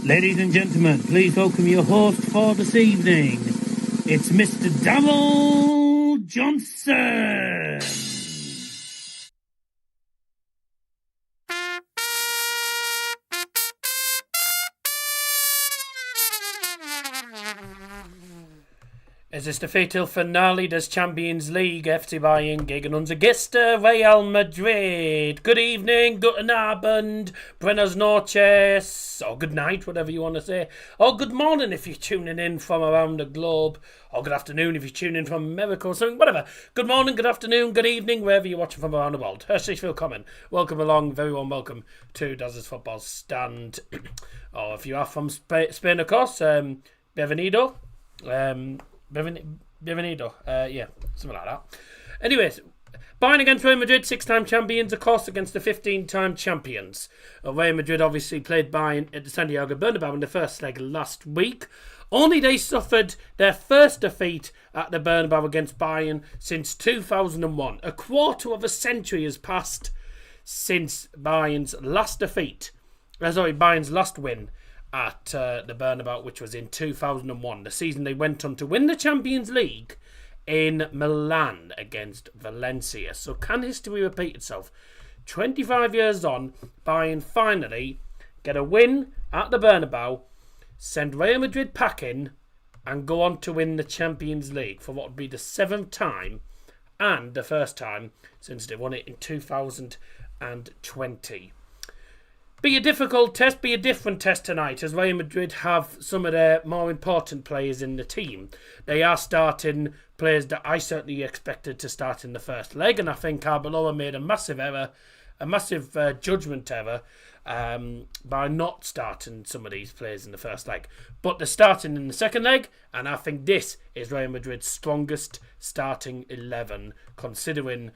Ladies and gentlemen, please welcome your host for this evening. It's Mr. Darrell Johnson. Es ist der fatal finale des Champions League. FC Bayern gegen unser Gäste Real Madrid. Good evening, guten Abend, buenas noches, or good night, whatever you want to say. Or good morning if you're tuning in from around the globe. Or good afternoon if you're tuning in from America or something, whatever. Good morning, good afternoon, good evening, wherever you're watching from around the world. Herzlich willkommen. Welcome along, very warm welcome to Diaz's Football Stand. Or if you are from Spain, of course, bienvenido. Bienvenido. Yeah, something like that. Anyways, Bayern against Real Madrid, 6-time champions, of course, against the 15-time champions. Real Madrid obviously played Bayern at the Santiago Bernebau in the first leg last week. Only they suffered their first defeat at the Bernabeu against Bayern since 2001. A quarter of a century has passed since Bayern's last win at the Bernabeu, which was in 2001, the season they went on to win the Champions League in Milan against Valencia. So can history repeat itself? 25 years on, Bayern finally get a win at the Bernabeu, send Real Madrid packing, and go on to win the Champions League for what would be the 7th time and the first time since they won it in 2020. Be a difficult test, be a different test tonight, as Real Madrid have some of their more important players in the team. They are starting players that I certainly expected to start in the first leg, and I think Arbeloa made a massive error, a massive judgment error by not starting some of these players in the first leg. But they're starting in the second leg, and I think this is Real Madrid's strongest starting 11, considering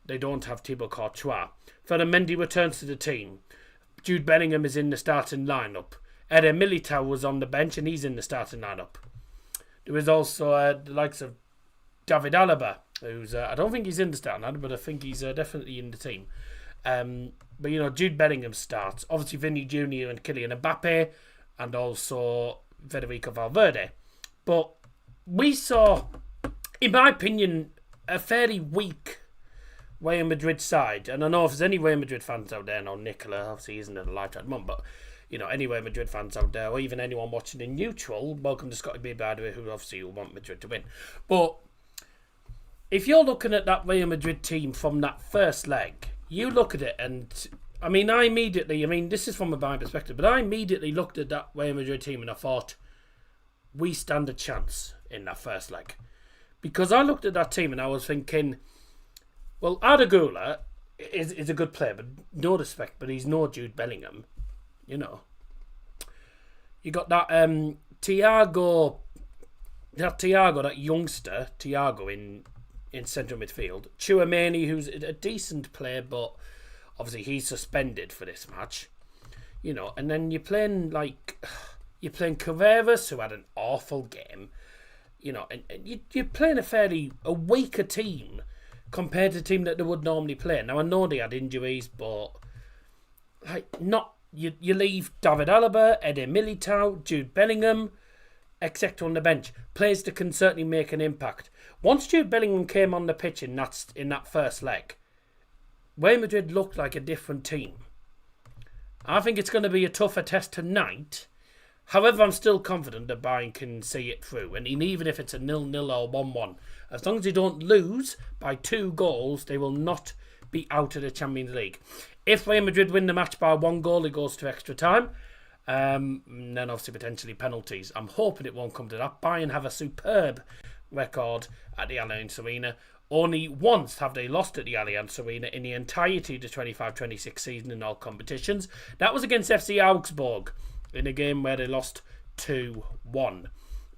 they don't have Thibaut Courtois. Ferdinand Mendy returns to the team. Jude Bellingham is in the starting lineup. Eder Militao was on the bench and he's in the starting lineup. There is also the likes of David Alaba, who's I don't think he's in the starting lineup, but I think he's definitely in the team. But you know, Jude Bellingham starts. Obviously, Vinny Jr. and Kylian Mbappe, and also Federico Valverde. But we saw, in my opinion, a fairly weak Real Madrid side, and I know if there's any Real Madrid fans out there, Nicola obviously isn't in a lifetime mum, but you know, any Real Madrid fans out there, or even anyone watching in neutral, welcome to Scotty B. By the way, who obviously will want Madrid to win. But if you're looking at that Real Madrid team from that first leg, you look at it, and this is from a Bayern perspective, but I immediately looked at that Real Madrid team and I thought, we stand a chance in that first leg. Because I looked at that team and I was thinking, well, Arda Güler is a good player, but no respect, but he's no Jude Bellingham, you know. You got that Thiago, that youngster, Thiago in central midfield. Tchouaméni, who's a decent player, but obviously he's suspended for this match, you know. And then you're playing Carreras, who had an awful game, you know, and you're playing a weaker team compared to the team that they would normally play. Now, I know they had injuries, but you leave David Alaba, Eder Militao, Jude Bellingham, etc. on the bench. Players that can certainly make an impact. Once Jude Bellingham came on the pitch in that first leg, Real Madrid looked like a different team. I think it's going to be a tougher test tonight. However, I'm still confident that Bayern can see it through. And even if it's a 0-0 or 1-1, as long as they don't lose by 2 goals, they will not be out of the Champions League. If Real Madrid win the match by 1 goal, it goes to extra time. And then obviously potentially penalties. I'm hoping it won't come to that. Bayern have a superb record at the Allianz Arena. Only once have they lost at the Allianz Arena in the entirety of the 25-26 season in all competitions. That was against FC Augsburg, in a game where they lost 2-1.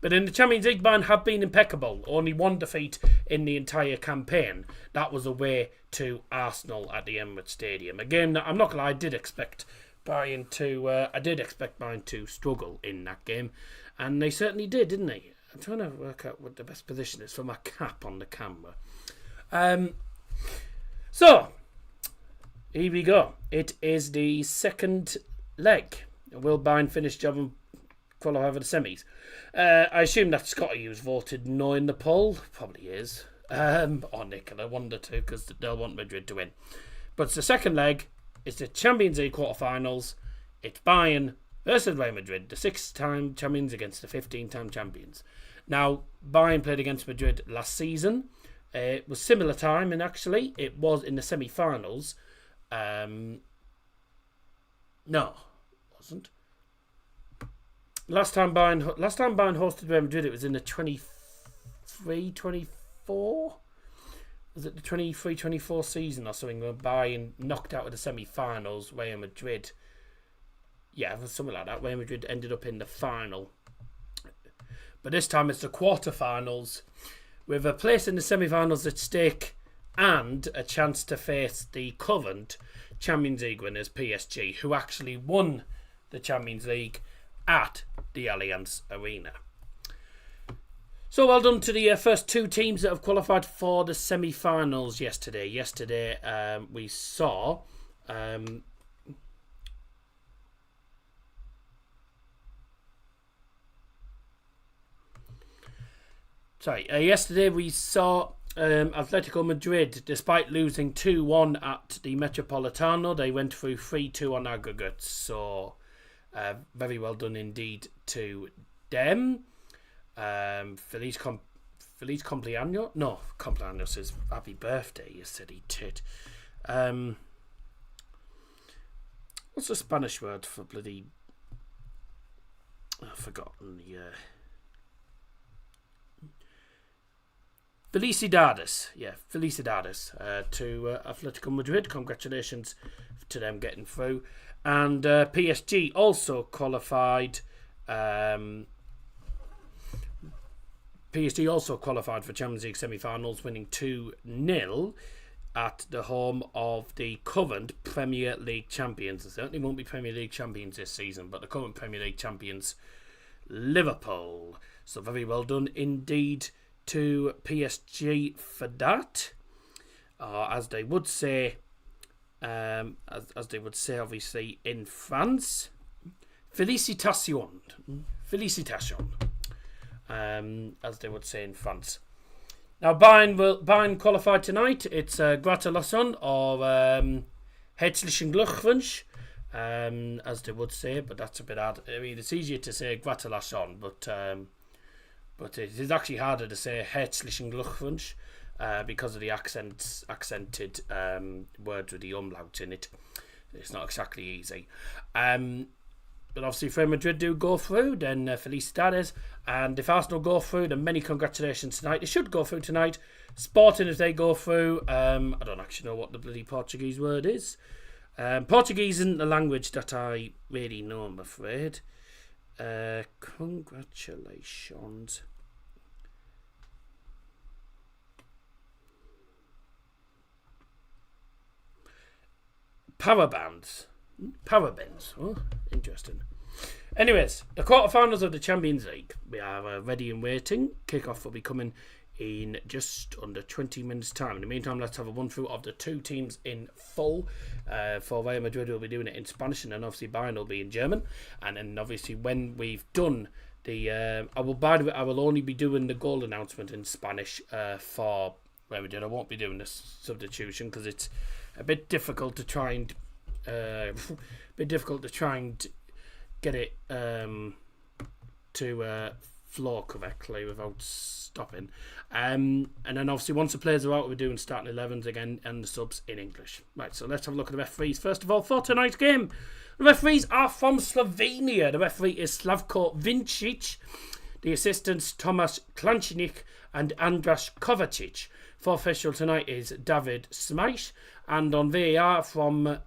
But in the Champions League, Bayern have been impeccable. Only 1 defeat in the entire campaign. That was away to Arsenal at the Emirates Stadium. Again, I'm not going to lie, I did expect Bayern to struggle in that game. And they certainly did, didn't they? I'm trying to work out what the best position is for my cap on the camera. So, here we go. It is the second leg. Will Bayern finish job qualify for the semis. I assume that Scotty was voted no in the poll. Probably is. Or Nick, and I wonder too, because they'll want Madrid to win. But it's the second leg. It's the Champions League quarterfinals. It's Bayern versus Real Madrid, the 6-time champions against the 15-time champions. Now, Bayern played against Madrid last season. It was similar time, and actually, it was in the semi-finals. No, it wasn't. Last time Bayern hosted Real Madrid, it was in the 23-24. Was it the 23-24 season or something, where Bayern knocked out of the semi-finals, Real Madrid? Yeah, it was something like that. Real Madrid ended up in the final. But this time it's the quarterfinals, with a place in the semi-finals at stake and a chance to face the current Champions League winners, PSG, who actually won the Champions League at the Allianz Arena. So well done to the first two teams that have qualified for the semi-finals yesterday. Yesterday we saw yesterday we saw Atletico Madrid, despite losing 2-1 at the Metropolitano, they went through 3-2 on aggregates. So very well done indeed to them. Feliz cumpleaños. No, cumpleaños is happy birthday, you silly tit. What's the Spanish word for bloody... I've forgotten the... Felicidades. Yeah, felicidades to Atletico Madrid. Congratulations to them getting through. And PSG also qualified... PSG also qualified for Champions League semi-finals, winning 2-0 at the home of the current Premier League champions. They certainly won't be Premier League champions this season, but the current Premier League champions, Liverpool. So very well done indeed to PSG for that. As they would say, as they would say, obviously in France, félicitations, félicitations. As they would say in France. Now, Bayern qualified tonight. It's Gratulation or Herzlichen Glückwunsch, as they would say, but that's a bit hard. I mean, it's easier to say Gratulation, but it is actually harder to say Herzlichen Glückwunsch because of the accented words with the umlauts in it. It's not exactly easy. But obviously, if Real Madrid do go through, then felicidades. And if Arsenal go through, then many congratulations tonight. They should go through tonight. Sporting, if they go through, I don't actually know what the bloody Portuguese word is. Portuguese isn't the language that I really know, I'm afraid. Congratulations. Parabéns. Oh, interesting. Anyways, the quarterfinals of the Champions League. We are ready and waiting. Kickoff will be coming in just under 20 minutes' time. In the meantime, let's have a run through of the two teams in full. For Real Madrid, we'll be doing it in Spanish, and then obviously Bayern will be in German. And then obviously when we've done the, I will only be doing the goal announcement in Spanish for Real Madrid. I won't be doing this substitution because it's a bit difficult to try and. Get it to flow correctly without stopping. And then obviously once the players are out, we're doing starting 11s again and the subs in English. Right, so let's have a look at the referees. First of all, for tonight's game, the referees are from Slovenia. The referee is Slavko Vincic. The assistants Tomas Klančnik and Andras Kovacic. For official tonight is David Smijs. And on VAR from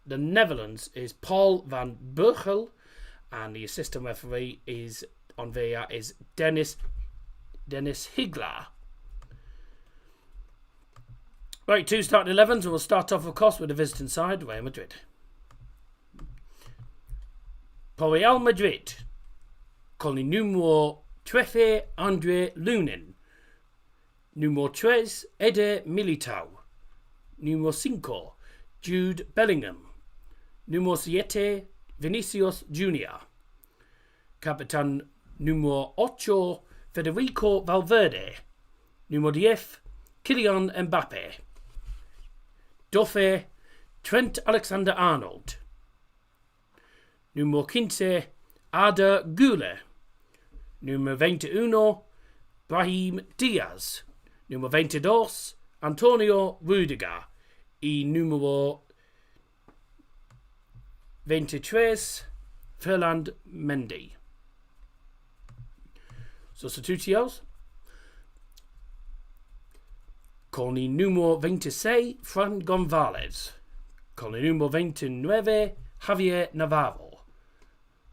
the Netherlands is Paul van Burgel, and the assistant referee is on VAR is Dennis Higler. Right, two starting 11s, and we'll start off, of course, with the visiting side, Real Madrid. For Real Madrid, con el número 13, André Lunin. Número 3, Eder Militao. Número 5, Jude Bellingham. Número 7, Vinicius Junior. Capitán número 8, Federico Valverde. Número 10, Kylian Mbappé. 12, Trent Alexander-Arnold. Número 15, Arda Güler. Número 21, Brahim Diaz. Número 22, Antonio Rudiger. Y número 23, Ferland Mendy. Sustitutos. Con el número 26, Fran González. Con el número 29, Javier Navarro.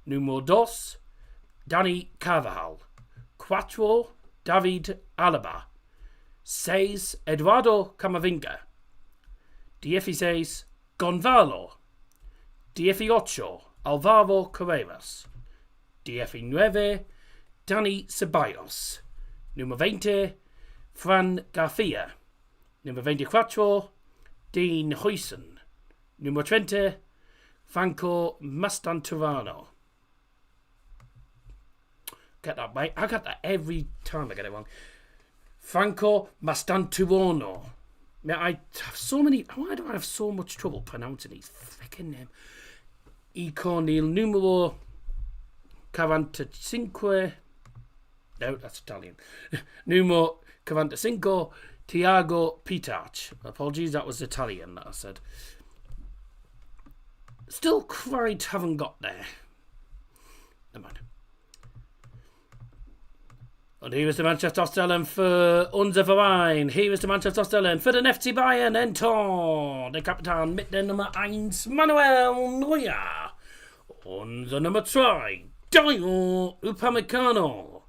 Número 2, Dani Carvajal. 4, David Alaba. 6, Eduardo Camavinga. 16, Gonzalo. 18, Alvaro Carreras. 19, Dani Ceballos. Número 20, Fran García. Número 24, Dean Huijsen. Número 20, Franco Mastantuono. Get that right. I get that every time I get it wrong. Franco Mastantuono. I have so many. Why do I have so much trouble pronouncing his freaking name? Y con il numero 45. No, that's Italian. Numero 45, Thiago Pitach. Apologies, that was Italian that I said. Still quite haven't got there. Never mind. Und hier ist die Mannschaftsaufstellung für unser Verein. Hier ist die Mannschaftsaufstellung für den FC Bayern. Ein Tor. Der Kapitän mit der Nummer 1, Manuel Neuer. Unser Nummer 2, Dayo Upamecano.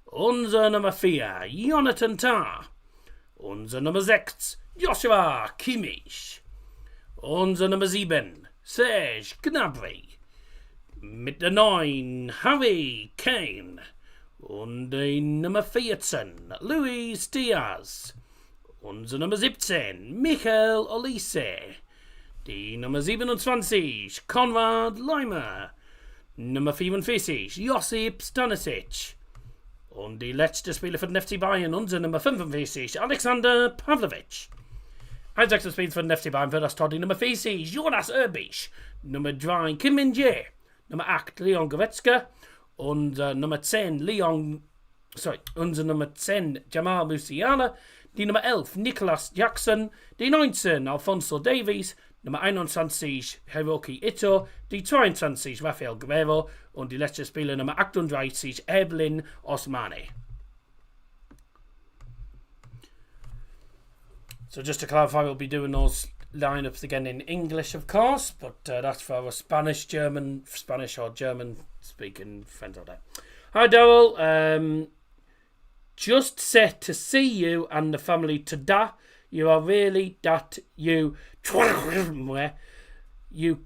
Unser Nummer 4, Jonathan Tah. Unser Nummer 6, Joshua Kimmich. Unser Nummer 7, Serge Gnabry. Mit der 9, Harry Kane. Und die Nummer 14, Luis Diaz. Unser Nummer 17, Michael Olise. Die Nummer 27, Konrad Leimer. Nummer 44, Josip Stanisic. Und die letzte Spieler für den FC Bayern, unser Nummer 45, Alexander Pavlovic. Als sechster Spieler für den FC Bayern für das Tor die Nummer 40, Jonas Erbisch. Nummer 3, Kim Min-jae. Nummer 8, Leon Goretzka. Unser Nummer 10, unser Nummer 10, Jamal Musiala. Die Nummer 11, Nicolas Jackson. Die 19, Alfonso Davies. Nummer 21, Hiroki Ito. Die 22, Rafael Guerrero. Und die letzte Spieler, Nummer 38, Evelyn Osmani. So just to clarify, we'll be doing those lineups again in English, of course, but that's for our Spanish or German speaking friends out there. Hi, Daryl. Just set to see you and the family today. You are really that you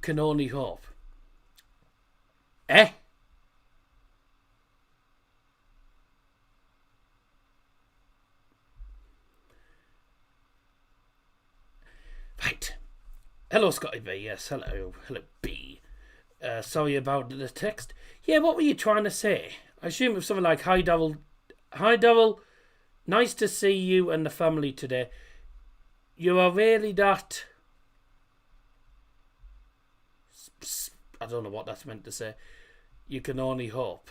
can only hope. Eh? Right. Hello, Scotty B. Yes, hello B. Sorry about the text. Yeah, what were you trying to say? I assume it was something like, Hi, Daryl. Nice to see you and the family today. You are really that... I don't know what that's meant to say. You can only hope.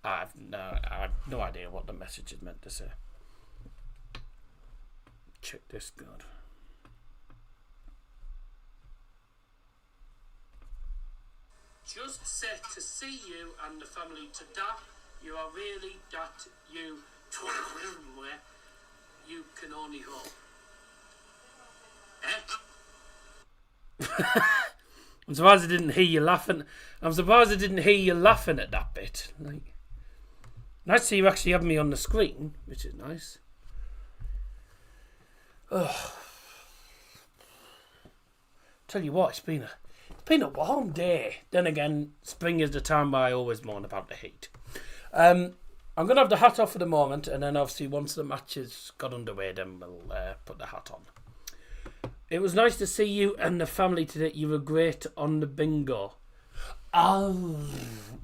I have no idea what the message is meant to say. Check this God. Just set to see you and the family today. You are really that you can only hope. I'm surprised I didn't hear you laughing. at that bit. Nice to see you actually having me on the screen, which is nice. Tell you what, it's been a warm day. Then again, spring is the time where I always moan about the heat. I'm going to have the hat off for the moment, and then obviously once the matches got underway, then we'll put the hat on. It was nice to see you and the family today. You were great on the bingo. Oh,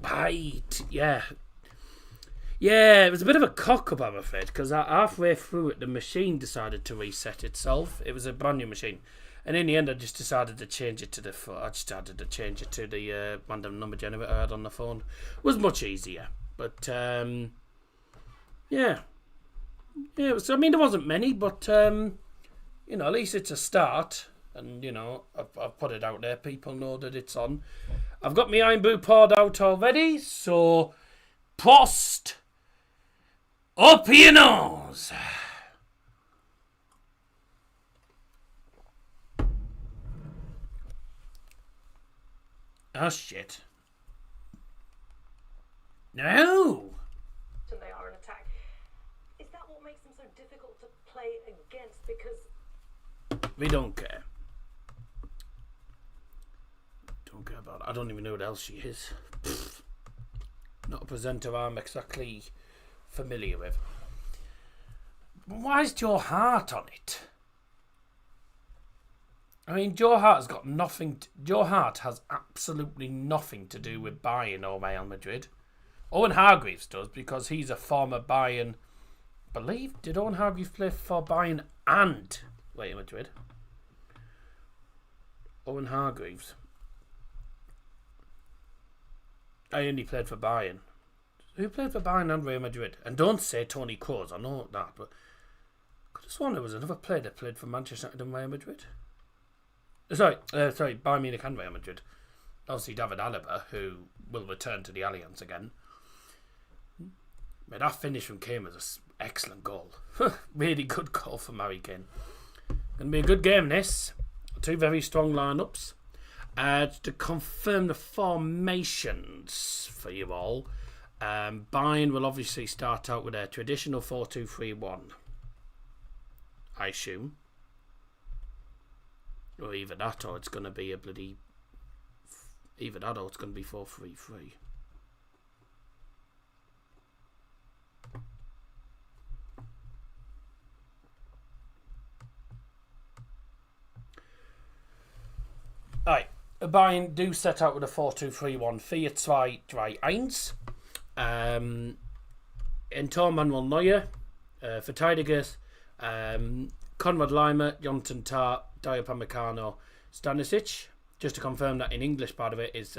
right. Yeah. Yeah, it was a bit of a cock-up, I'm afraid, because halfway through it, the machine decided to reset itself. It was a brand new machine. And in the end, I just decided to change it to the random number generator I had on the phone. It was much easier. But, yeah. It was, I mean, there wasn't many, but, at least it's a start. And, I've put it out there. People know that it's on. I've got my Iron Brew poured out already, so Prost! Up your nose! Oh, shit. No! They are an attack. Is that what makes them so difficult to play against? Because we don't care. Don't care about it. I don't even know what else she is. Not a presenter I'm exactly familiar with. Why is Joe Hart on it? I mean, Joe Hart has got nothing. Joe Hart has absolutely nothing to do with Bayern or Real Madrid. Owen Hargreaves does, because he's a former Bayern. Did Owen Hargreaves play for Bayern and Real Madrid? Owen Hargreaves. I only played for Bayern. Who played for Bayern and Real Madrid? And don't say Toni Kroos, I know that, but I could have sworn there was another player that played for Manchester United and Real Madrid. Sorry, Bayern Munich and Real Madrid. Obviously David Alaba, who will return to the Allianz again. But that finish from Kane was an excellent goal. Really good goal from Harry Kane. Going to be a good game, this. Two very strong lineups. To confirm the formations for you all, Bayern will obviously start out with a traditional 4-2-3-1. I assume. Or either that or it's going to be a bloody... Either that or it's going to be 4-3-3. Alright, Bayern do set out with a 4-2-3-1. 4-2-3-1. In Tor Manuel Neuer, Verteidigers, Konrad Laimer, Jonathan Tah, Dario Upamecano, Stanisic. Just to confirm that in English part of it is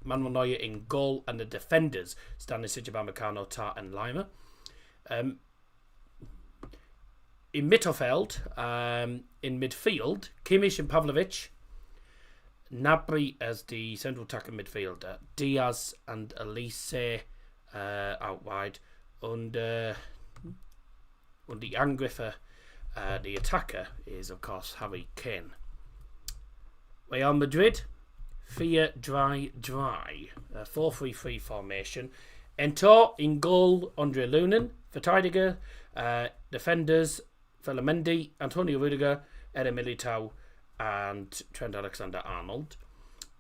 Manuel Neuer in goal and the defenders, Stanisic, Upamecano, Tah and Laimer. In Mittelfeld, in midfield, Kimmich and Pavlovic. Gnabry as the central attacker midfielder, Diaz and Elise out wide, and the Angrifer, the attacker, is of course Harry Kane. Real Madrid, 4-3-3 4-3-3 formation. Entor in goal, Andre Lunin. Verteidiger, defenders, Felamendi, Antonio Rudiger, Eder Militao, and Trent Alexander-Arnold.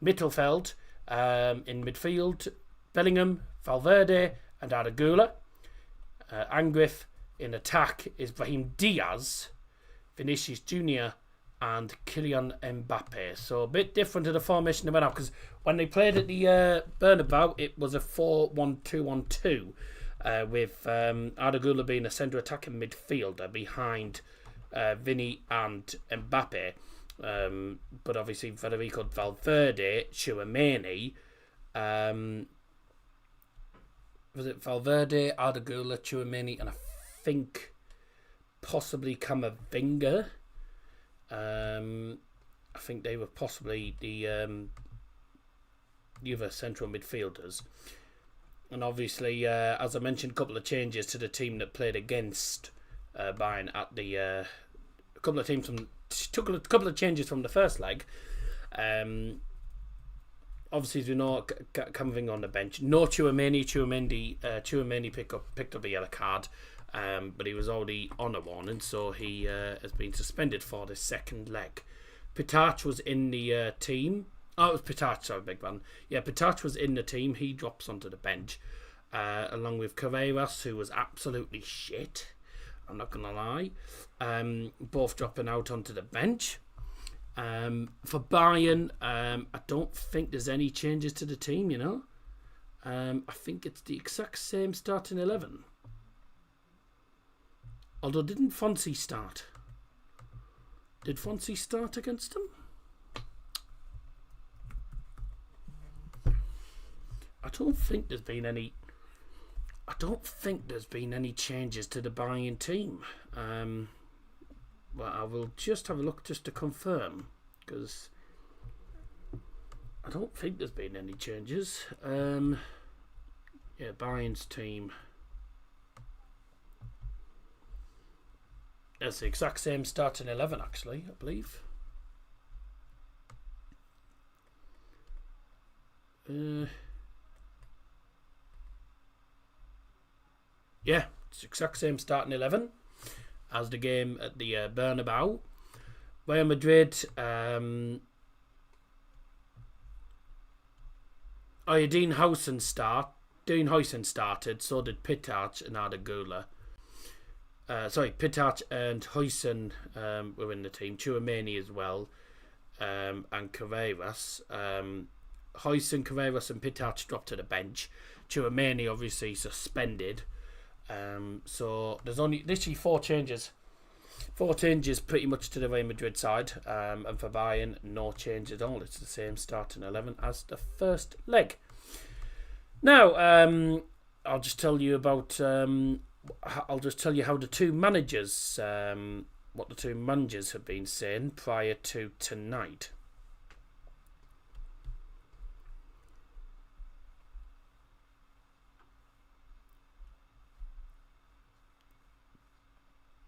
Mittelfeld, in midfield, Bellingham, Valverde, and Arda. Angriff in attack is Brahim Diaz, Vinicius Junior, and Kylian Mbappe. So a bit different to the formation they went out, because when they played at the Bernabeu, it was a 4-1-2-1-2, with Arda being a centre attacking midfielder behind Vinny and Mbappe. But obviously Federico Valverde, Tchouaméni, was it Valverde, Arda Tchouaméni, and I think possibly Camavinga. I think they were possibly the other central midfielders. And obviously, as I mentioned, a couple of changes to the team that played against Bayern at the a couple of teams from took a couple of changes from the first leg. Obviously, as we know, Camavinga on the bench. No Tchouaméni. Tchouaméni picked up a yellow card, but he was already on a warning, so he has been suspended for the second leg. Pitach was in the team. Oh, it was Pitach, sorry, big man. Yeah, Pitach was in the team. He drops onto the bench, along with Carreras, who was absolutely shit. I'm not going to lie. Both dropping out onto the bench. For Bayern, I don't think there's any changes to the team, you know. I think it's the exact same starting 11. Although, didn't Fonzie start? Did Fonzie start against them? I don't think there's been any changes to the Bayern team. Well, I will just have a look just to confirm, because I don't think there's been any changes. Yeah, Bayern's team. It's the exact same starting 11, actually, I believe. Yeah, it's the exact same starting 11 as the game at the Bernabeu. Real Madrid, Dean Huysen started, so did Pitach and Arda Güler. Pitach and Huysen were in the team. Chouameni as well, and Carreras. Huysen, Carreras and Pitach dropped to the bench. Chouameni obviously suspended. So there's only literally 4 changes. 4 changes pretty much to the Real Madrid side. And for Bayern, no change at all. It's the same starting 11 as the first leg. Now, I'll just tell you about... I'll just tell you how the two managers, what the two managers have been saying prior to tonight.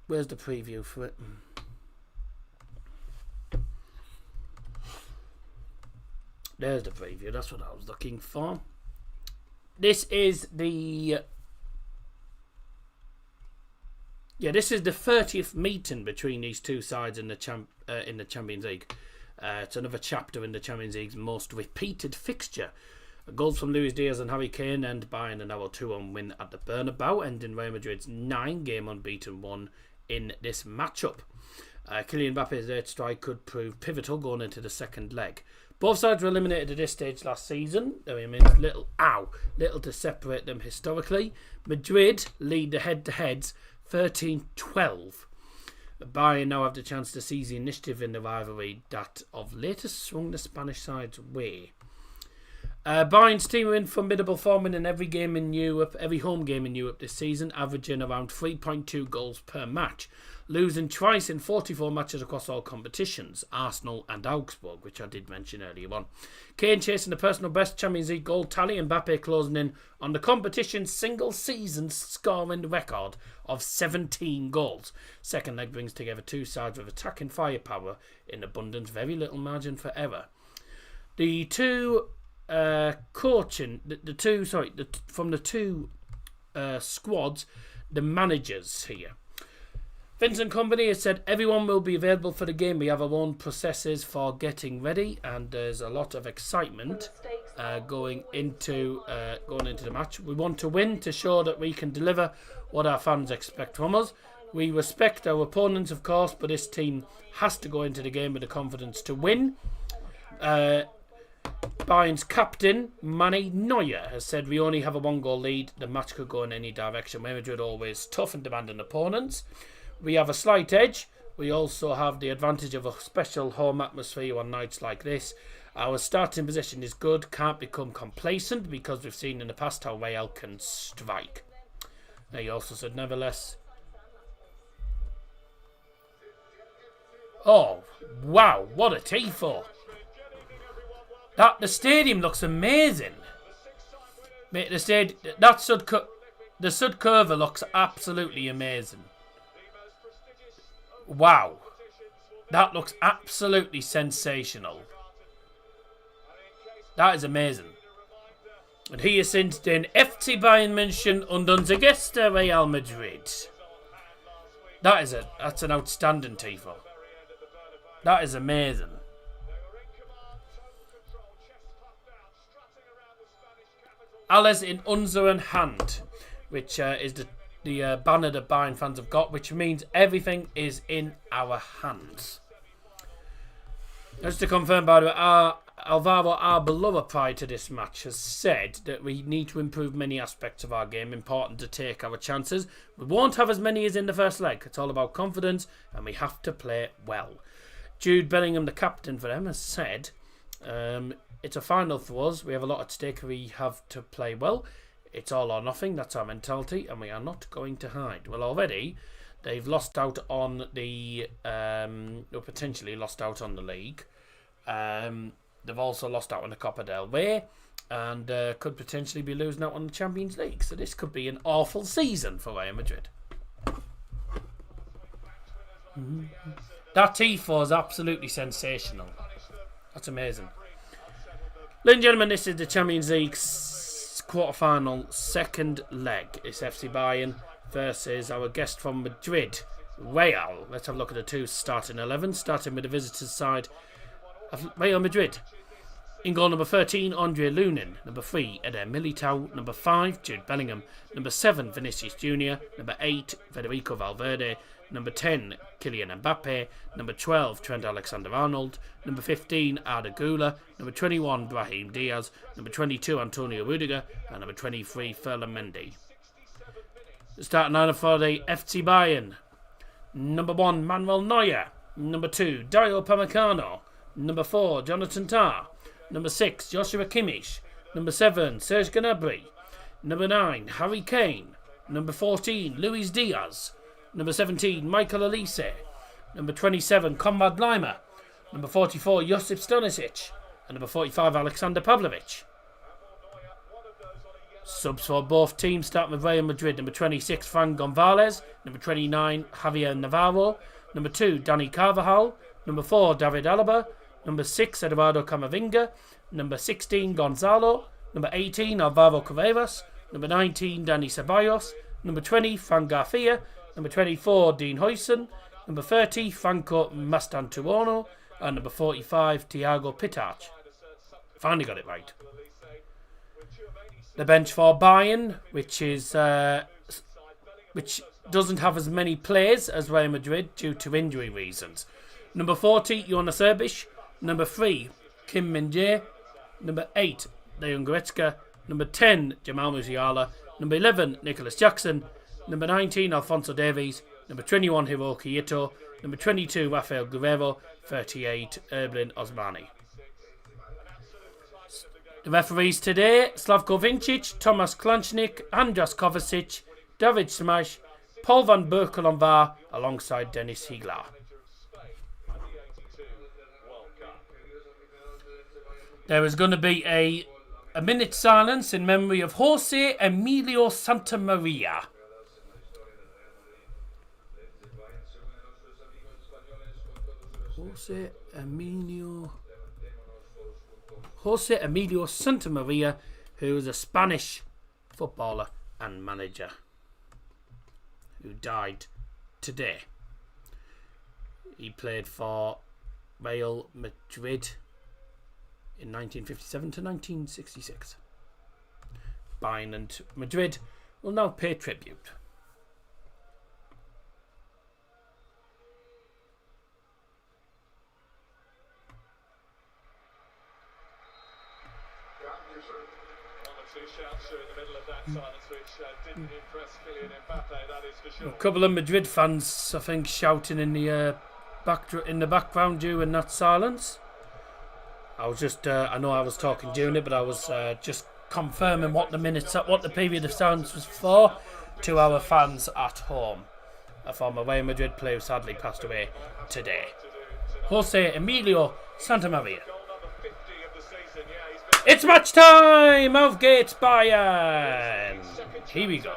Where's the preview for it? There's the preview. That's what I was looking for. This is the... this is the 30th meeting between these two sides in the Champions League. It's another chapter in the Champions League's most repeated fixture. Goals from Luis Diaz and Harry Kane and Bayern an 2-1 win at the Bernabeu, ending Real Madrid's 9-game unbeaten run in this matchup. Kylian Mbappe's third strike could prove pivotal going into the second leg. Both sides were eliminated at this stage last season. There remains little to separate them historically. Madrid lead the head-to-heads 13-12. Bayern now have the chance to seize the initiative in the rivalry that of late has swung the Spanish side's way. Bayern's team are in formidable form in every home game in Europe this season, averaging around 3.2 goals per match, losing twice in 44 matches across all competitions, Arsenal and Augsburg, which I did mention earlier on. Kane chasing the personal best Champions League goal tally, and Mbappe closing in on the competition's single-season scoring record of 17 goals. Second leg brings together two sides with attacking firepower in abundance, very little margin for error. The two squads, the managers here. Vincent Kompany has said everyone will be available for the game. We have our own processes for getting ready, and there's a lot of excitement going into the match. We want to win to show that we can deliver what our fans expect from us. We respect our opponents, of course, but this team has to go into the game with the confidence to win. Bayern's captain, Manny Neuer, has said we only have a 1-goal lead. The match could go in any direction. Real Madrid always tough and demanding opponents. We have a slight edge. We also have the advantage of a special home atmosphere on nights like this. Our starting position is good. Can't become complacent because we've seen in the past how Real can strike. He also said, nevertheless... Oh, wow, what a tifo. The stadium looks amazing. Mate, the Sud Curva looks absolutely amazing. Wow. That looks absolutely sensational. That is amazing. Und hier sind den FC Bayern München und unser Gäste Real Madrid. That's an outstanding tifo. That is amazing. Alles in unseren Hand, which is the banner that Bayern fans have got, which means everything is in our hands. Just to confirm, by the way, Alvaro Arbeloa prior to this match has said that we need to improve many aspects of our game, important to take our chances. We won't have as many as in the first leg. It's all about confidence and we have to play well. Jude Bellingham, the captain for them, has said, it's a final for us. We have a lot at stake. We have to play well. It's all or nothing. That's our mentality and we are not going to hide. Well, already they've lost out on the, or potentially lost out on the league. They've also lost out on the Copa del Rey and could potentially be losing out on the Champions League. So this could be an awful season for Real Madrid. That tifo is absolutely sensational. That's amazing. Ladies and gentlemen, this is the Champions League quarter-final second leg. It's FC Bayern versus our guest from Madrid, Real. Let's have a look at the two starting 11, starting with the visitors' side of Real Madrid. In goal number 13, Andre Lunin. Number 3, Eder Militao. Number 5, Jude Bellingham. Number 7, Vinicius Jr. Number 8, Federico Valverde. Number 10, Kylian Mbappe. Number 12, Trent Alexander-Arnold. Number 15, Arda Güler. Number 21, Brahim Diaz. Number 22, Antonio Rudiger. And number 23, Ferland Mendy. The starting lineup for the FC Bayern. Number 1, Manuel Neuer. Number 2, Dario Upamecano. Number 4, Jonathan Tah. Number 6, Joshua Kimmich. Number 7, Serge Gnabry. Number 9, Harry Kane. Number 14, Luis Diaz. Number 17, Michael Olise. Number 27, Konrad Laimer. Number 44, Josip Stanisic. And number 45, Alexander Pavlovic. Subs for both teams starting with Real Madrid. Number 26, Fran Gonzalez. Number 29, Javier Navarro. Number 2, Dani Carvajal. Number 4, David Alaba. Number 6, Eduardo Camavinga. Number 16, Gonzalo. Number 18, Alvaro Carreras. Number 19, Dani Ceballos. Number 20, Fran Garcia. Number 24, Dean Huijsen. Number 30, Franco Mastantuono. And number 45, Thiago Pitach. Finally got it right. The bench for Bayern, which doesn't have as many players as Real Madrid due to injury reasons. Number 40, Jonas Erbic. Number 3, Kim Min-jae. Number 8, Leon Goretzka. Number 10, Jamal Musiala. Number 11, Nicholas Jackson. Number 19, Alphonso Davies. Number 21, Hiroki Ito. Number 22, Rafael Guerrero. 38, Erblin Osmani. The referees today, Slavko Vincic, Tomas Klančnik, Andras Kovacic, David Smash, Paul van Berkel on VAR, alongside Dennis Higlar. There is going to be a minute's silence in memory of Jose Emilio Santamaria. Jose Emilio Santamaria, who is a Spanish footballer and manager who died today. He played for Real Madrid in 1957 to 1966. Bayern and Madrid will now pay tribute. A couple of Madrid fans, I think, shouting in the background during that silence. I was just, I know I was talking during it, but I was just confirming what the period of silence was for to our fans at home. A former Real Madrid player who sadly passed away today. Jose Emilio Santamaria. It's match time! Auf Gehts Bayern! Here we go.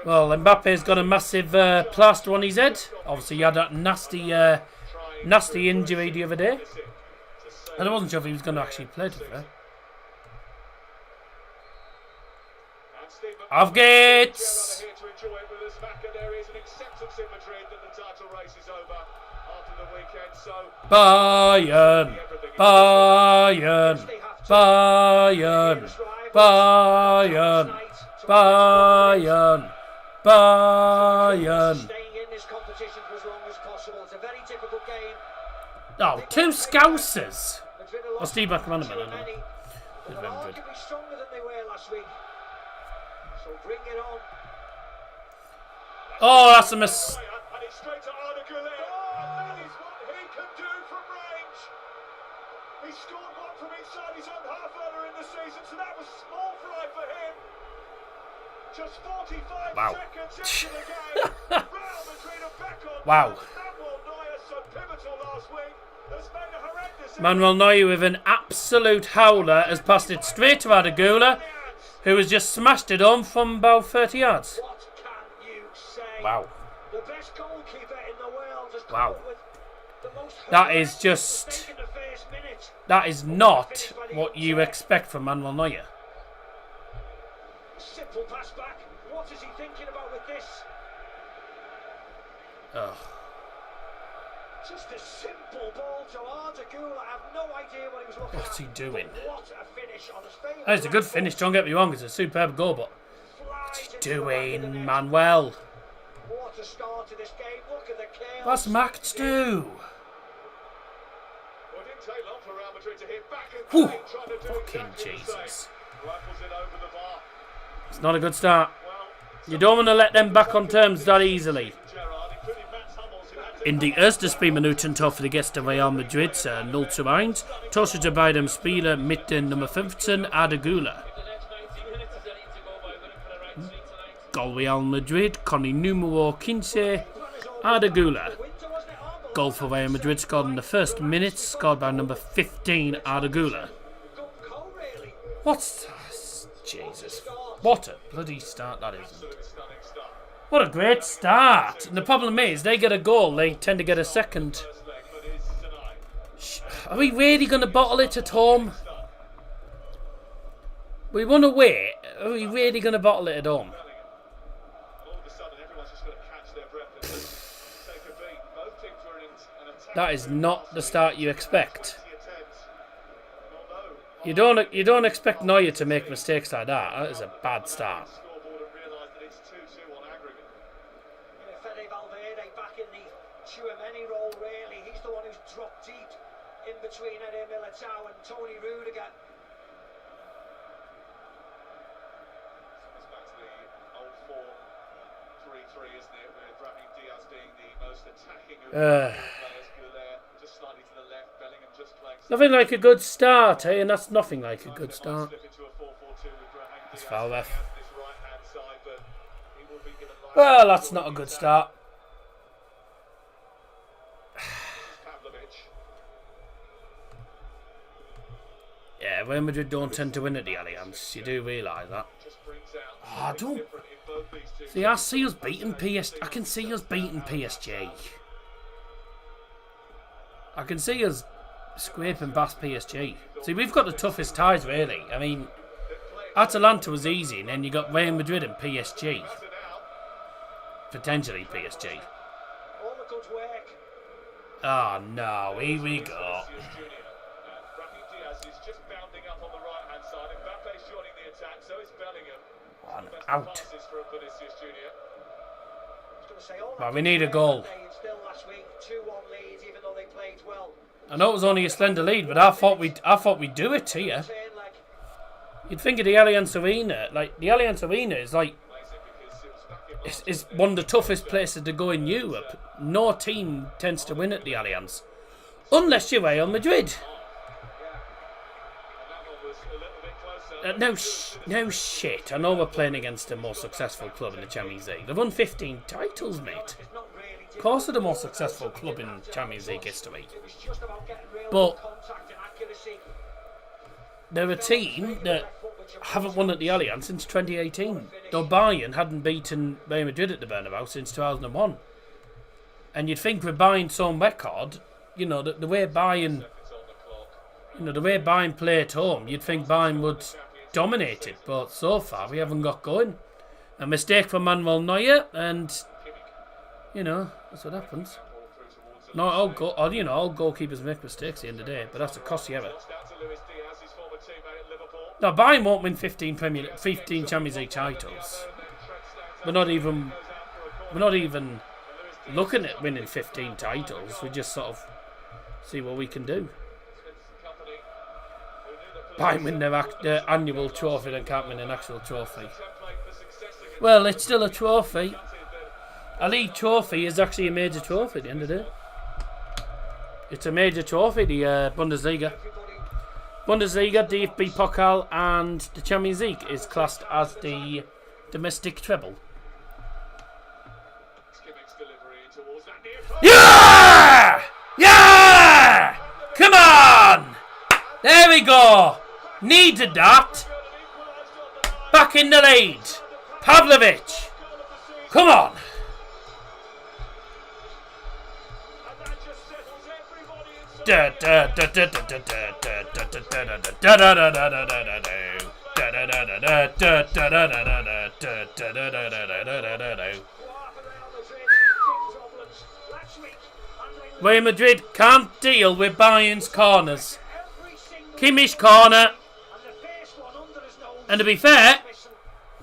Well, Mbappe's got a massive plaster on his head. Obviously, he had that nasty injury the other day. And I wasn't sure if he was going to actually play today. Auf Gehts! Bayern! Bayern! Bayern! Bayern! Bayern! Bayern! Oh, two Scousers. Oh, Steve McManaman. They're arguably stronger than they were last week. So bring it on. Oh, that's a miss. And it's straight to Arda. That is what he can do from range. He scored one from inside his own half earlier in the season, so that was small fry for him. Just 45 seconds into the game. Real Madrid are back on. Wow. Manuel Neuer, so pivotal last week, has made a horrendous. Manuel Neuer with an absolute howler has passed it straight to Adagula, who has just smashed it on from about 30 yards. What can you say? Wow. The best goalkeeper in the world has come Wow. up with the most That is horrendous just... mistake in the first minute. That is not what you expect from Manuel Neuer. Simple pass back. What is he thinking about with this? Ugh. Just a simple ball to Arda. I have no idea what he was looking What's he doing? What a finish on his favourite. That is a good finish, don't get me wrong, it's a superb goal, but what's he doing, Manuel? What a start to this game. Look at the chaos. What's Max do? Well, it didn't take long for Real Madrid to hit back and Whew. Kane trying to do Fucking exactly the Jesus. same. Rifles it over the bar. It's not a good start. Well, You don't want to let them back on terms that easily. Gerard, including Matt Hummels, who had to In die ersten Spielminuten für die Gäste Real Madrid 0:1. Torschütze bei dem Spieler mit der Nummer 15, Adagula. Goal Real Madrid, con il numero 15, Adagula. Goal for Real Madrid scored in the first minute, scored by number 15, Adagula. What's... Jesus. What a bloody start that is. What a great start. And the problem is, they get a goal, they tend to get a second. Are we really going to bottle it at home? We won away. Are we really going to bottle it at home? That is not the start you expect. You don't expect Neuer to make mistakes like that. That is a bad start. role really. He's the one who's dropped deep in between Eder Militao and Tony Rudiger. It's back to the old 4-3-3, isn't it? With Diaz being the most attacking of the players. Just slightly to the left, Bellingham just playing. Nothing like a good start, eh? And that's nothing like a good start. It's foul left. Well, that's not a good start. Yeah, Real Madrid don't tend to win at the Allianz. You do realise that. Oh, I don't. See, I see us beating PSG. I can see us beating PSG. I can see us scraping past PSG. See, we've got the toughest ties, really. I mean, Atalanta was easy, and then you got Real Madrid and PSG. Potentially PSG. Oh, no. Here we go. One out. Well, we need a goal. I know it was only a slender lead, but I thought we'd do it here. You'd think of the Allianz Arena. Like, the Allianz Arena is like... It's one of the toughest places to go in Europe. No team tends to win at the Allianz. Unless you're Real Madrid. No shit. I know we're playing against a more successful club in the Champions League. They've won 15 titles, mate. Of course they're the most successful club in Champions League history. But they're a team that haven't won at the Allianz since 2018. Though Bayern hadn't beaten Real Madrid at the Bernabeu since 2001. And you'd think with Bayern's own record, you know, the way Bayern... You know, the way Bayern play at home, you'd think Bayern would dominate it. But so far, we haven't got going. A mistake from Manuel Neuer, and... You know, that's what happens. No, all goalkeepers make mistakes at the end of the day, but that's a costly error. No, Bayern won't win 15 Champions League titles. We're not even looking at winning 15 titles. We just sort of See what we can do. Bayern win their annual trophy and can't win an actual trophy. Well, it's still a trophy. A league trophy is actually a major trophy at the end of the day. It's a major trophy, the Bundesliga. Bundesliga, DFB Pokal and the Champions League is classed as the domestic treble. Yeah! Yeah! Come on! There we go! Needed that. Back in the lead. Pavlovic. Come on. Real Madrid can't deal with Bayern's corners. Kimmich corner. And to be fair,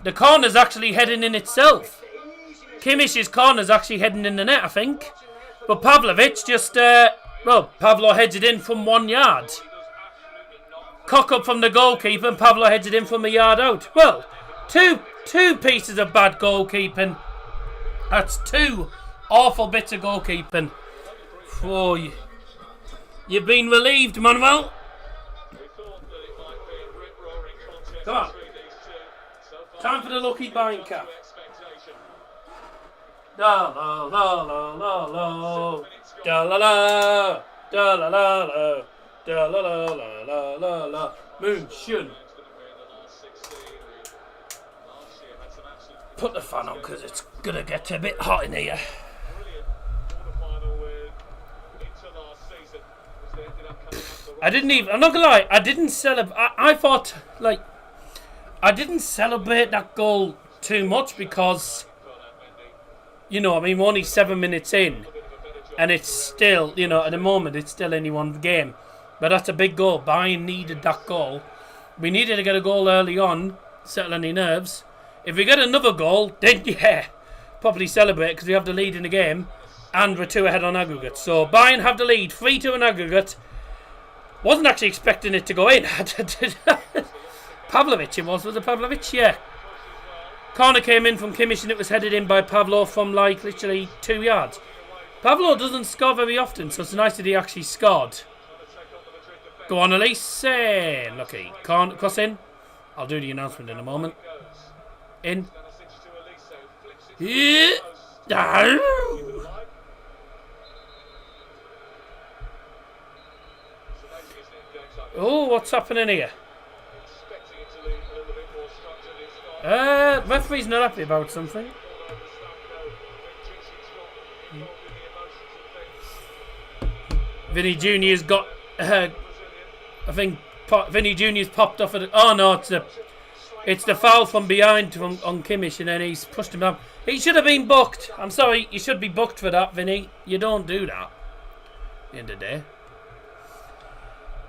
the corner's actually heading in itself. Kimmich's corner's actually heading in the net, I think. But Pavlovic just, Pavlo heads it in from 1 yard. Cock up from the goalkeeper and Pavlo heads it in from a yard out. Well, two pieces of bad goalkeeping. That's 2 awful bits of goalkeeping. Oh, you've been relieved, Manuel. Come on. Time for the lucky Bayern cap. Da la la la la la. Da la la. Da la la la. Da la la la la la la. Moonshun. Put the fan on because it's gonna get a bit hot in here. I'm not gonna lie, I didn't celebrate. I thought, I didn't celebrate that goal too much because, we're only 7 minutes in. And it's still, at the moment, it's still anyone's game. But that's a big goal. Bayern needed that goal. We needed to get a goal early on, settle any nerves. If we get another goal, then probably celebrate because we have the lead in the game. And we're 2 ahead on aggregate. So Bayern have the lead, 3-2 on aggregate. Wasn't actually expecting it to go in. Pavlovic it was it Pavlovic? Yeah. Corner came in from Kimmich and it was headed in by Pavlo from literally 2 yards. Pavlo doesn't score very often, so it's nice that he actually scored. Go on, Elise. Lucky. Cross in. I'll do the announcement in a moment. In. Yeah. Oh, what's happening here? Referee's not happy about something. Vinny Jr.'s got, I think, Vinny Jr.'s popped off at it. Oh no, it's the foul from behind on Kimmich, and then he's pushed him down. He should have been booked. I'm sorry, you should be booked for that, Vinny. You don't do that. At the end of the day.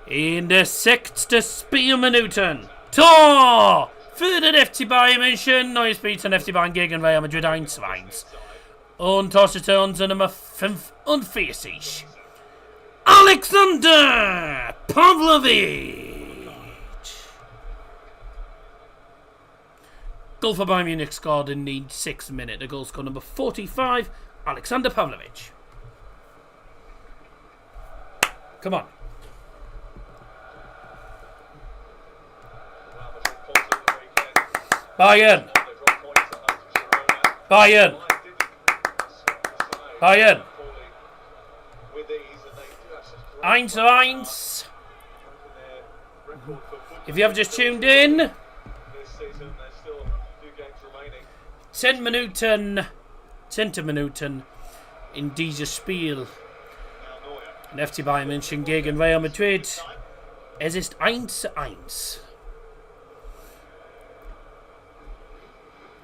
In der 6. Spielminuten. Tor! Für den FC Bayern München. Neues Spiel zum FC Bayern gegen Real Madrid 1-1. Und Torschütze unser Nummer 45. Alexander Pavlovic. Goal for Bayern Munich scored in the 6th minute. The goal scored number 45. Alexander Pavlovic. Come on. Bayern. 1-1. If you have just tuned in, 10 Minuten in dieses Spiel. In FC Bayern München gegen Real Madrid. Es ist 1-1.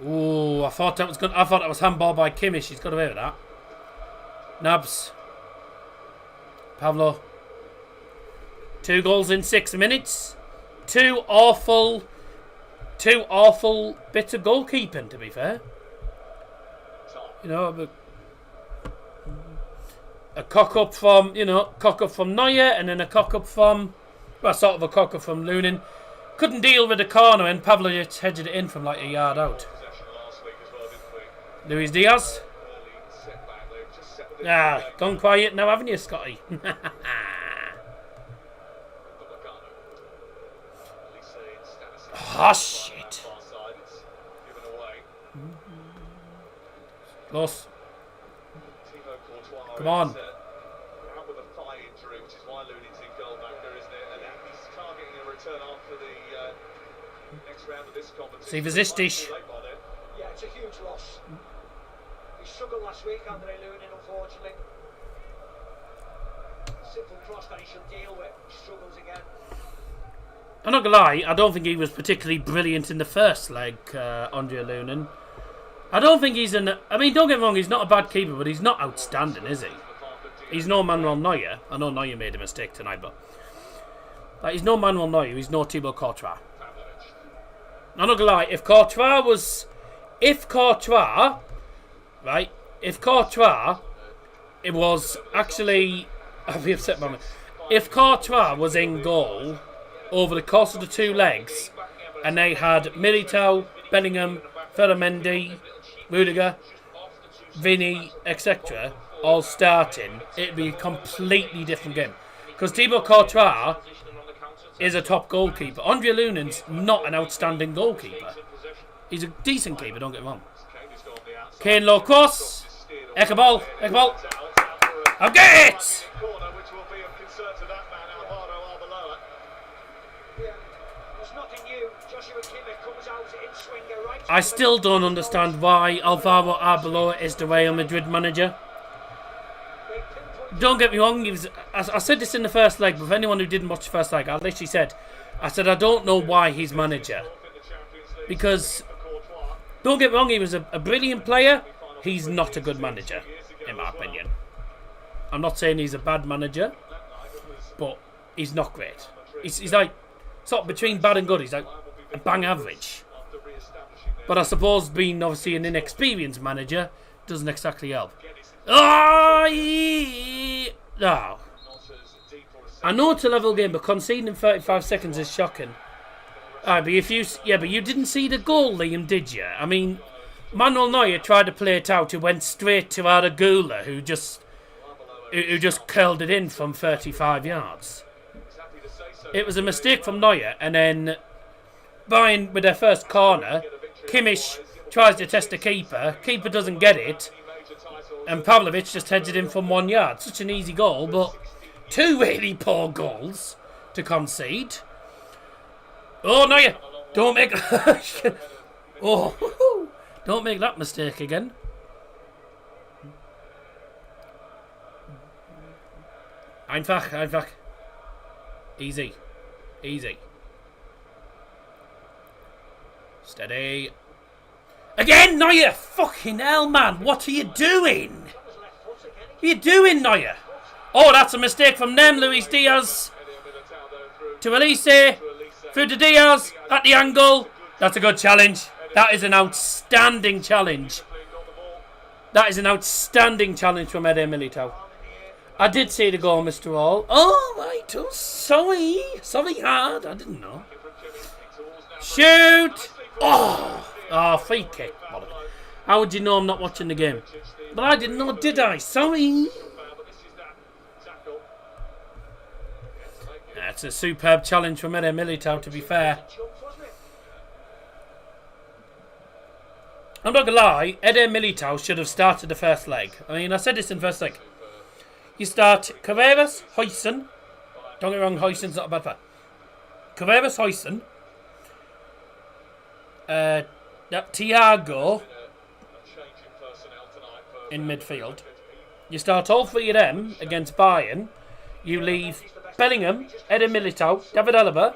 Oh, I thought that was handball by Kimmich. He's got away with that. Nabs. Pavlo. 2 goals in 6 minutes. 2 awful bits of goalkeeping, to be fair. But a cock up from, Neuer, and then a cock up from, sort of a cock up from Lunin. Couldn't deal with the corner, and Pavlovic headed it in from like a yard out. Luis Diaz. Gone quiet now, haven't you, Scotty? Oh, shit. Close. Come on. See Vizistich. Yeah, it's a huge loss. He struggled last week, Andre Lunin, unfortunately. Simple cross that he should deal with. He struggles again. I'm not gonna lie, I don't think he was particularly brilliant in the first leg, Andre Lunin. I don't think he's don't get me wrong, he's not a bad keeper, but he's not outstanding, is he? He's no Manuel Neuer. I know Neuer made a mistake tonight, but he's no Manuel Neuer, he's no Thibaut Courtois. I'm not gonna lie, if Courtois, it was actually, I'll be upset by me. If Courtois was in goal over the course of the two legs, and they had Militao, Bellingham, Ferramendi, Rudiger, Vinny, etc., all starting, it'd be a completely different game. Because Thibaut Courtois is a top goalkeeper. Andre Lunin's not an outstanding goalkeeper. He's a decent keeper, don't get me wrong. Kane low cross. Ekeball. Auf Gehts! I still don't understand why Alvaro Arbeloa is the Real Madrid manager. Don't get me wrong, I said this in the first leg, but for anyone who didn't watch the first leg, I literally said, I don't know why he's manager. Because, don't get me wrong, he was a brilliant player. He's not a good manager, in my opinion. I'm not saying he's a bad manager, but he's not great. He's like, sort of between bad and good, he's like a bang average. But I suppose being obviously an inexperienced manager doesn't exactly help. Oh, no. I know it's a level game, but conceding in 35 seconds is shocking. But you didn't see the goal, Liam, did you? I mean, Manuel Neuer tried to play it out. It went straight to Arda who just curled it in from 35 yards. It was a mistake from Neuer, and then Bayern with their first corner. Kimmich tries to test the keeper. Keeper doesn't get it. And Pavlovic just heads it in from 1 yard. Such an easy goal, but two really poor goals to concede. Oh, Neuer! Don't make don't make that mistake again. Einfach. Easy. Steady. Again, Neuer! Fucking hell, man. What are you doing? What are you doing, Neuer? Oh, that's a mistake from them. Luis Diaz to Elise. Through to Diaz at the angle. That's a good challenge. That is an outstanding challenge. That is an outstanding challenge from Eder Militao. I did see the goal, Mr. Hall. Oh, right. Oh, sorry. Sorry, hard. I didn't know. Shoot. Oh, free kick. How would you know I'm not watching the game? But I didn't know, did I? Sorry. That's a superb challenge from Eder Militao, to be fair. I'm not going to lie, Eder Militao should have started the first leg. I mean, I said this in the first leg. You start Carreras, Huijsen. Don't get me wrong, Huijsen's not a bad player. Carreras, Huijsen. Thiago in midfield. You start all three of them against Bayern. You leave Bellingham, Eder Militao, David Alaba,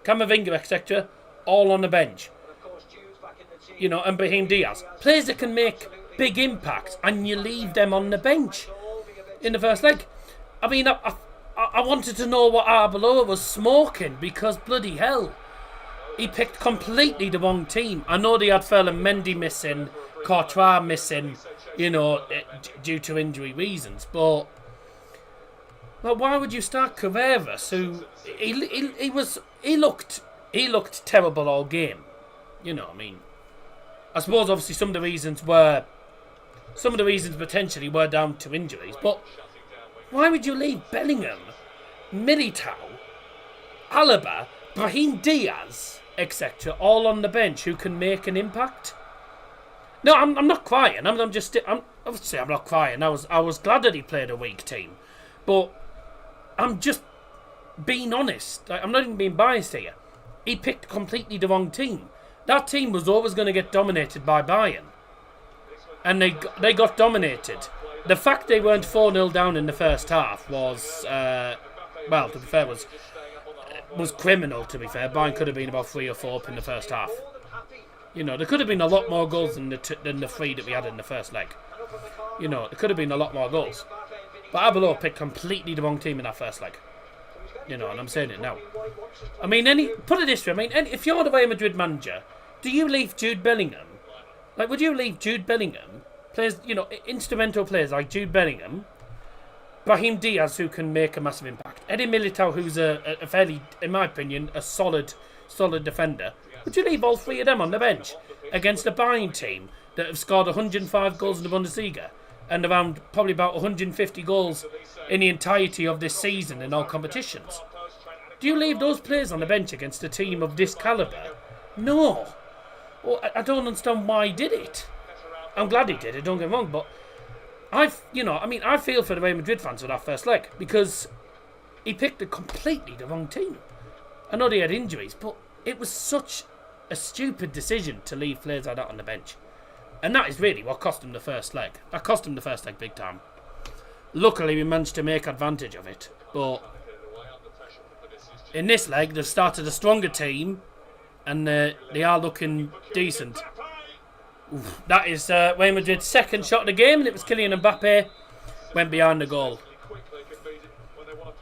Camavinga, etc. all on the bench. You know, and Brahim Diaz. Players that can make big impacts, and you leave them on the bench in the first leg. I mean, I wanted to know what Arbeloa was smoking, because bloody hell, he picked completely the wrong team. I know they had Ferland Mendy missing, Courtois missing, due to injury reasons. But why would you start Carreras, who he looked terrible all game? I suppose obviously some of the reasons potentially were down to injuries, but why would you leave Bellingham, Militao, Alaba, Brahim Diaz, etc., all on the bench who can make an impact? No, I'm not crying. I'm not crying. I was glad that he played a weak team, but I'm just being honest. I'm not even being biased here. He picked completely the wrong team. That team was always going to get dominated by Bayern, and they got dominated. The fact they weren't 4-0 down in the first half was, to be fair, was criminal, to be fair. Bayern could have been about 3 or 4 up in the first half. There could have been a lot more goals than the 3 that we had in the first leg. There could have been a lot more goals. But Arbeloa picked completely the wrong team in that first leg. And I'm saying it now. I mean, put it this way. I mean, if you're the Real Madrid manager, do you leave Jude Bellingham? Would you leave Jude Bellingham? Players, instrumental players like Jude Bellingham, Brahim Diaz, who can make a massive impact, Eddie Militao, who's a fairly, in my opinion, a solid defender. Would you leave all 3 of them on the bench against a Bayern team that have scored 105 goals in the Bundesliga and around probably about 150 goals in the entirety of this season in all competitions? Do you leave those players on the bench against a team of this calibre? No. Well, I don't understand why he did it. I'm glad he did it, don't get me wrong, but I feel for the Real Madrid fans with that first leg because he picked completely the wrong team. I know they had injuries, but it was such a stupid decision to leave players like that on the bench. And that is really what cost him the first leg. That cost him the first leg big time. Luckily, we managed to make advantage of it, but in this leg, they've started a stronger team, and they are looking decent. Oof, that is Real Madrid's second shot of the game, and it was Kylian Mbappe. Went behind the goal.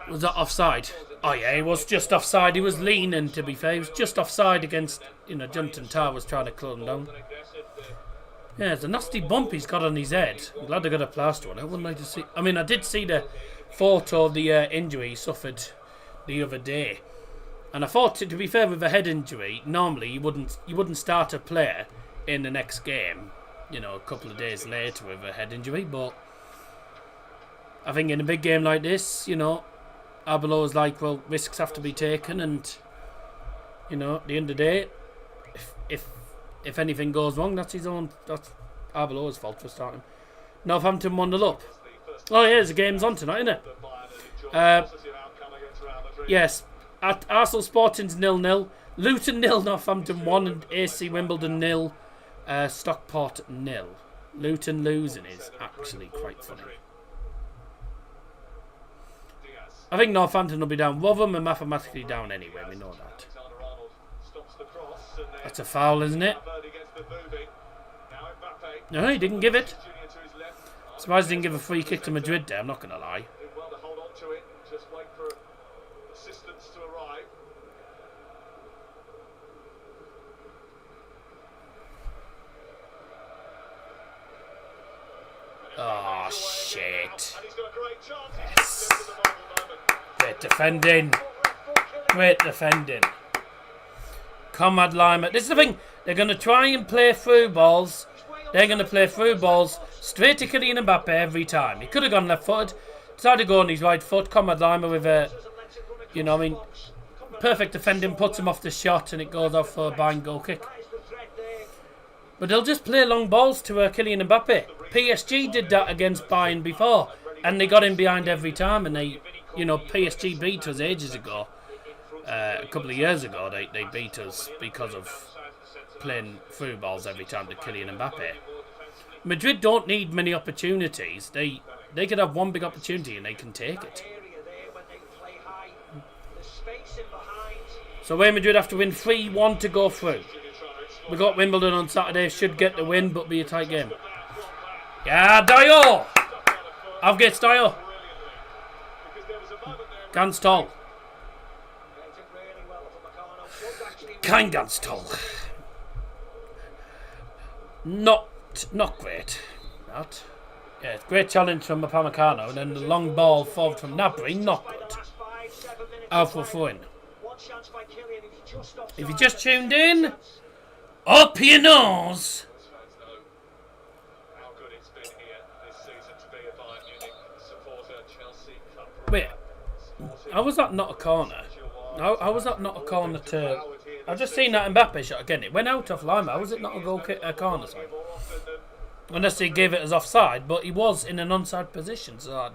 Was that offside? Oh yeah, he was just offside. He was leaning, to be fair. He was just offside against, Jonathan Tah was trying to close him down. Yeah, it's a nasty bump he's got on his head. I'm glad they got a plaster on it. I wouldn't like to see. I mean, I did see the photo of the injury he suffered the other day, and I thought, to be fair, with a head injury, normally you wouldn't start a player in the next game, a couple of days later with a head injury. But I think in a big game like this, Arbeloa's like, well, risks have to be taken, and at the end of the day, if anything goes wrong, that's Arbeloa's fault for starting. Northampton 1-0 up. Oh yeah, the game's on tonight, isn't it? Yes, at Arsenal Sporting's 0-0, Luton 0, Northampton 1, and AC Wimbledon 0, Stockport 0. Luton losing is actually quite funny. I think Northampton will be down. Rotherham are mathematically down anyway, we know that. That's a foul, isn't it? No, he didn't give it. Surprised he didn't give a free kick to Madrid there, I'm not going to lie. Oh, shit. Yes. Great defending. Great defending. Conrad Lima. This is the thing. They're going to try and play through balls. They're going to play through balls straight to Kylian Mbappe every time. He could have gone left-footed. Decided to go on his right foot. Conrad Lima with a, perfect defending. Puts him off the shot and it goes off for a Bayern goal kick. But they'll just play long balls to Kylian Mbappe. PSG did that against Bayern before. And they got him behind every time. And they, PSG beat us ages ago. A couple of years ago, they beat us because of playing through balls every time to Kylian Mbappe. Madrid don't need many opportunities. They could have one big opportunity and they can take it. So Real Madrid have to win 3-1 to go through. We got Wimbledon on Saturday. Should get the win, but be a tight game. Yeah, Dio! Auf Gehts Dio. Ganz toll. Kein ganz toll. Not not great. That. Yeah, it's great challenge from Upamecano, and then the long ball forward from Gnabry, not good. Alpha throw in. If you just tuned in, up your nose. Wait, how was that not a corner? How was that not a corner to... I've just seen that Mbappe shot again. It went out off line. How was it not a goal kick, a corner? Sorry? Unless he gave it as offside, but he was in an onside position, so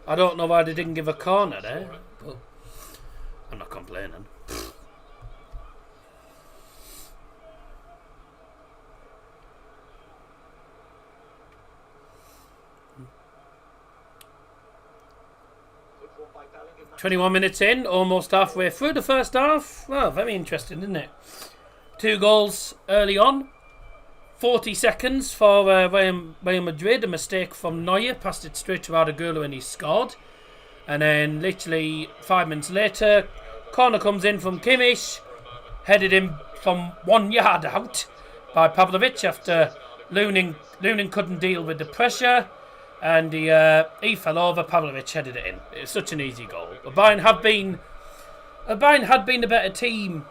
I don't know why they didn't give a corner there. But I'm not complaining. 21 minutes in, almost halfway through the first half. Well, very interesting, isn't it? 2 goals early on. 40 seconds for Real Madrid. A mistake from Neuer. Passed it straight to Arda and he scored. And then literally 5 minutes later, corner comes in from Kimmich. Headed in from 1 yard out by Pavlovic after Lunin couldn't deal with the pressure. And he fell over. Pavlovic headed it in. It's such an easy goal. But Bayern had been a better team.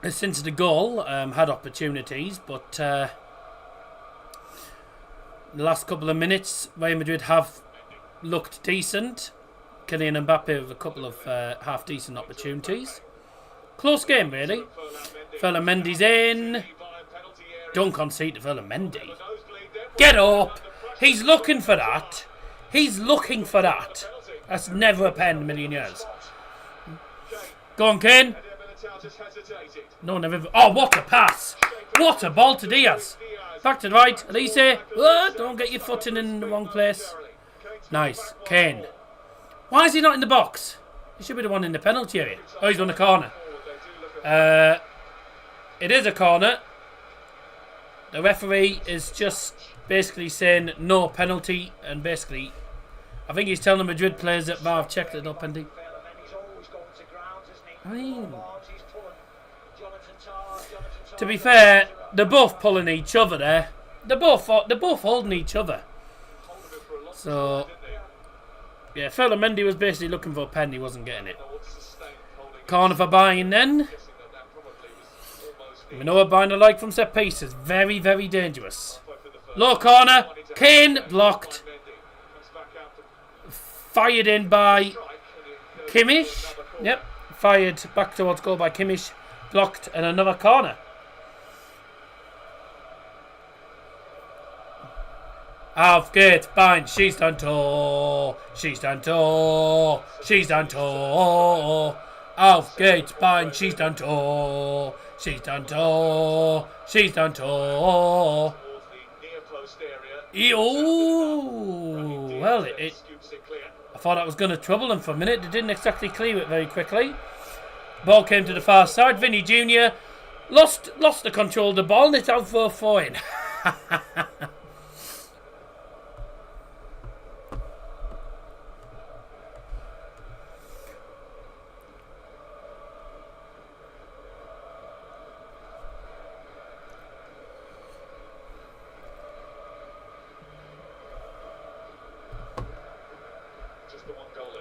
Since the goal, had opportunities, but the last couple of minutes, Real Madrid have looked decent. Kylian Mbappe with a couple of half decent opportunities. Close game, really. Ferland Mendy's in. Don't concede to Ferland Mendy. Get up! He's looking for that. He's looking for that. That's never happened in a million years. Go on, Kane. No, never. Oh, what a pass! What a ball to Diaz. Back to the right. Elise. Don't get your footing in the wrong place. Nice. Kane. Why is he not in the box? He should be the one in the penalty area. Oh, he's on the corner. It is a corner. The referee is just basically saying no penalty, and basically, I think he's telling the Madrid players that I've checked it up, and to be fair, they're both pulling each other there. They're both holding each other. So, yeah, Ferland Mendy was basically looking for a pen, he wasn't getting it. Corner for Bayern then. We know what Bayern are like from set pieces. Very, very dangerous. Low corner. Kane blocked. Fired in by Kimmich. Yep. Fired back towards goal by Kimmich. Blocked, and another corner. Auf Gehts Bayern. She's done tall. She's done tall. She's done tall. Auf Gehts Bayern. She's done tall. She's done tall. She's done tall. Oh, well, I thought that was going to trouble them for a minute. They didn't exactly clear it very quickly. Ball came to the far side. Vinny Jr. lost the control of the ball, and it's out for a throw-in.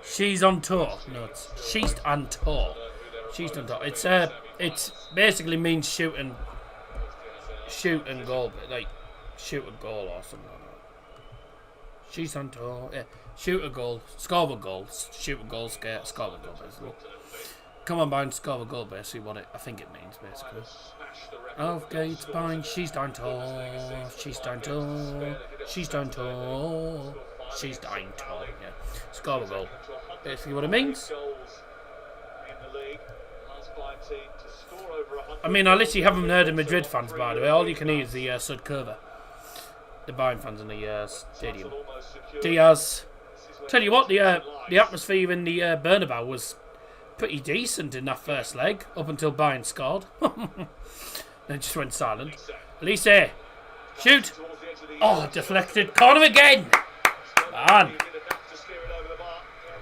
She's on tour. No, it's she's on tour. She's on tour. It's basically means shoot and goal, like shoot a goal or something like that. She's on tour. Yeah, shoot a goal, score a goal, shoot a goal, score a goal, basically. Come on, Bayern, score a goal, basically. What I think it means, basically. Auf Gehts Bayern. She's down tour. She's down tour. She's down tour. She's down tour. Yeah, score a goal. Basically what it means. I mean, I literally haven't heard of Madrid fans, by the way. All you can hear is the Sud Curva. The Bayern fans in the stadium. Diaz. Tell you what, the atmosphere in the Bernabeu was pretty decent in that first leg, up until Bayern scored. Then just went silent. Elise. Shoot. Oh, deflected. Corner again. Man.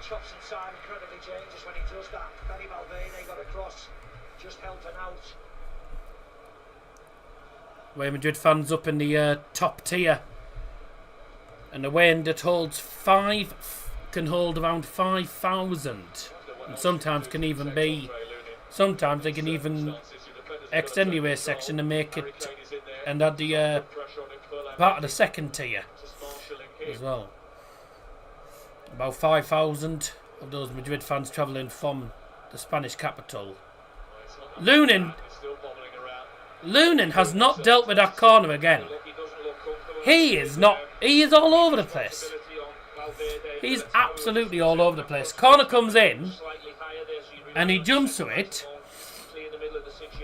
chops inside, incredibly dangerous when he does that. Benny Valverde got across, just helping out. Real Madrid fans up in the top tier. And the wind that holds can hold around 5,000. And sometimes can even be, sometimes they can even extend the race section and make it, and add the part of the second tier as well. About 5,000 of those Madrid fans travelling from the Spanish capital. Lunin has not dealt with that corner again. He is all over the place. He's absolutely all over the place. Corner comes in and he jumps to it,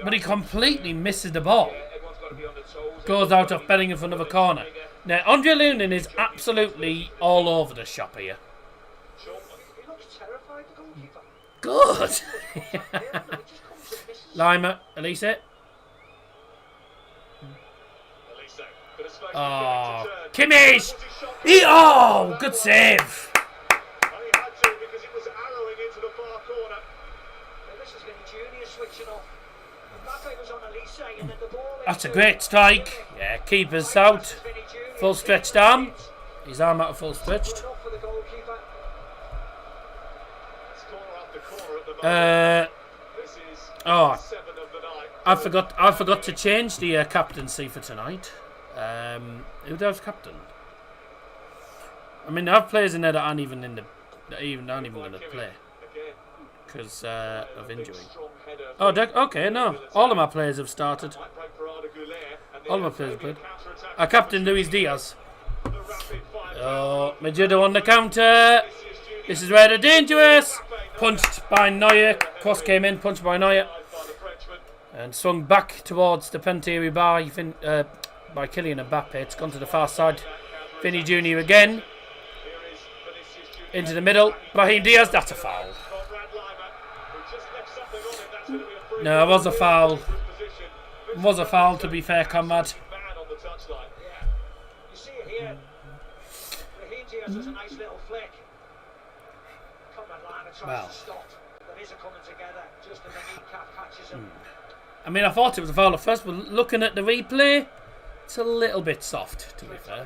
but he completely misses the ball. Goes out of Bellingham for another corner. Now, Andre Lunin is absolutely all over the shop here. Good. Lima, Elise. Oh, Kimmich! Oh, good save. That's a great strike. Yeah, keeper's out. Full stretched arm. His arm out of full stretched. I forgot to change the captaincy for tonight. Who does captain? I mean, I have players in there that aren't even going to play because of injury. Oh, okay, no. All of my players have started. All of my players have played. Our captain, Luis Diaz. Oh, Madrid on the counter. This is where they're dangerous. Punched by Neuer. Cross came in, punched by Neuer. And swung back towards the penalty by Kylian Mbappe. It's gone to the far side. Vinny Jr. again. Into the middle. Brahim Diaz. That's a foul. No, it was a foul. It was a foul, to be fair, comrade. You see it here. Brahim Diaz has a nice little flick. Comrade Lima tries to stop. There is a coming together. Just the kneecap catches him. I mean, I thought it was a foul at first, but looking at the replay, it's a little bit soft, to be fair.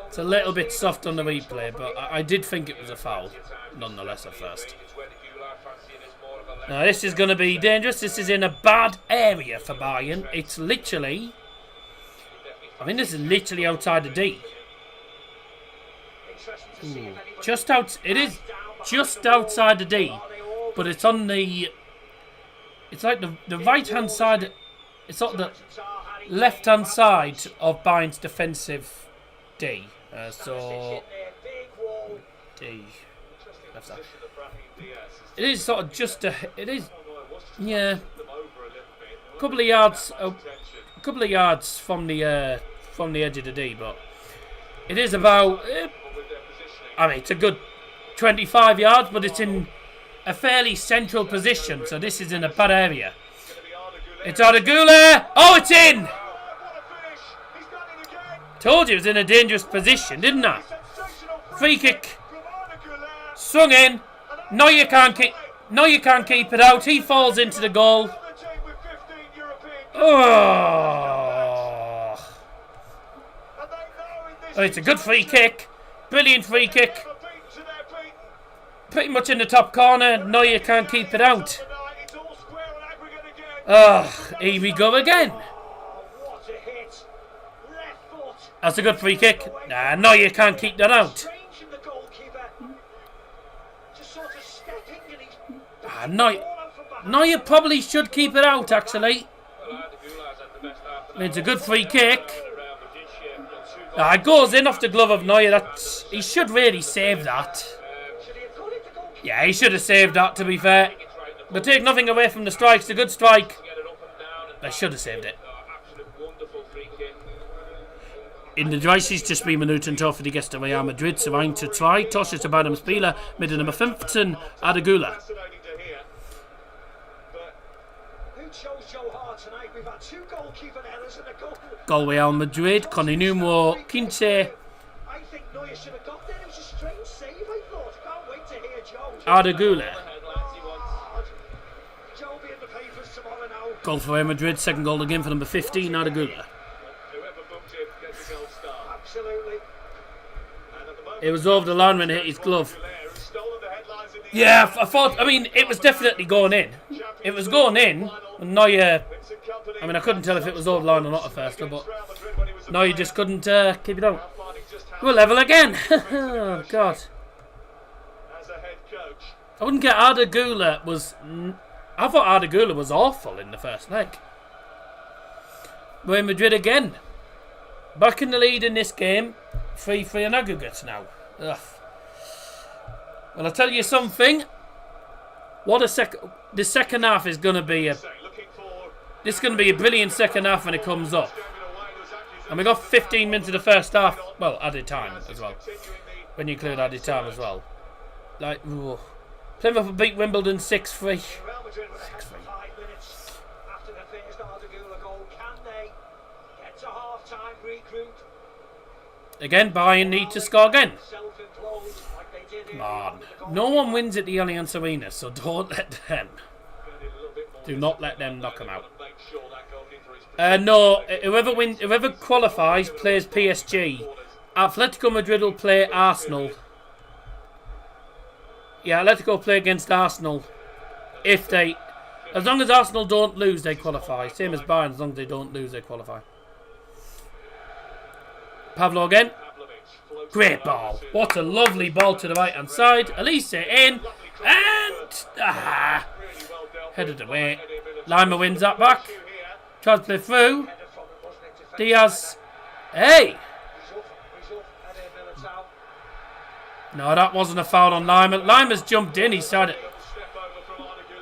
It's a little bit soft on the replay, but I did think it was a foul, nonetheless, at first. Now, this is going to be dangerous. This is in a bad area for Bayern. It's literally... I mean, this is literally outside the D. Just out... It is just outside the D, but it's on the... It's like the right-hand side... It's on the left-hand side of Bayern's defensive D. So... D... Left side. It is sort of just a... It is... Yeah. A couple of yards from the edge of the D, but... It is about... I mean, it's a good 25 yards, but it's in a fairly central position, so this is in a bad area. It's Arda. Oh, it's in! Told you it was in a dangerous position, didn't I? Free kick. Swung in. Neuer can't keep it out. He falls into the goal. Oh, it's a good free kick. Brilliant free kick. Pretty much in the top corner. Neuer can't keep it out. Here we go again. That's a good free kick. Nah, Neuer can't keep that out. Neuer probably should keep it out, actually. It's a good free kick. It goes in off the glove of Neuer. He should really save that. Yeah, he should have saved that, to be fair. But take nothing away from the strike. It's a good strike. They should have saved it. In de 30ste minuten voor de gasten van Real Madrid. Ze waren te 2. Tussen de beiden spelers met de nummer 15, Arda. Goal Real Madrid con il numero 15. great to hear Joe. Arda Güler. Joe be in the papers tomorrow now. Goal for Real Madrid. Second goal again for number 15, Arda Güler. Whoever booked him gets a gold star. Absolutely. And at the moment, It was over the line when it hit his glove. who's stolen the headlines in the Yeah, I thought. I mean, it was definitely going in. It was going in. And Neuer. Vincent Kompany I mean, I couldn't tell if it was over the line or not at first, but Real Madrid when he was a Neuer player, just couldn't keep it on. outlining just how We're level again. Oh God. as a head coach. I wouldn't get Arda Güler was. I thought Arda Güler was awful in the first leg. Real Madrid again. Back in the lead in this game. 3-3 in aggregates now. Ugh. Well, I'll tell you something. What the second half is going to be a. Looking for This is going to be a brilliant second half when it comes up. And we got 15 minutes of the first half. Well, added time as well. When you include added time as well. Like, ooh. Plymouth will beat Wimbledon 6-3. Real Madrid were ahead for 5 minutes after the first Arda Güler goal. Can they get to half-time, regroup? Again, Bayern need to score again. Self-implode like they did Come on. No one wins at the Allianz Arena, so don't let them. Do not let them knock them out. No, whoever qualifies plays PSG. Atletico Madrid will play Arsenal. Yeah, Atletico play against Arsenal. If they, as long as Arsenal don't lose, they qualify. Same as Bayern, as long as they don't lose, they qualify. Pavlo again. Great ball. What a lovely ball to the right hand side. Elise in. And headed away. Lima wins that back. Tries to play through. Diaz. Hey. No, that wasn't a foul on Lima. Lima's jumped in. He said it.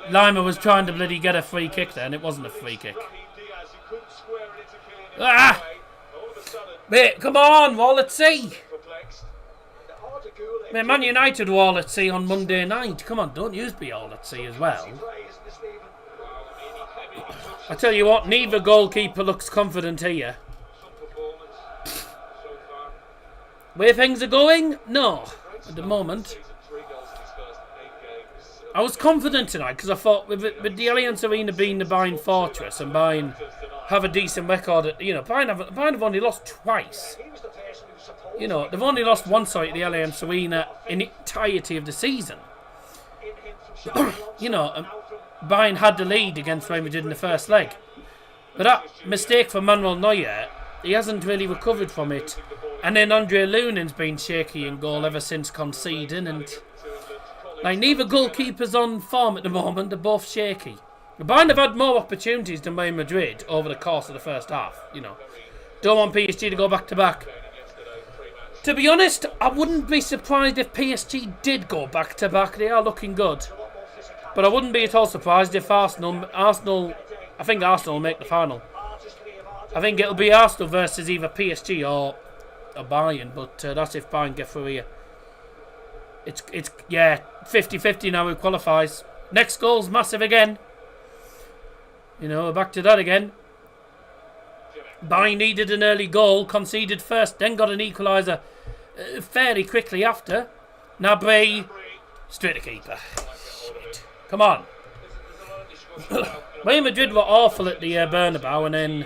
Lima was trying to bloody get a free kick there, and it wasn't a free kick. Ah! Mate, come on, Wall at Sea. Mate, Man United were all at sea on Monday night. Come on, don't use be all at sea as well. I tell you what, neither goalkeeper looks confident here. Where things are going? No, at the moment. I was confident tonight because I thought with the Allianz Arena being the Bayern fortress and Bayern have a decent record, Bayern have only lost twice. They've only lost once at the Allianz Arena in the entirety of the season. Bayern had the lead against Real Madrid in the first leg. But that mistake for Manuel Neuer, he hasn't really recovered from it. And then Andre Lunen's been shaky in goal ever since conceding, and neither goalkeeper's on form at the moment. They're both shaky. Bayern have had more opportunities than Real Madrid over the course of the first half. Don't want PSG to go back to back. To be honest, I wouldn't be surprised if PSG did go back to back. They are looking good. But I wouldn't be at all surprised if Arsenal, I think Arsenal will make the final. I think it'll be Arsenal versus either PSG or Bayern, but that's if Bayern get through here. It's 50-50 now who qualifies. Next goal's massive again. We're back to that again. Bayern needed an early goal, conceded first, then got an equaliser fairly quickly after. Gnabry, straight to keeper. Shit. Come on. Real Madrid were awful at the Bernabeu and then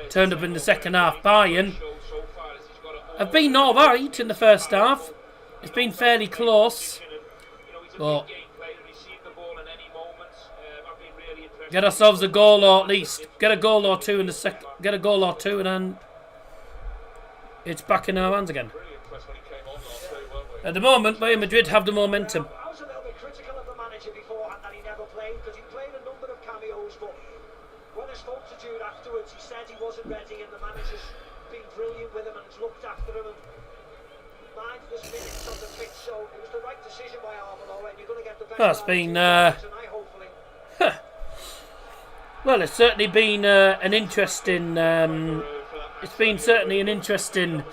turned up in the second half. Bayern have been alright in the first half. It's been fairly close. But get ourselves a goal, or at least get a goal or two in the get a goal or two, and then it's back in our hands again. At the moment, Real Madrid have the momentum. I was a little bit critical of the manager beforehand that he never played, because he played a number of cameos, but when I spoke to Jude afterwards, he said he wasn't ready, and the manager's been brilliant with him and has looked after him and mindless minutes on the pitch, so it was the right decision by Armando, and you're going to get the best That's been tonight, hopefully. Well, it's certainly been an interesting. It's been certainly an interesting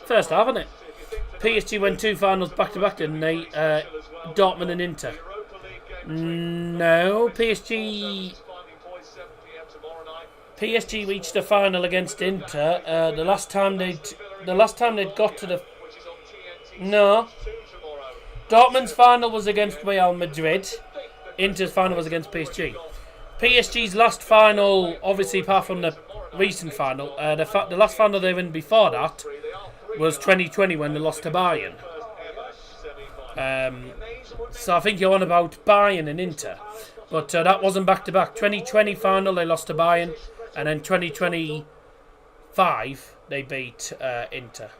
first half, hasn't it? PSG won 2 finals back to back, didn't they? Dortmund and Inter. No, PSG reached a final against Inter. The last time they'd got to the. No. Dortmund's final was against Real Madrid. Inter's final was against PSG. PSG's last final, obviously apart from the recent final, the last final they were in before that was 2020 when they lost to Bayern. So I think you're on about Bayern and Inter. But that wasn't back-to-back. 2020 final, they lost to Bayern. And then 2025, they beat Inter.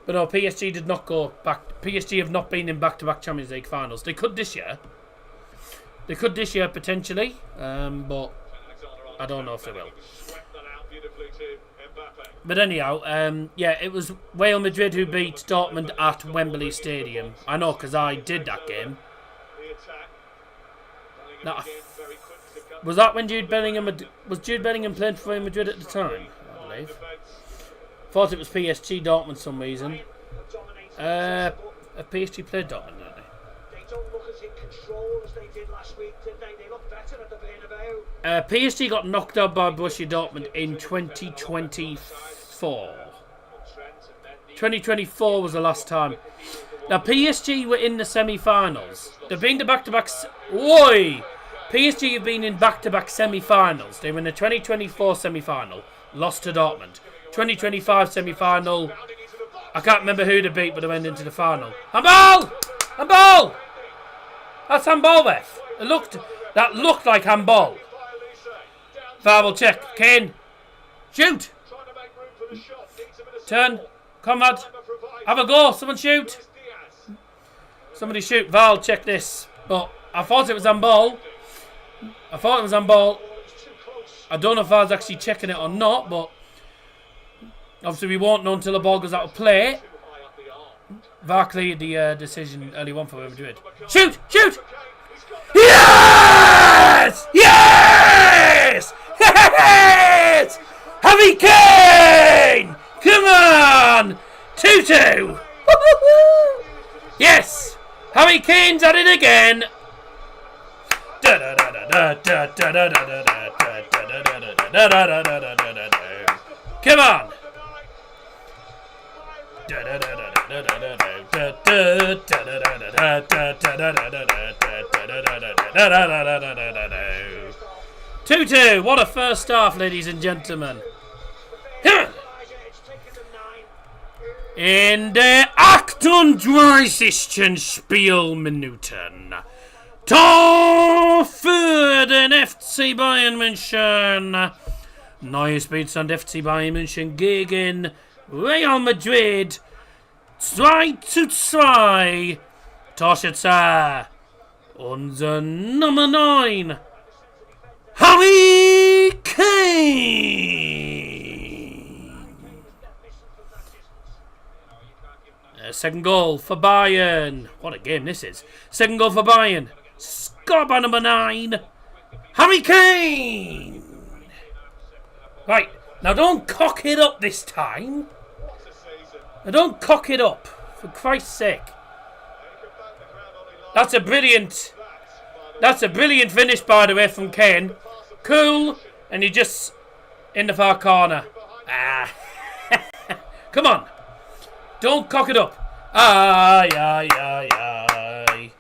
But no, PSG did not go back. PSG have not been in back-to-back Champions League finals. They could this year. They could this year, potentially. But I don't know if they will. But anyhow, yeah, it was Real Madrid who beat Dortmund at Wembley Stadium. I know, because I did that game. Now, was that when Jude Bellingham playing for Real Madrid at the time? I believe. Thought it was PSG Dortmund for some reason. PSG played Dortmund, didn't they? They don't look as in control as they did last week, did they? They look better at the Bernabeu. PSG got knocked out by Borussia Dortmund in 2024. 2024 was the last time. Now PSG were in the semi-finals. They've been to back-to-backs. Oi! PSG have been in back-to-back semi-finals. They were in the 2024 semi-final, lost to Dortmund. 2025 semi-final. I can't remember who they beat, but they went into the final. Handball! Handball! That's handball, ref. That looked like handball. Verbal check. Kane. Shoot! Turn. Comrade. Have a go. Someone shoot. Somebody shoot. Val, check this. But I thought it was handball. I don't know if I was actually checking it or not, but obviously we won't know until the ball goes out of play. VAR cleared the decision early on for Real Madrid. Shoot! Shoot! Yes! Yes! Yes! Harry Kane! Come on! 2-2! Yes! Harry Kane's at it again! Come on! 2-2. What a first half, ladies and gentlemen. Come on. In der 38. Spielminuten. Tor für den FC Bayern München. Neues Spielstand FC Bayern München gegen Real Madrid. 2-2. Torschütze. Unser Nummer 9. Harry Kane. Second goal for Bayern. What a game this is. Second goal for Bayern. Scored by number 9. Harry Kane. Right. Now don't cock it up this time. Now don't cock it up. For Christ's sake. That's a brilliant finish, by the way, from Kane. Cool. And he just in the far corner. Come on. Don't cock it up. Ai, ai, ai, ai.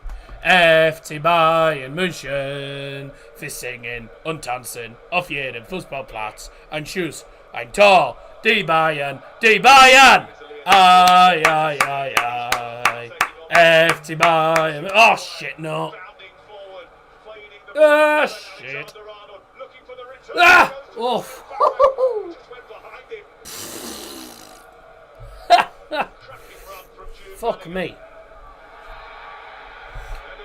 FC Bayern München. Wir singen und tanzen auf jedem Fußballplatz. Ein Schuss, ein Tor. Die Bayern, die Bayern. Ai, ai, ai, ai. FC Bayern. Oh, shit, no. Ah, shit. Ah! Oh. Fuck me.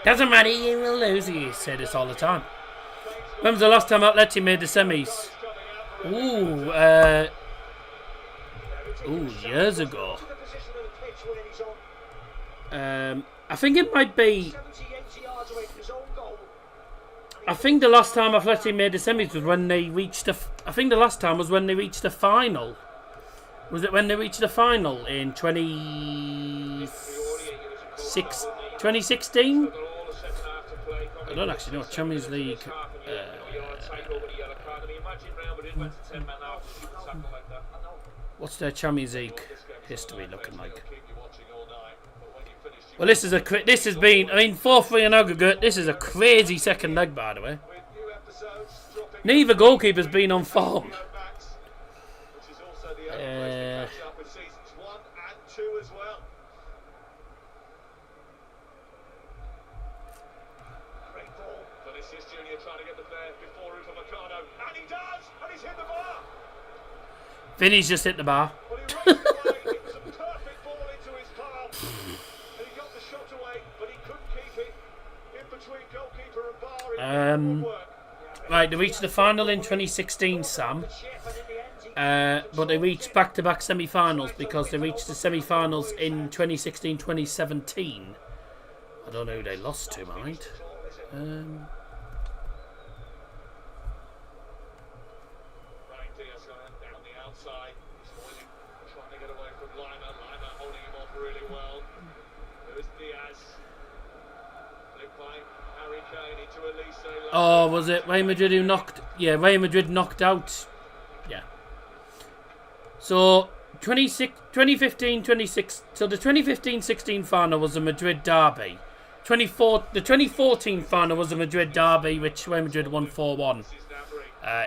Doesn't matter, you will lose. You say this all the time. When was the last time Atleti made the semis? Years ago. I think it might be. I think the last time Atleti made the semis was when they reached the. I think the last time was when they reached the final. Was it when they reached the final in 2016? I don't actually know. Champions League. What's their Champions League history looking like? Well, this has been, I mean, 4-3 in aggregate. This is a crazy second leg, by the way. Neither goalkeeper's been on form. Vinny's just hit the bar. Right, they reached the final in 2016, Sam. But they reached back-to-back semi-finals because they reached the semi-finals in 2016-2017. I don't know who they lost to, mind. Diaz down the outside. He's trying to get away from Lima. Lima holding him off really well. There's Diaz. Flicked by Harry Kane into Elise. Oh, was it Real Madrid who knocked? Yeah, Real Madrid knocked out. Yeah. So 2015-26. So the 2015-16 final was a Madrid derby. The 2014 final was a Madrid derby, which Real Madrid won 4-1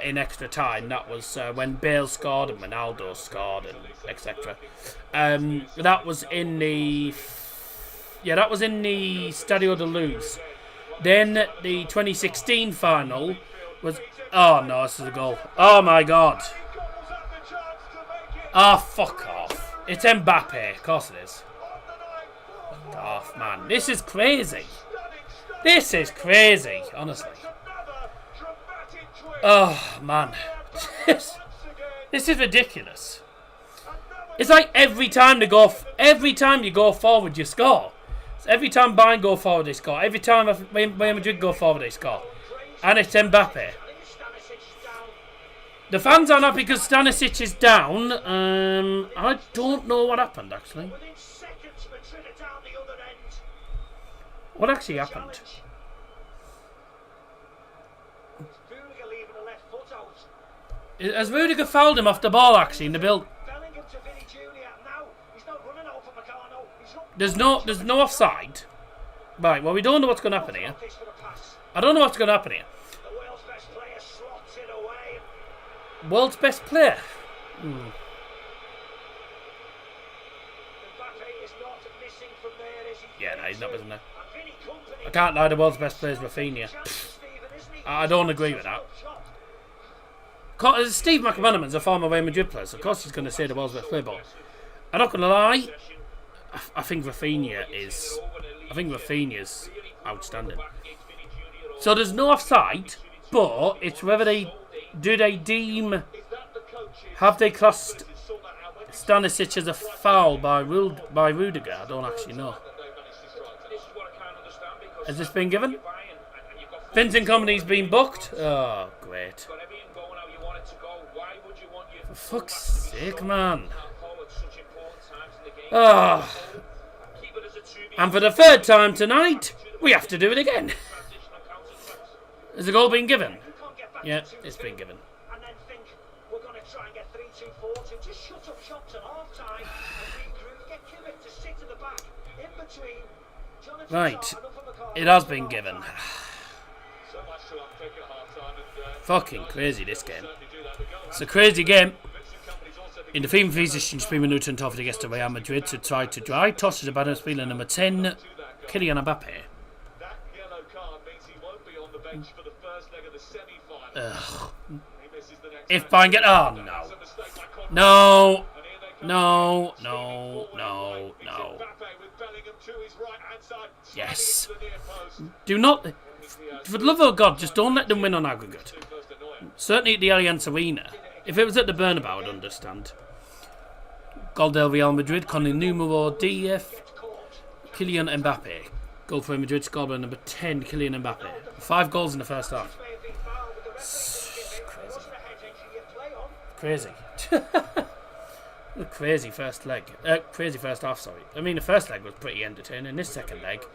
in extra time. That was when Bale scored and Ronaldo scored and etc. That was in the Stadio de Luz. Then the 2016 final was. Oh no, this is a goal. Oh my god. Ah, fuck off. It's Mbappe. Of course it is. Fuck off, man. This is crazy. This is crazy, honestly. Oh, man. This is ridiculous. It's like every time you go forward, you score. Every time Bayern go forward, they score. Every time Real Madrid go forward, they score. And it's Mbappe. The fans aren't happy because Stanisic is down. I don't know what happened, actually. What actually happened? Has Rudiger fouled him off the ball, actually, in the build? There's no offside. Right, well, we don't know what's going to happen here. I don't know what's going to happen here. World's best player? Yeah, no, he's not missing there. I can't lie, the world's best player is Rafinha. I don't agree with that. Steve McManaman's a former Real Madrid player, so of course he's going to say the world's best player, but I'm not going to lie, I think Rafinha is outstanding. So there's no offside, but it's whether have they classed Stanisic as a foul by Rudiger? I don't actually know. Has this been given? Vincent Kompany's been booked? Oh, great. For fuck's sake, man. Oh. And for the third time tonight, we have to do it again. Has the goal been given? Yeah, it's been given. Right, it has been given. Fucking crazy, this game. It's a crazy game. In the theme position, Spain Newton tough against Real Madrid to try to dry. Tosses a balance spieler number 10, Kylian Mbappe. If Bayern get... Oh, no. No. No. No. No. No. Yes. Do not... For the love of God, just don't let them win on aggregate. Certainly at the Allianz Arena. If it was at the Bernabeu, I'd understand. Gol del Real Madrid con el número 10, Kylian Mbappe. Goal for Madrid, scored by number 10, Kylian Mbappe. 5 goals in the first half. Crazy. Crazy first leg. Crazy first half, sorry. I mean, the first leg was pretty entertaining. This second leg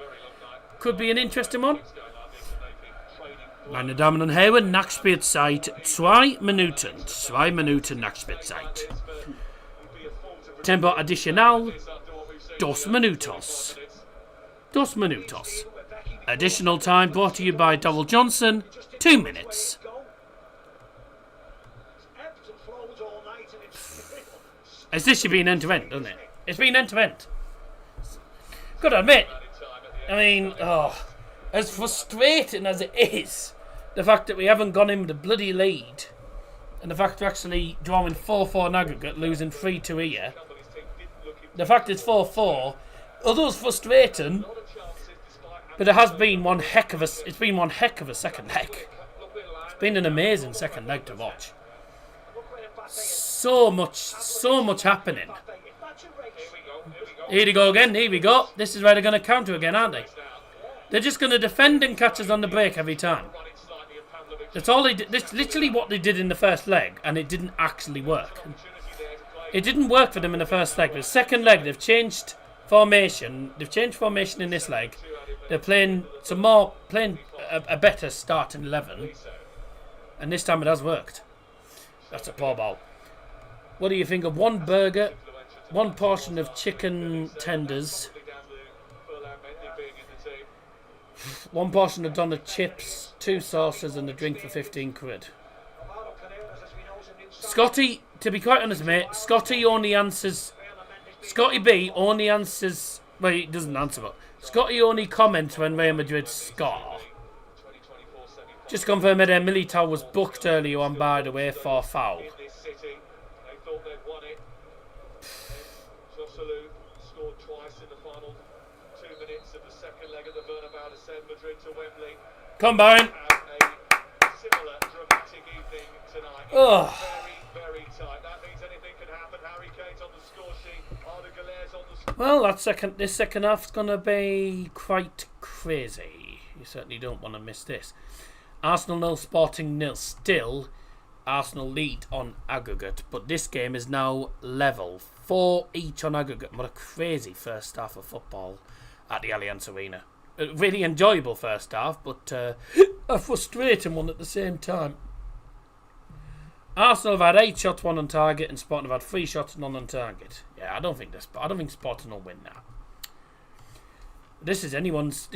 could be an interesting one. Meine Damen und Herren, Nachspielzeit 2 Minuten. 2 Minuten Nachspielzeit. Tempo adicional 2 minutos. dos minutos. Additional time brought to you by Donald Johnson, 2 minutes. As this should be an end-to-end, doesn't it? It's been end-to-end. Gotta admit, I mean, as frustrating as it is, the fact that we haven't gone in with a bloody lead, and the fact we're actually drawing 4-4 in aggregate, losing 3-2 here, the fact it's 4-4, although it's frustrating, but it has been one heck of a second leg. It's been an amazing second leg to watch. So much happening. Here we go again, here we go. This is where they're going to counter again, aren't they? They're just going to defend and catch us on the break every time. That's all they did. That's literally what they did in the first leg, and it didn't actually work. It didn't work for them in the first leg. The second leg, they've changed formation. They've changed formation in this leg. They're playing a better starting 11, and this time it has worked. That's a poor ball. What do you think of one burger, one portion of chicken tenders, one portion of doner chips, 2 sauces and a drink for 15 quid? Scotty, to be quite honest mate, Scotty B only answers, well he doesn't answer, but Scotty only comments when Real Madrid score. Just confirm that Militao was booked earlier on, by the way, for foul. Scored twice in the final 2 minutes of the second leg of the Bernabeu to send Madrid to Wembley. Come Bayern. A similar dramatic evening tonight. Very tight. That means anything can happen. Harry Kane's on the score sheet. Arda Güler's on the score. Well, this second half's gonna be quite crazy. You certainly don't want to miss this. Arsenal 0, Sporting 0. Still, Arsenal lead on aggregate, but this game is now level. 4 each on aggregate. What a crazy first half of football at the Allianz Arena. A really enjoyable first half, but a frustrating one at the same time. Arsenal have had 8 shots, 1 on target, and Sporting have had 3 shots, none on target. Yeah, I don't think Sporting will win that. This is anyone's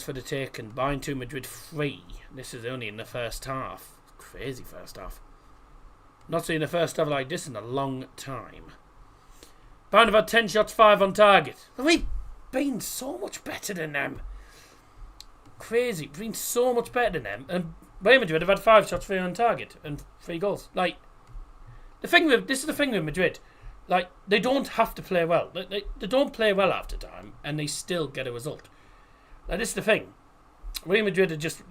for the taking. Bayern 2, Madrid 3. This is only in the first half. Crazy first half. Not seen a first half like this in a long time. Bayern have had 10 shots, 5 on target. We've been so much better than them. Crazy. Been so much better than them. And Real Madrid have had 5 shots, 3 on target and 3 goals. Like, this is the thing with Madrid. Like, they don't have to play well. They don't play well after time, and they still get a result. Like, this is the thing. Real Madrid are just,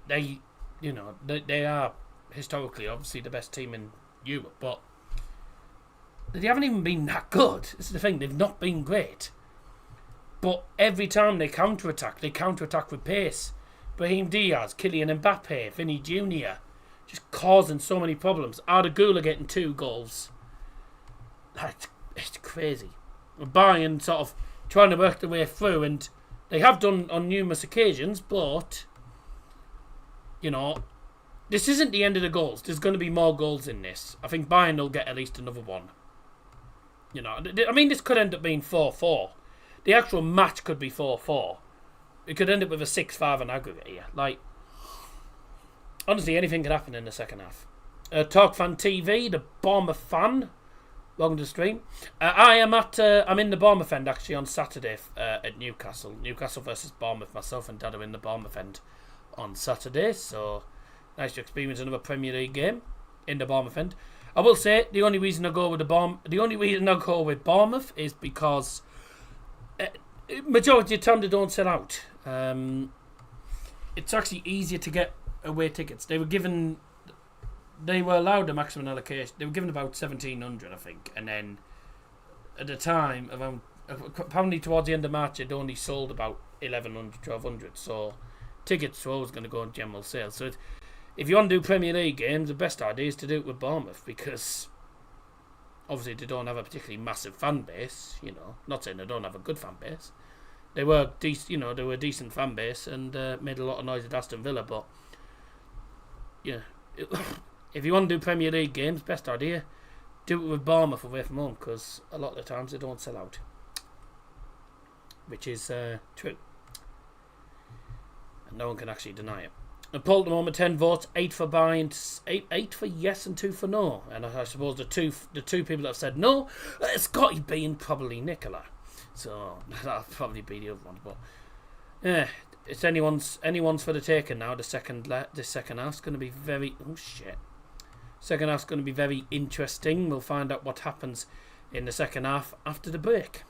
they are historically obviously the best team in Europe, but they haven't even been that good. This is the thing. They've not been great. But every time they counter-attack with pace. Brahim Diaz, Kylian Mbappe, Vinny Jr. Just causing so many problems. Arda Güler getting 2 goals. It's crazy. Bayern sort of trying to work their way through, and they have done on numerous occasions, but, you know, this isn't the end of the goals. There's going to be more goals in this. I think Bayern will get at least another one. You know, I mean, this could end up being 4-4. The actual match could be 4-4. It could end up with a 6-5 on aggregate here. Like, honestly, anything could happen in the second half. Talk Fan TV, the Bournemouth fan. Welcome to the stream. I'm in the Bournemouth end actually on Saturday at Newcastle. Newcastle versus Bournemouth. Myself and Dad are in the Bournemouth end on Saturday. So, nice to experience another Premier League game in the Bournemouth end. I will say the only reason I go with Bournemouth is because majority of the time they don't sell out. It's actually easier to get away tickets. They were allowed a maximum allocation. They were given about 1,700, I think, and then at the time, apparently towards the end of March, it only sold about 1,100, 1,200. So tickets were always going to go on general sale. So if you want to do Premier League games, the best idea is to do it with Bournemouth, because obviously they don't have a particularly massive fan base. You know, not saying they don't have a good fan base. They were decent. You know, they were a decent fan base and made a lot of noise at Aston Villa. But yeah, if you want to do Premier League games, best idea, do it with Bournemouth away from home, because a lot of the times they don't sell out. which is true. And no one can actually deny it. The poll at the moment, 10 votes, 8 for Bayern, 8 for yes and 2 for no. And I suppose the two people that have said no, it's got to be and probably Nicola. So that'll probably be the other one. But yeah, it's anyone's for the taking now. The second half's going to be very Second half's going to be very interesting. We'll find out what happens in the second half after the break.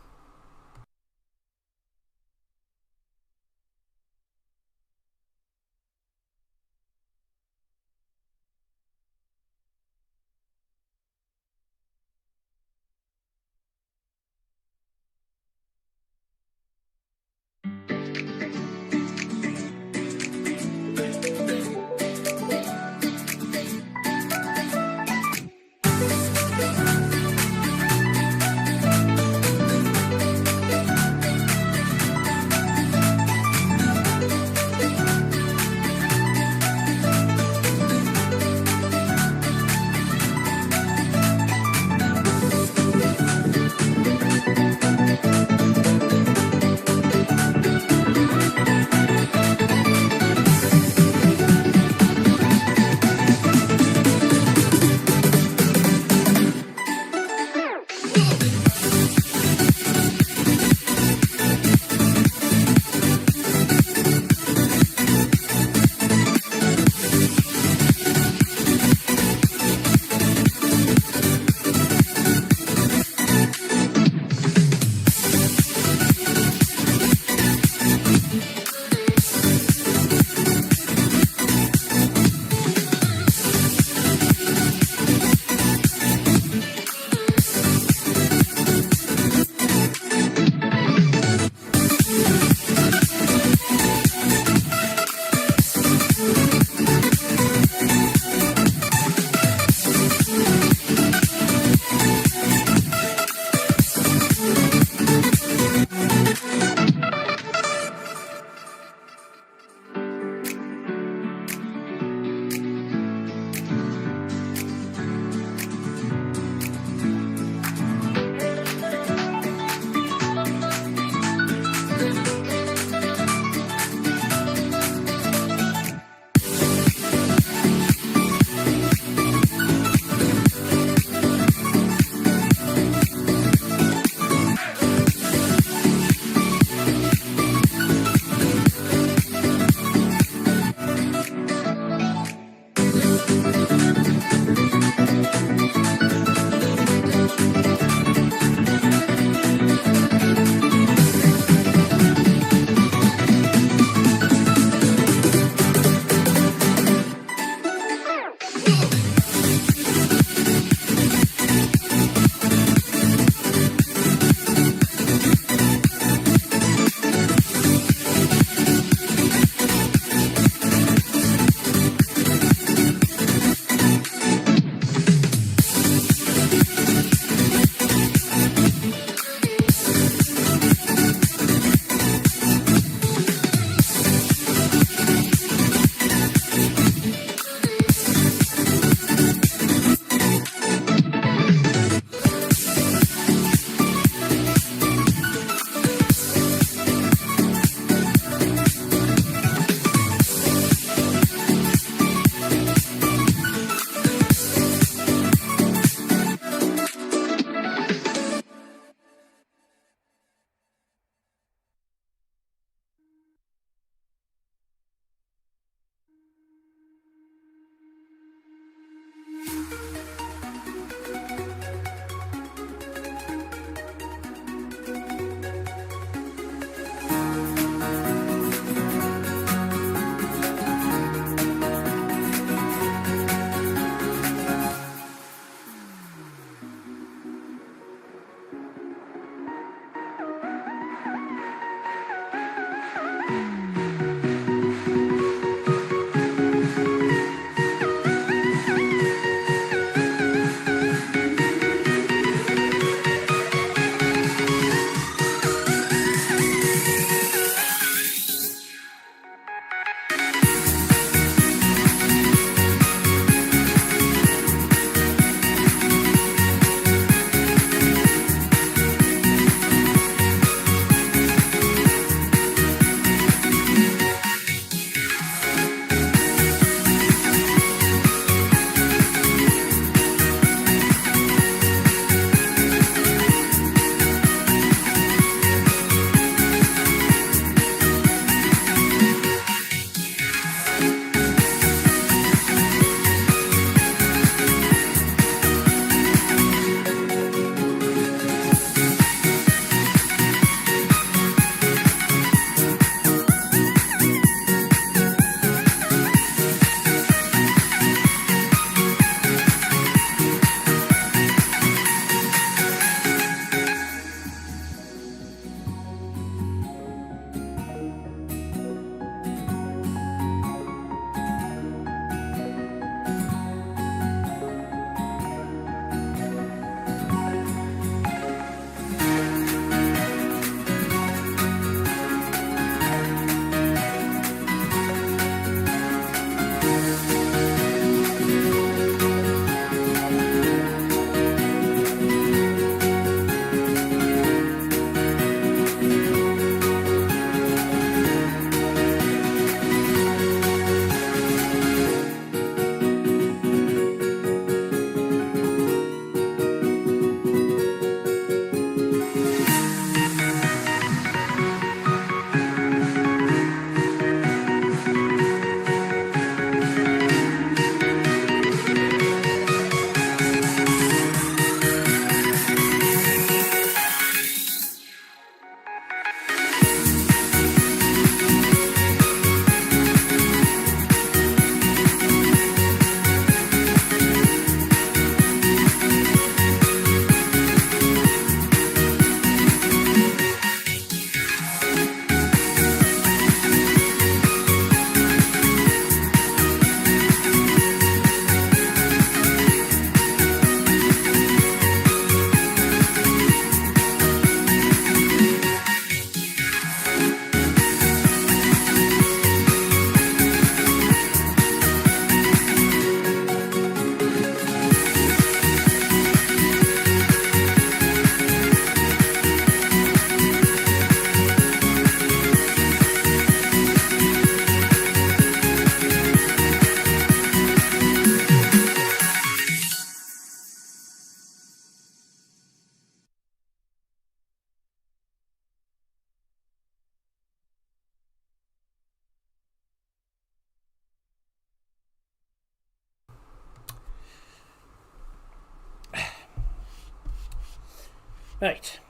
Right.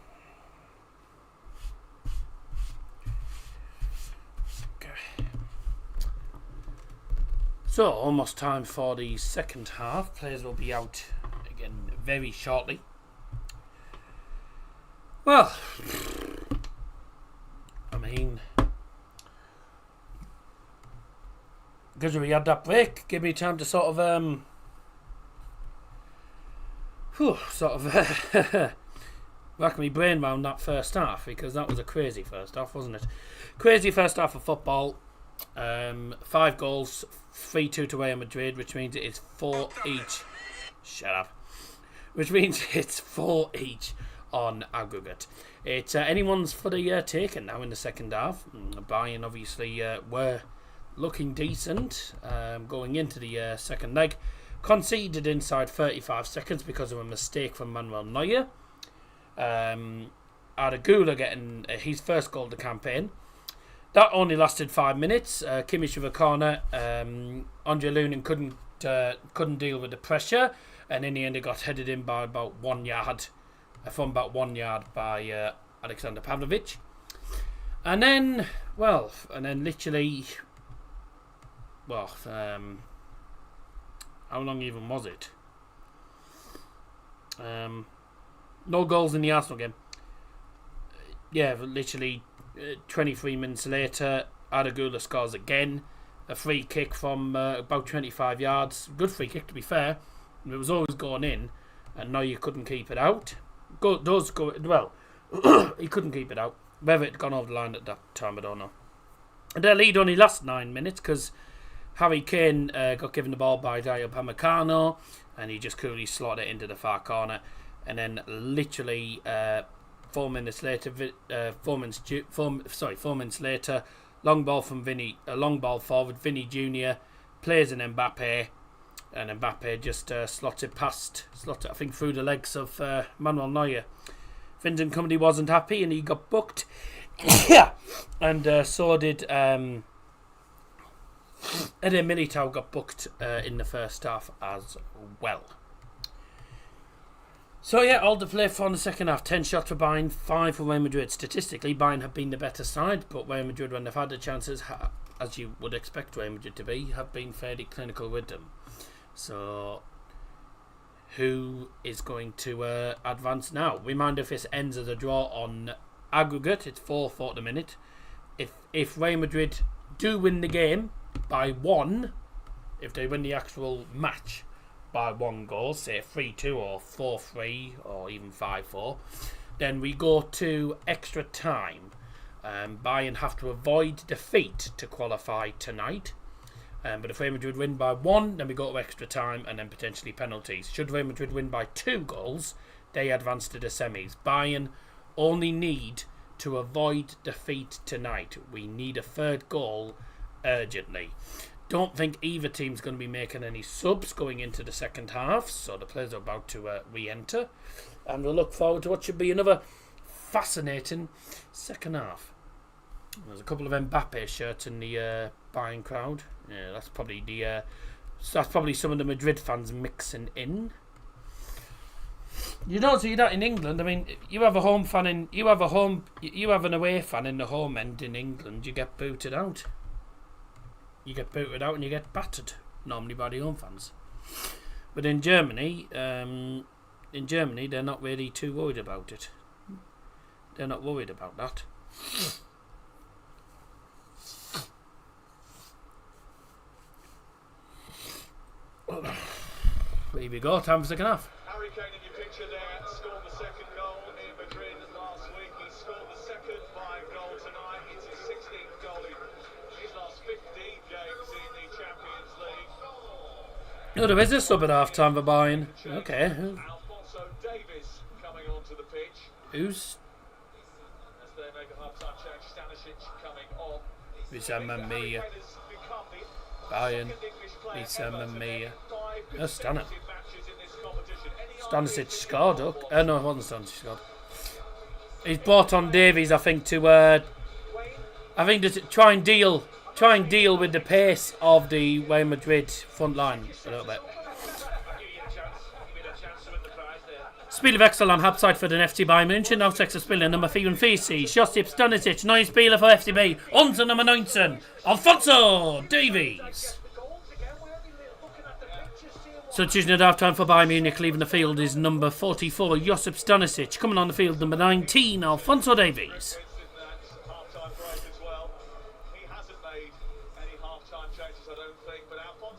Okay. So, almost time for the second half. Players will be out again very shortly. Well, I mean, because we had that break, give me time to sort of, rack my brain around that first half, because that was a crazy first half, wasn't it? Crazy first half of football. 5 goals, 3-2 to Real Madrid, which means it's 4 each. Shut up. Which means it's 4 each on aggregate. It's anyone's for the taking now in the second half. Bayern obviously were looking decent going into the second leg. Conceded inside 35 seconds because of a mistake from Manuel Neuer. Arda getting his first goal of the campaign. That only lasted 5 minutes. Kimmich with a corner. Andre Lunin couldn't deal with the pressure, and in the end it got headed in by about 1 yard. From about 1 yard by Alexander Pavlovich. And then literally, how long even was it? No goals in the Arsenal game. Yeah, literally 23 minutes later, Arda scores again. A free kick from about 25 yards. Good free kick, to be fair. It was always going in, and now you couldn't keep it out. He couldn't keep it out. Whether it had gone over the line at that time, I don't know. And their lead only lasts 9 minutes because Harry Kane got given the ball by Dayo Upamecano, and he just coolly slotted it into the far corner. And then literally 4 minutes later, 4 minutes later, long ball forward, Vinny Jr. plays an Mbappe. And Mbappe just slots it, I think, through the legs of Manuel Neuer. Vincent Kompany wasn't happy and he got booked. And so did Eder Militao got booked in the first half as well. So yeah, all the play for the second half. 10 shots for Bayern, 5 for Real Madrid. Statistically, Bayern have been the better side, but Real Madrid, when they've had the chances, as you would expect Real Madrid to be, have been fairly clinical with them. So, who is going to advance now? Reminder, if this ends as a draw on aggregate, it's 4-4 at the minute. If Real Madrid do win the game by 1, if they win the actual match by 1 goal, say 3-2 or 4-3 or even 5-4, then we go to extra time. Bayern have to avoid defeat to qualify tonight. But if Real Madrid win by 1, then we go to extra time and then potentially penalties. Should Real Madrid win by 2 goals, they advance to the semis. Bayern only need to avoid defeat tonight. We need a 3rd goal urgently. Don't think either team's going to be making any subs going into the second half, so the players are about to re-enter. And we'll look forward to what should be another fascinating second half. There's a couple of Mbappe shirts in the Bayern crowd. Yeah, that's probably some of the Madrid fans mixing in. You don't see that in England. I mean, you have an away fan in the home end in England, you get booted out. You get booted out and you get battered, normally by the home fans. But in Germany, they're not really too worried about it. They're not worried about that. Here we go, time for second half. Harry Kane in your picture there scored the second goal in Madrid last week. He scored the second by goal tonight. It's his 16th goal in his last 15 games in the Champions League. No, there is a sub at half time for Bayern. Okay. Alphonso Davies coming onto the pitch. Who's? As they make a half-time change, Stanisic coming on. MiaSanMia. Bayern. MiaSanMia. No, Stanisic. Stanisic scored. No, it wasn't Stanisic scored. He's brought on Davies, I think, to try and deal with the pace of the Real Madrid front line a little bit. Spielwechsel am Halbzeit für den FC Bayern München. Auswechsel Spieler Nummer 44, Josip Stanisic. Neuen Spieler für FCB. Unser Nummer 19, Alphonso Davies. Substitution at half-time for Bayern Munich. Leaving the field is number 44, Josip Stanisic. Coming on the field, number 19, Alphonso Davies.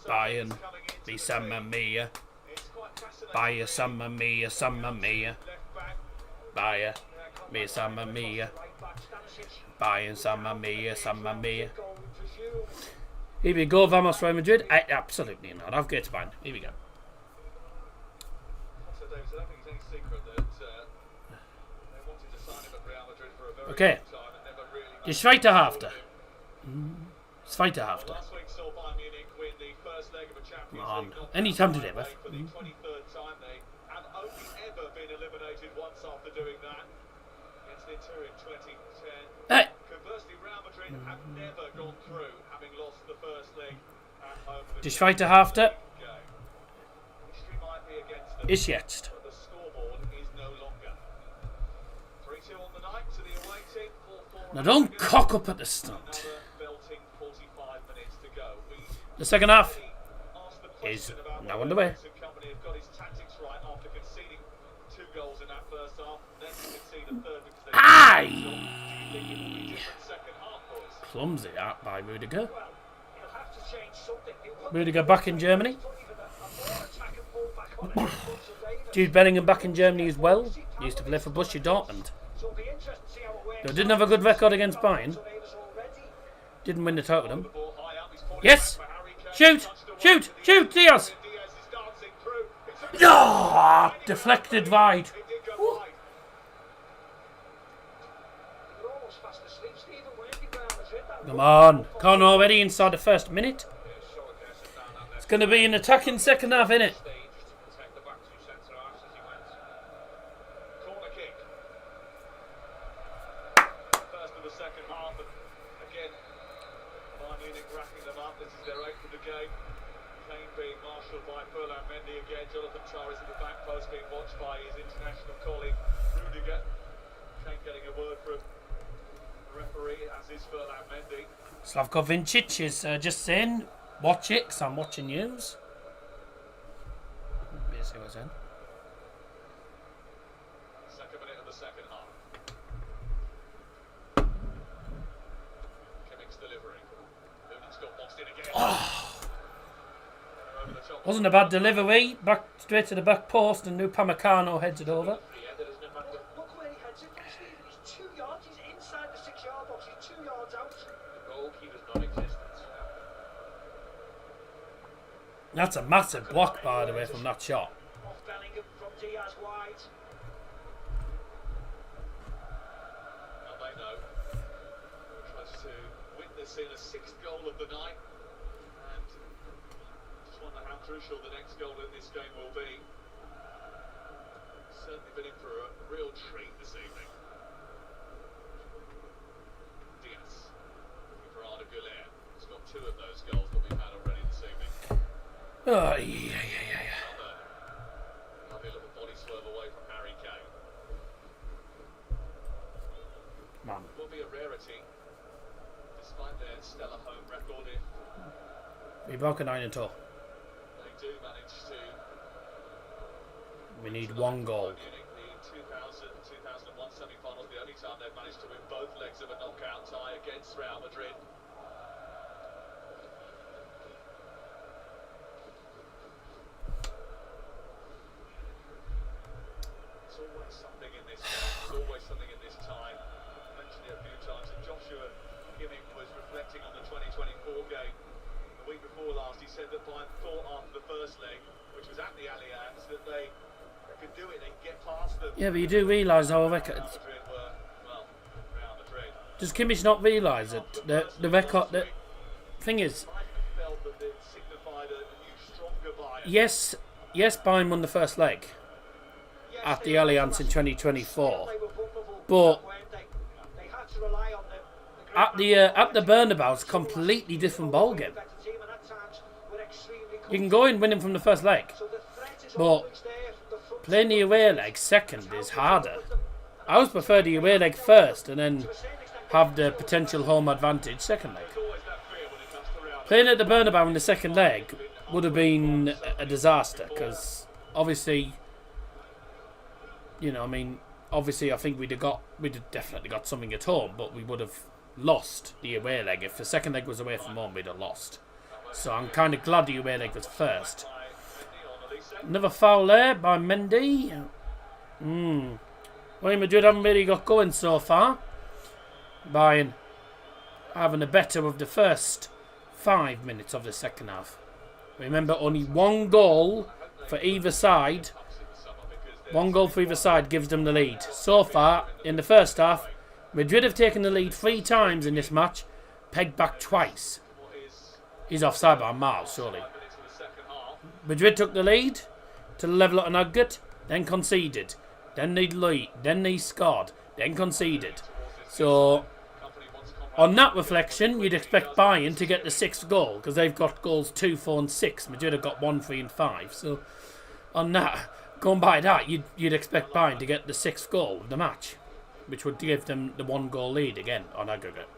Bayern, MiaSanMia. Bayern, MiaSanMia, MiaSanMia. Bayern, MiaSanMia. Bayern, MiaSanMia, MiaSanMia. Here we go, vamos Real Madrid. Absolutely not. Auf Gehts Bayern. Here we go. Okay. Die zweite Hälfte. Zweite Hälfte. Come on. Any time to live. Hey. Die zweite Hälfte ist jetzt. Now don't cock up at the stunt. The second half is now underway. Aye! Clumsy that by Rudiger. Rudiger back in Germany. Jude Bellingham back in Germany as well. Used to play for Borussia Dortmund. They didn't have a good record against Bayern. Didn't win the Tottenham. Yes! Shoot! Shoot! Shoot! Diaz! No! Deflected wide. Ooh. Come on. Can't already inside the first minute. It's going to be an attacking second half, innit? First of the second half, and again, Bayern Munich racking them up. This is their 8th of the game. Kane being marshalled by Mendy again. Jonathan Tah is in the back post being watched by his international colleague Rudiger. Kane getting a word from the referee, as is Mendy. Slavko Vincic is just saying, watch it, because I'm watching news. Basically what's in. Second minute of the second half. Kimmich's delivery. Lunin's got boxed in again. Oh. Wasn't a bad delivery. Back straight to the back post, and Upamecano heads it over. Look where he heads it. He's 2 yards. He's inside the 6-yard box. He's 2 yards out. The goalkeeper's non-existent. That's a massive block, by the way, from that shot. Off Bellingham from Diaz wide. Now they know. Tries to witness in a 6th goal of the night. And just wonder how crucial the next goal in this game will be. Certainly been in for a real treat this evening. Diaz looking for Arda Güler. He's got 2 of those goals that we've had already this evening. Oh, yeah. Lovely little body swerve away from Harry Kane. Man. Will be a rarity, despite their stellar home record. If We broke a 9 and 2. they do manage to. We need 1 goal. The 2000-2001 semi-finals, the only time they've managed to win both legs of a knockout tie against Real Madrid. It's always something in this game. It's always something in this time. I've mentioned it a few times. And Joshua Kimmich was reflecting on the 2024 game. The week before last, he said that Bayern thought after the first leg, which was at the Allianz, that they could do it, they could get past them. Yeah, but you do realise our records. Does Kimmich not realise that the record... The thing is... Yes, Bayern won the first leg at the Allianz in 2024, but at the Bernebau, it's a completely different ballgame. You can go in winning from the first leg, but playing the away leg second is harder. I always prefer the away leg first and then have the potential home advantage second leg. Playing at the Bernabeu in the second leg would have been a disaster because obviously, you know, I mean, obviously I think we'd have definitely got something at home, but we would have lost the away leg. If the second leg was away from home, we'd have lost. So I'm kind of glad the away leg was first. Another foul there by Mendy. Real Madrid haven't really got going so far. Bayern having the better of the first 5 minutes of the second half. Remember, only one goal for either side. One goal for either side gives them the lead. So far, in the first half, Madrid have taken the lead 3 times in this match. Pegged back twice. He's offside by a mile, surely. Madrid took the lead to the level at an aggregate, then conceded. Then they lead, then they scored, then conceded. So, on that reflection, you'd expect Bayern to get the 6th goal, because they've got goals 2, 4 and 6. Madrid have got 1, 3 and 5. So, on that, going by that, you'd expect Bayern to get the 6th goal of the match, which would give them the 1 goal lead again on aggregate.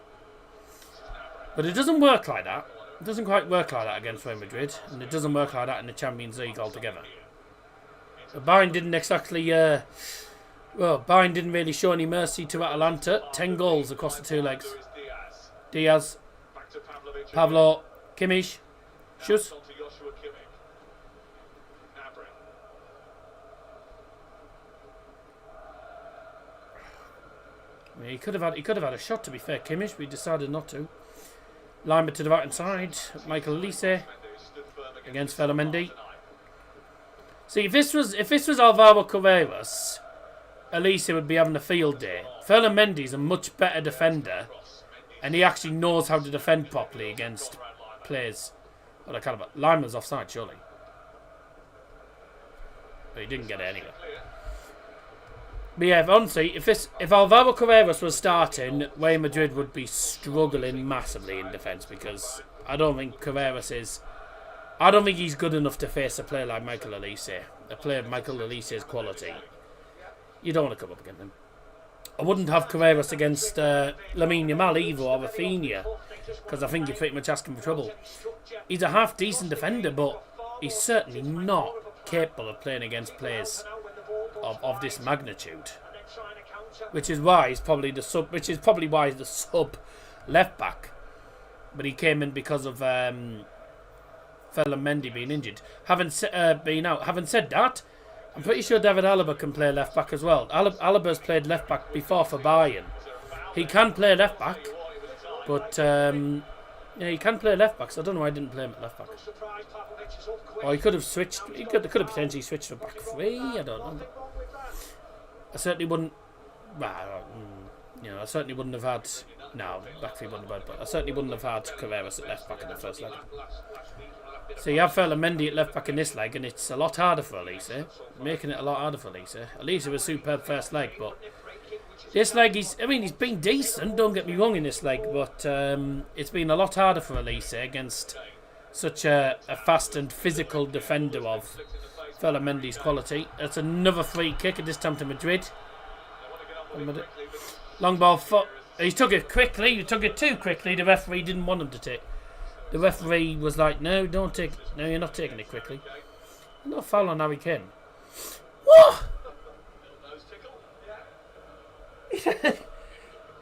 But it doesn't work like that. It doesn't quite work like that against Real Madrid, and it doesn't work like that in the Champions League altogether. But Bayern didn't exactly, Bayern didn't really show any mercy to Atalanta. 10 goals across the 2 legs. Diaz, Pablo, Kimmich, Schuss. He could have had a shot, to be fair, Kimmich, but he decided not to. Lima to the right hand side. Michael Olise against Mendy. See, if this was Alvaro Carreras, Olise would be having a field day. Mendy's a much better defender, and he actually knows how to defend properly against players of the caliber. Lima's offside, surely, but he didn't get it anyway. But yeah, honestly, if Alvaro Carreras was starting, Real Madrid would be struggling massively in defence, because I don't think he's good enough to face a player like Michael Olise. A player of Michael Olise's quality. You don't want to come up against him. I wouldn't have Carreras against Lamine Yamal either, or Rafinha, because I think you're pretty much asking for trouble. He's a half decent defender, but he's certainly not capable of playing against players of this magnitude, which is why he's probably the sub. Which is probably why he's the sub left back. But he came in because of Mendy being injured, being out. Having said that, I'm pretty sure David Alaba can play left back as well. Alaba's played left back before for Bayern. He can play left back, but yeah, he can play left back. So I don't know why I didn't play him at left back. Or he could have switched. He could have potentially switched to back 3. I don't know. I certainly wouldn't. Well, I certainly wouldn't have had. No, back 3 wouldn't have had. But I certainly wouldn't have had Carreras at left back in the first leg. So you have Mendy at left back in this leg, and it's a lot harder for Olise. Making it a lot harder for Olise. Olise was superb first leg, but this leg, he's been decent, don't get me wrong, in this leg, but it's been a lot harder for Olise against such a fast and physical defender of Mendy's quality. That's another free kick, at this time to Madrid. Long ball. He took it quickly. He took it too quickly. The referee didn't want him to take. The referee was like, no, don't take. No, you're not taking it quickly. No foul on Harry Kane. What?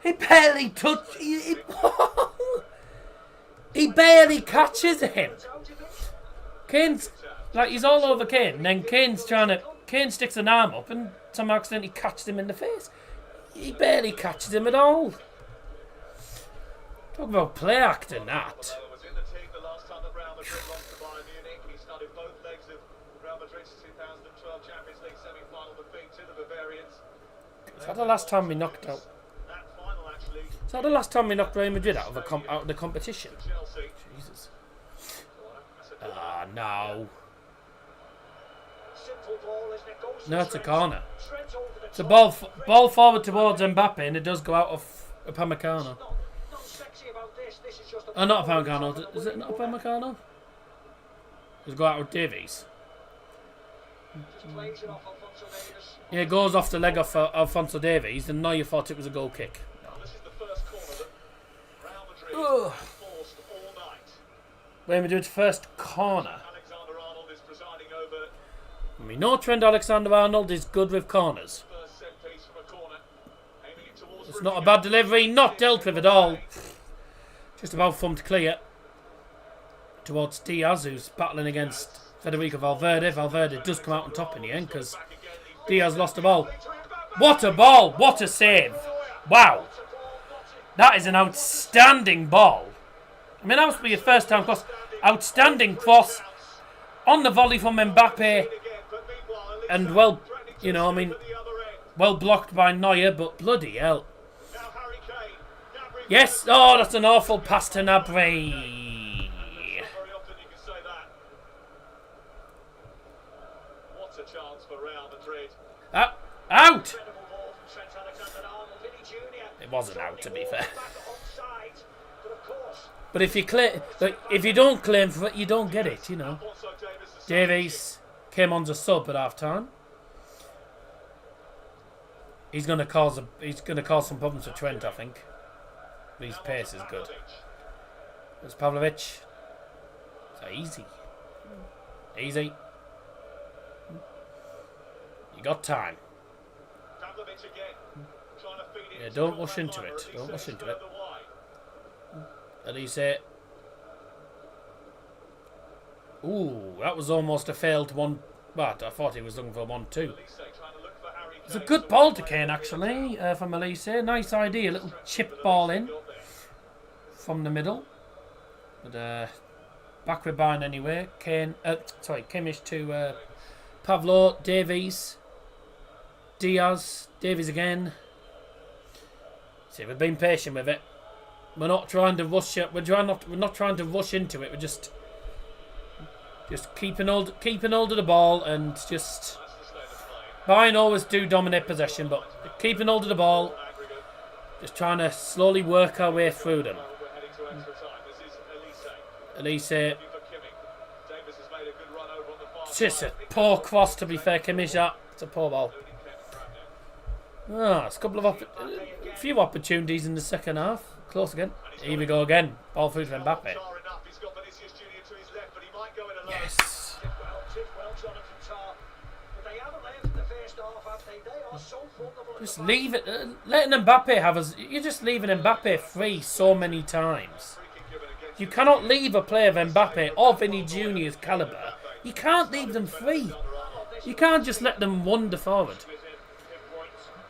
He barely touched. He barely catches him. Kane's like, he's all over Kane, and then Kane sticks an arm up, and somehow accidentally catches him in the face. He barely catches him at all. Talk about play acting, that. Is that the last time we knocked out? Is that the last time we knocked Real Madrid out of the competition? Jesus. No. No, it's a corner. It's a ball forward towards Mbappe, and it does go out of Upamecano. Oh, not Upamecano. Is it not Upamecano? Does it go out of Davies? Just plays it off Alphonso Davies. Yeah, it goes off the leg of Alphonso Davies, and Neuer thought it was a goal kick. This is the first corner that Real Madrid have forced all night. Real Madrid's first corner. Alexander-Arnold is presiding over We know Trent Alexander-Arnold is good with corners. first set piece from a corner, aiming it towards. It's not a bad delivery, not dealt with at all. Just about thumped clear towards Diaz, who's battling against Federico Valverde. Valverde does come out on top in the end because Diaz lost the ball. What a ball! What a save! Wow! That is an outstanding ball. I mean, that must be your first time cross. Outstanding cross on the volley from Mbappe. And well, you know, I mean, well blocked by Neuer, but bloody hell. Yes, oh, that's an awful pass to Gnabry. Very often you can say that. What a chance for Real Madrid. Out! Incredible ball from Trent Alexander-Arnold. Vinny Jr. It wasn't out, to be fair. Back onside, but of course, But if you claim, like, if you don't claim for it, you don't get it. You know. Alphonso Davies has Davies came on as a sub at half time. He's gonna cause some problems for Trent, I think. But his pace is good. It's Pavlovic. So easy. Easy. You got time. Pavlovic again, trying to feed it Yeah, into don't the rush back into line, it. or at Don't least rush it's into it. further wide. Elise. Ooh, that was almost a failed one. But I thought he was looking for 1-2. Elise trying to look for Harry It's a Kane. good ball to Kane, actually, from Elise. Nice idea. A little chip ball in from the middle. But back with Bayern anyway. Kimmich to Pavlo, Davies, Diaz, Davies again. See, we've been patient with it. We're not trying to rush it. We're not trying to rush into it. We're just keeping hold of the ball and just. Bayern always do dominate possession, but keeping hold of the ball, just trying to slowly work our way through them. We're heading to extra time. This is Elise, Elise. Looking for Kimmich. Davis has made a good run over on the far it's just a side. poor cross, to be fair, Kimmich. It's a poor ball. It's a few opportunities in the second half. Close again. Here we go again. Ball through to Mbappe. He's got Vinicius Junior to his left, but he might go it alone. Yes. tip well, Jonathan Tah. But they haven't learned in the first half, have they? They are so vulnerable. Just leave it. Letting Mbappe have us. You're just leaving Mbappe free so many times. You cannot leave a player of Mbappe or Vinny Junior's calibre. You can't leave them free. You can't just let them wander forward.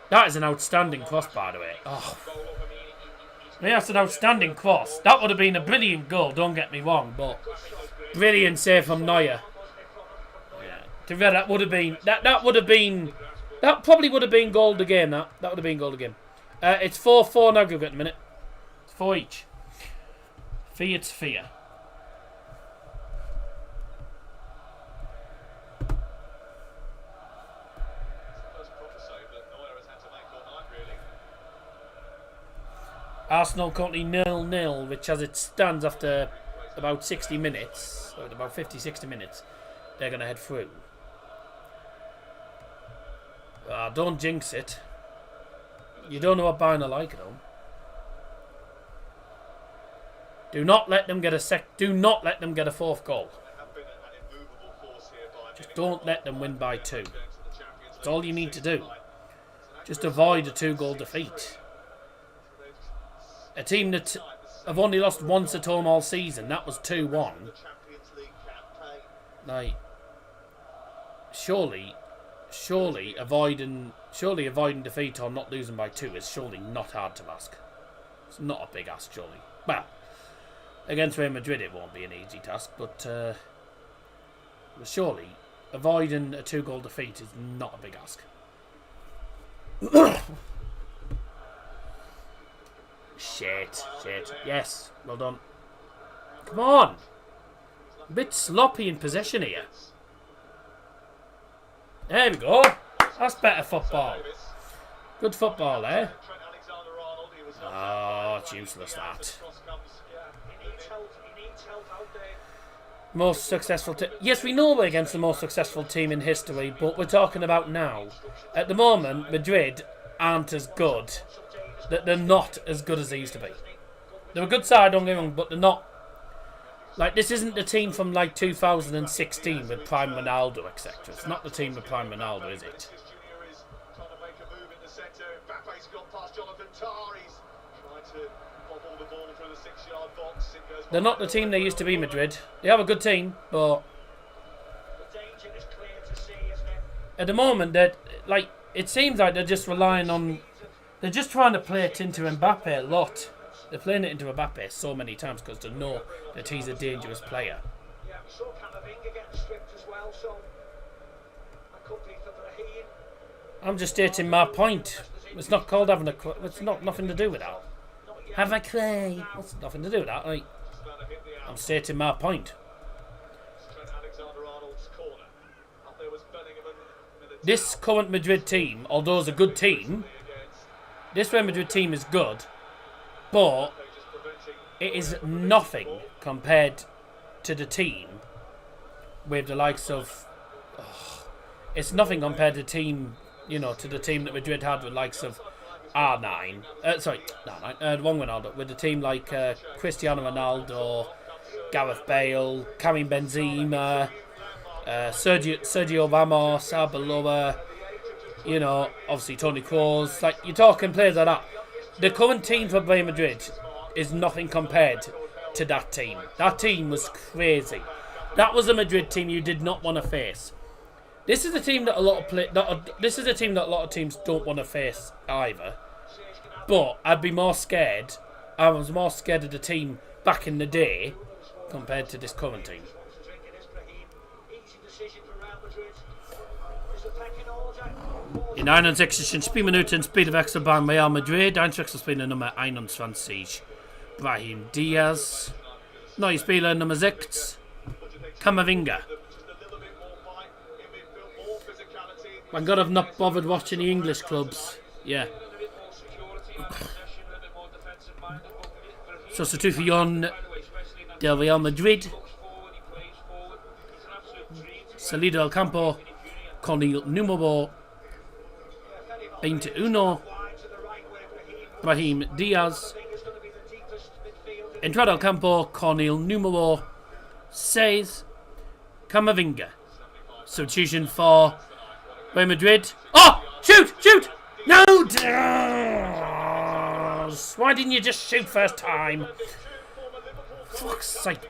That is an outstanding cross, by the way. Oh. Yeah, that's an outstanding cross. That would have been a brilliant goal, don't get me wrong, but brilliant save from Neuer. Yeah. To be fair, that probably would have been goal of the game. That would have been goal of the game. It's 4-4 in aggregate in a minute. It's 4 each. Fiat's fear. Arsenal currently 0-0, which as it stands after about 60 minutes, or about 50-60 minutes, they're going to head through. Don't jinx it. You don't know what Bayern are like at home. Do not let them get a fourth goal. Just don't let them win by 2. That's all you need to do. Just avoid a 2-goal defeat. A team that have only lost once at home all season. That was 2-1. Like, surely avoiding defeat or not losing by 2 is surely not hard to ask. It's not a big ask, surely. Well, against Real Madrid it won't be an easy task, but surely avoiding a 2-goal defeat is not a big ask. Shit. Yes, well done. Come on. A bit sloppy in possession here. There we go. That's better football. Good football there. Oh, it's useless that. He needs help out there. Most successful team. Yes, we know we're against the most successful team in history, but we're talking about now. At the moment, Madrid aren't as good. They're not as good as they used to be. They're a good side, don't get me wrong, but they're not. Like, this isn't the team from, like, 2016 with Prime Ronaldo, etc. It's not the team with Prime Ronaldo, is it? They're not the team they used to be, Madrid. They have a good team, but at the moment, like, it seems like they're just relying on. They're just trying to play it into Mbappe a lot. They're playing it into Mbappe so many times because they know that he's a dangerous player. I'm just stating my point. It's not called having a. It's not nothing to do with that. Have a clay. It's nothing to do with that. Like, I'm stating my point. This current Madrid team, although it's a good team, this Real Madrid team is good, but it is nothing compared to the team with the likes of. It's nothing compared to the team, to the team that Madrid had with likes of R9. Wrong Ronaldo. With the team like Cristiano Ronaldo, Gareth Bale, Karim Benzema, Sergio Ramos, Arbeloa, obviously Toni Kroos. Like, you're talking players like that. The current team for Real Madrid is nothing compared to that team. That team was crazy. That was a Madrid team you did not want to face. This is a team that a lot of teams don't want to face either. But I'd be more scared. I was more scared of the team back in the day compared to this current team. In 61. Spielminuten Spielwechsel beim Real Madrid. Einwechselspieler Nummer 21. Brahim Diaz. Neue Spieler Nummer 6. Camavinga. Thank God I've not bothered watching the English clubs. Yeah. Sustitución del Real Madrid. Salido al campo con el número 21. Brahim Diaz. Entrada al campo con el número 6. Camavinga. Substitution for Real Madrid. Oh! Shoot! No! Why didn't you just shoot first time? Fuck's sake.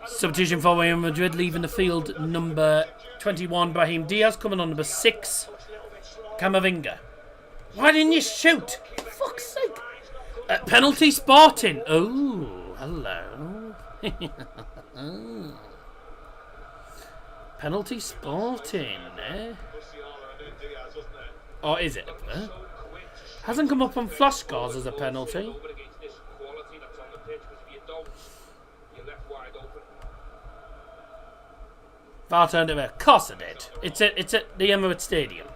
Substitution for Real Madrid, leaving the field number 21, Brahim Diaz, coming on number 6, Camavinga. Why didn't you shoot? Fuck's sake. Penalty Sporting. Oh, hello. Penalty Sporting, eh? Or is it? Hasn't come up on flash scores as a penalty. VAR turned it over. Of course it did. It's at the Emirates Stadium.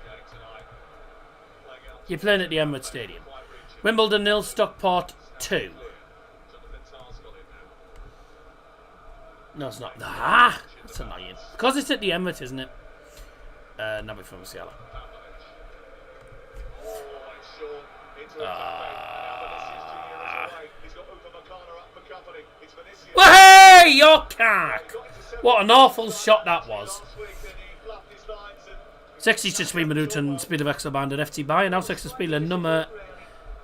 You're playing at the Emirates Stadium. Wimbledon 0, Stockport 2. No, it's not. That's annoying. Because it's at the Emirates, isn't it? Number from Musiala. Hey, your cock! What an awful shot that was. 66 Minuten Spielwechsel bei den FC Bayern. Auswechselspieler Nummer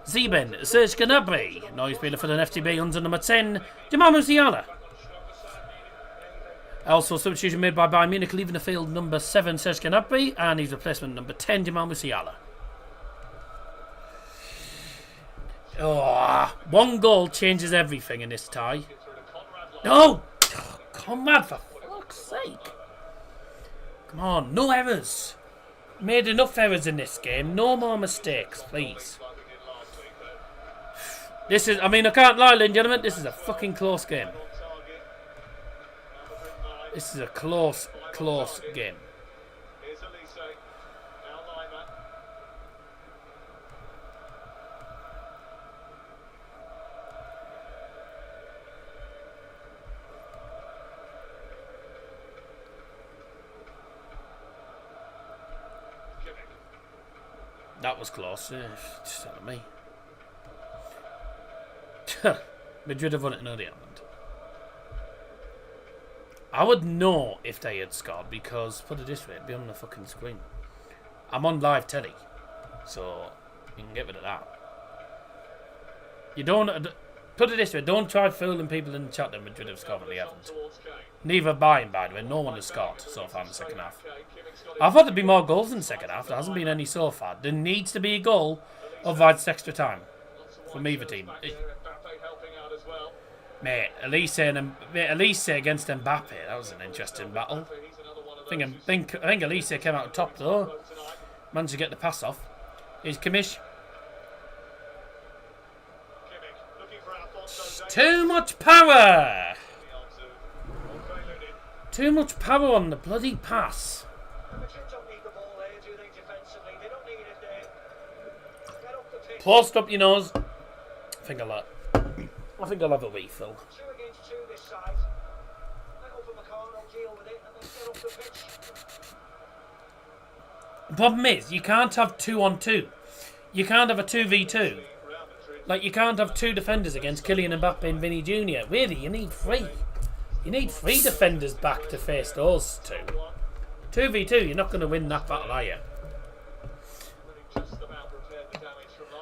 7, Serge Gnabry. Neuer Spieler für den FCB, unser Nummer 10, Germain Musiala. Also substitution made by Bayern Munich, leaving the field number 7, Serge Gnabry, and his replacement number 10, Germain Musiala. Oh, one goal changes everything in this tie. No! Oh, Conrad, for fuck's sake. Come on, no errors. Made enough errors in this game. No more mistakes, please. This is, I can't lie, ladies and gentlemen, this is a fucking close game. This is a close game. that was close. Just telling me. Madrid have won it, no they haven't. I would know if they had scored because, put it this way, it'd be on the fucking screen. I'm on live telly, so you can get rid of that. You don't, put it this way, don't try fooling people in the chat that Madrid have scored, but they haven't. Neither Bayern, by the way, no one has scored so far in the second half. I thought there'd be more goals in the second half, there hasn't been any so far. There needs to be a goal, otherwise it's extra time. From either team. Mate, Elise against Mbappe, that was an interesting battle. I think Elise came out top though. Managed to get the pass off. Here's Kimmich. Too much power! Too much power on the bloody pass. Post up your nose. I think I'll have a refill. The problem is, you can't have 2-on-2. You can't have a 2v2. Like, you can't have two defenders against Kylian Mbappe and Vinny Jr. Really, you need 3. You need 3 defenders back to face those two. 2v2, you're not going to win that battle, are you?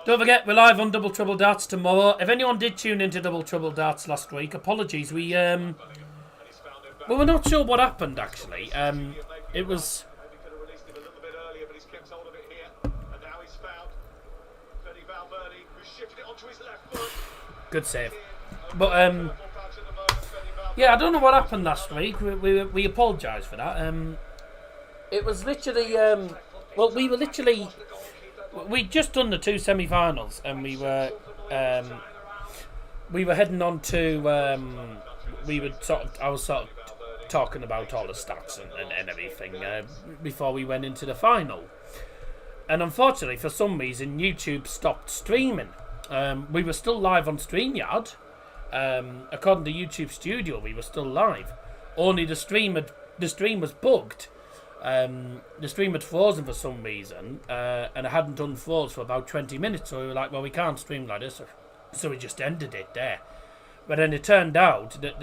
Don't forget, we're live on Double Trouble Darts tomorrow. If anyone did tune into Double Trouble Darts last week, apologies. We were not sure what happened, actually. It was... Good save. But, yeah, I don't know what happened last week. We apologise for that. It was literally... well, we were literally... We'd just done the 2 semi-finals, and we were heading on to... I was sort of talking about all the stats and everything before we went into the final. And unfortunately, for some reason, YouTube stopped streaming. We were still live on StreamYard. According to YouTube Studio, we were still live. Only the stream was bugged. The stream had frozen for some reason, and it hadn't unfroze for about 20 minutes. So we were like, well, we can't stream like this, so we just ended it there. But then it turned out that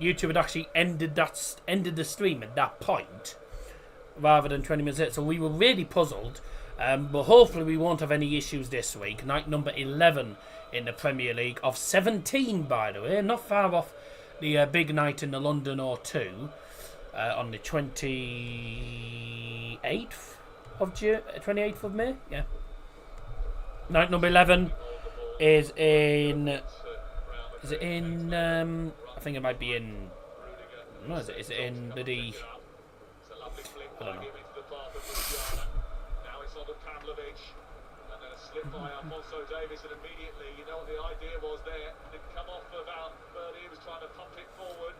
YouTube had actually ended the stream at that point, rather than 20 minutes later. So we were really puzzled. But hopefully we won't have any issues this week. Night number 11 in the Premier League of 17, by the way. Not far off the big night in the London O2 on the 28th of May. Yeah. Night number 11 is in... Is it in... I think it might be in... No, is it in the... I don't know. By Alfonso Davies, and immediately, you know what the idea was there. It come off about Birdie, he was trying to pump it forward.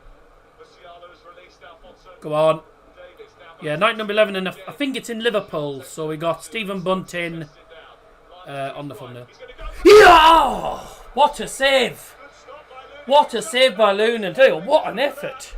Musiala has released Alfonso. Go on. Davies. Yeah, night number 11, and I think it's in Liverpool. So we got Stephen Bunting on the thumbnail. Yeah! What a save! What a save by Lunan too. What an effort!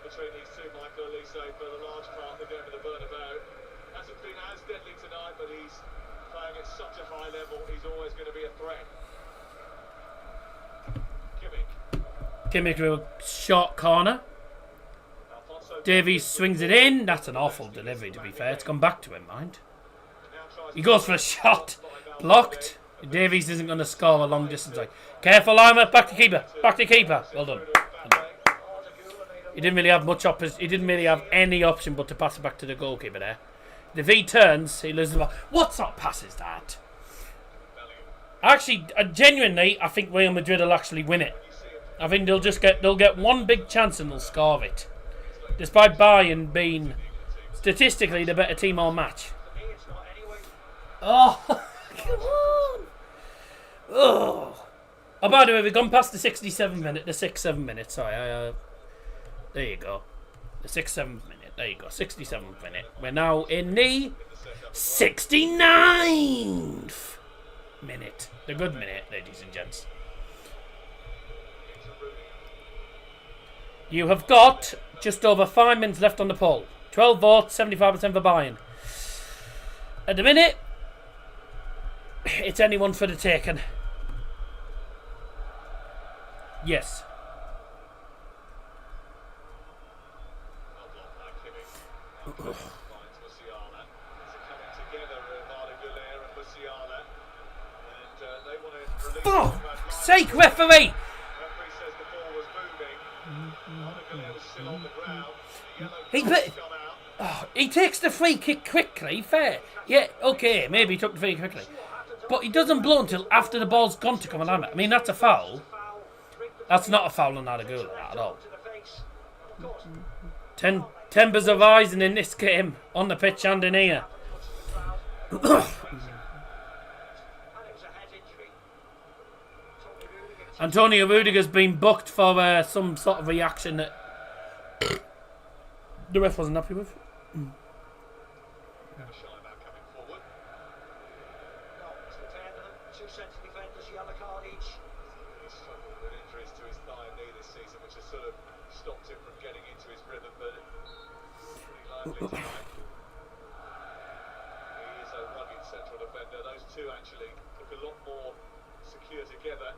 Between these two, Michael Elise, for the large part of the game of the Bernebau. Hasn't been as deadly tonight, but he's playing at such a high level, he's always going to be a threat. Kimmich with a short corner. Davies swings it in. That's an awful delivery, to be fair. It's gone back to him, mind. He goes for a shot. Blocked. Davies isn't going to score a long distance. Careful, Lima. Back to keeper. Back to keeper. Well done. He didn't really have much he didn't really have any option but to pass it back to the goalkeeper there. If he turns, he loses the ball. What sort of pass is that? Actually, genuinely, I think Real Madrid will actually win it. I think they'll get one big chance and they'll score it. Despite Bayern being statistically the better team all match. Oh, come on. Oh. Oh, by the way, we've gone past the 67 minute, the 6-7 minute. Sorry, there you go. The 6-7 minute. There you go. 67th minute. We're now in the 69th minute. The good minute, ladies and gents. You have got just over 5 minutes left on the poll. 12 votes, 75% for Bayern. At the minute, it's anyone for the taking. Yes. For fuck's sake, referee! He takes the free kick quickly, fair. Yeah, okay, maybe he took the free kick quickly. But he doesn't blow until after the ball's gone to come and land it. I mean, that's a foul. That's not a foul on Aragula at all. Tempers are rising in this game, on the pitch and in here. Antonio Rudiger's been booked for some sort of reaction that the ref wasn't happy with. He is a rugged central defender. Those two actually look a lot more secure together.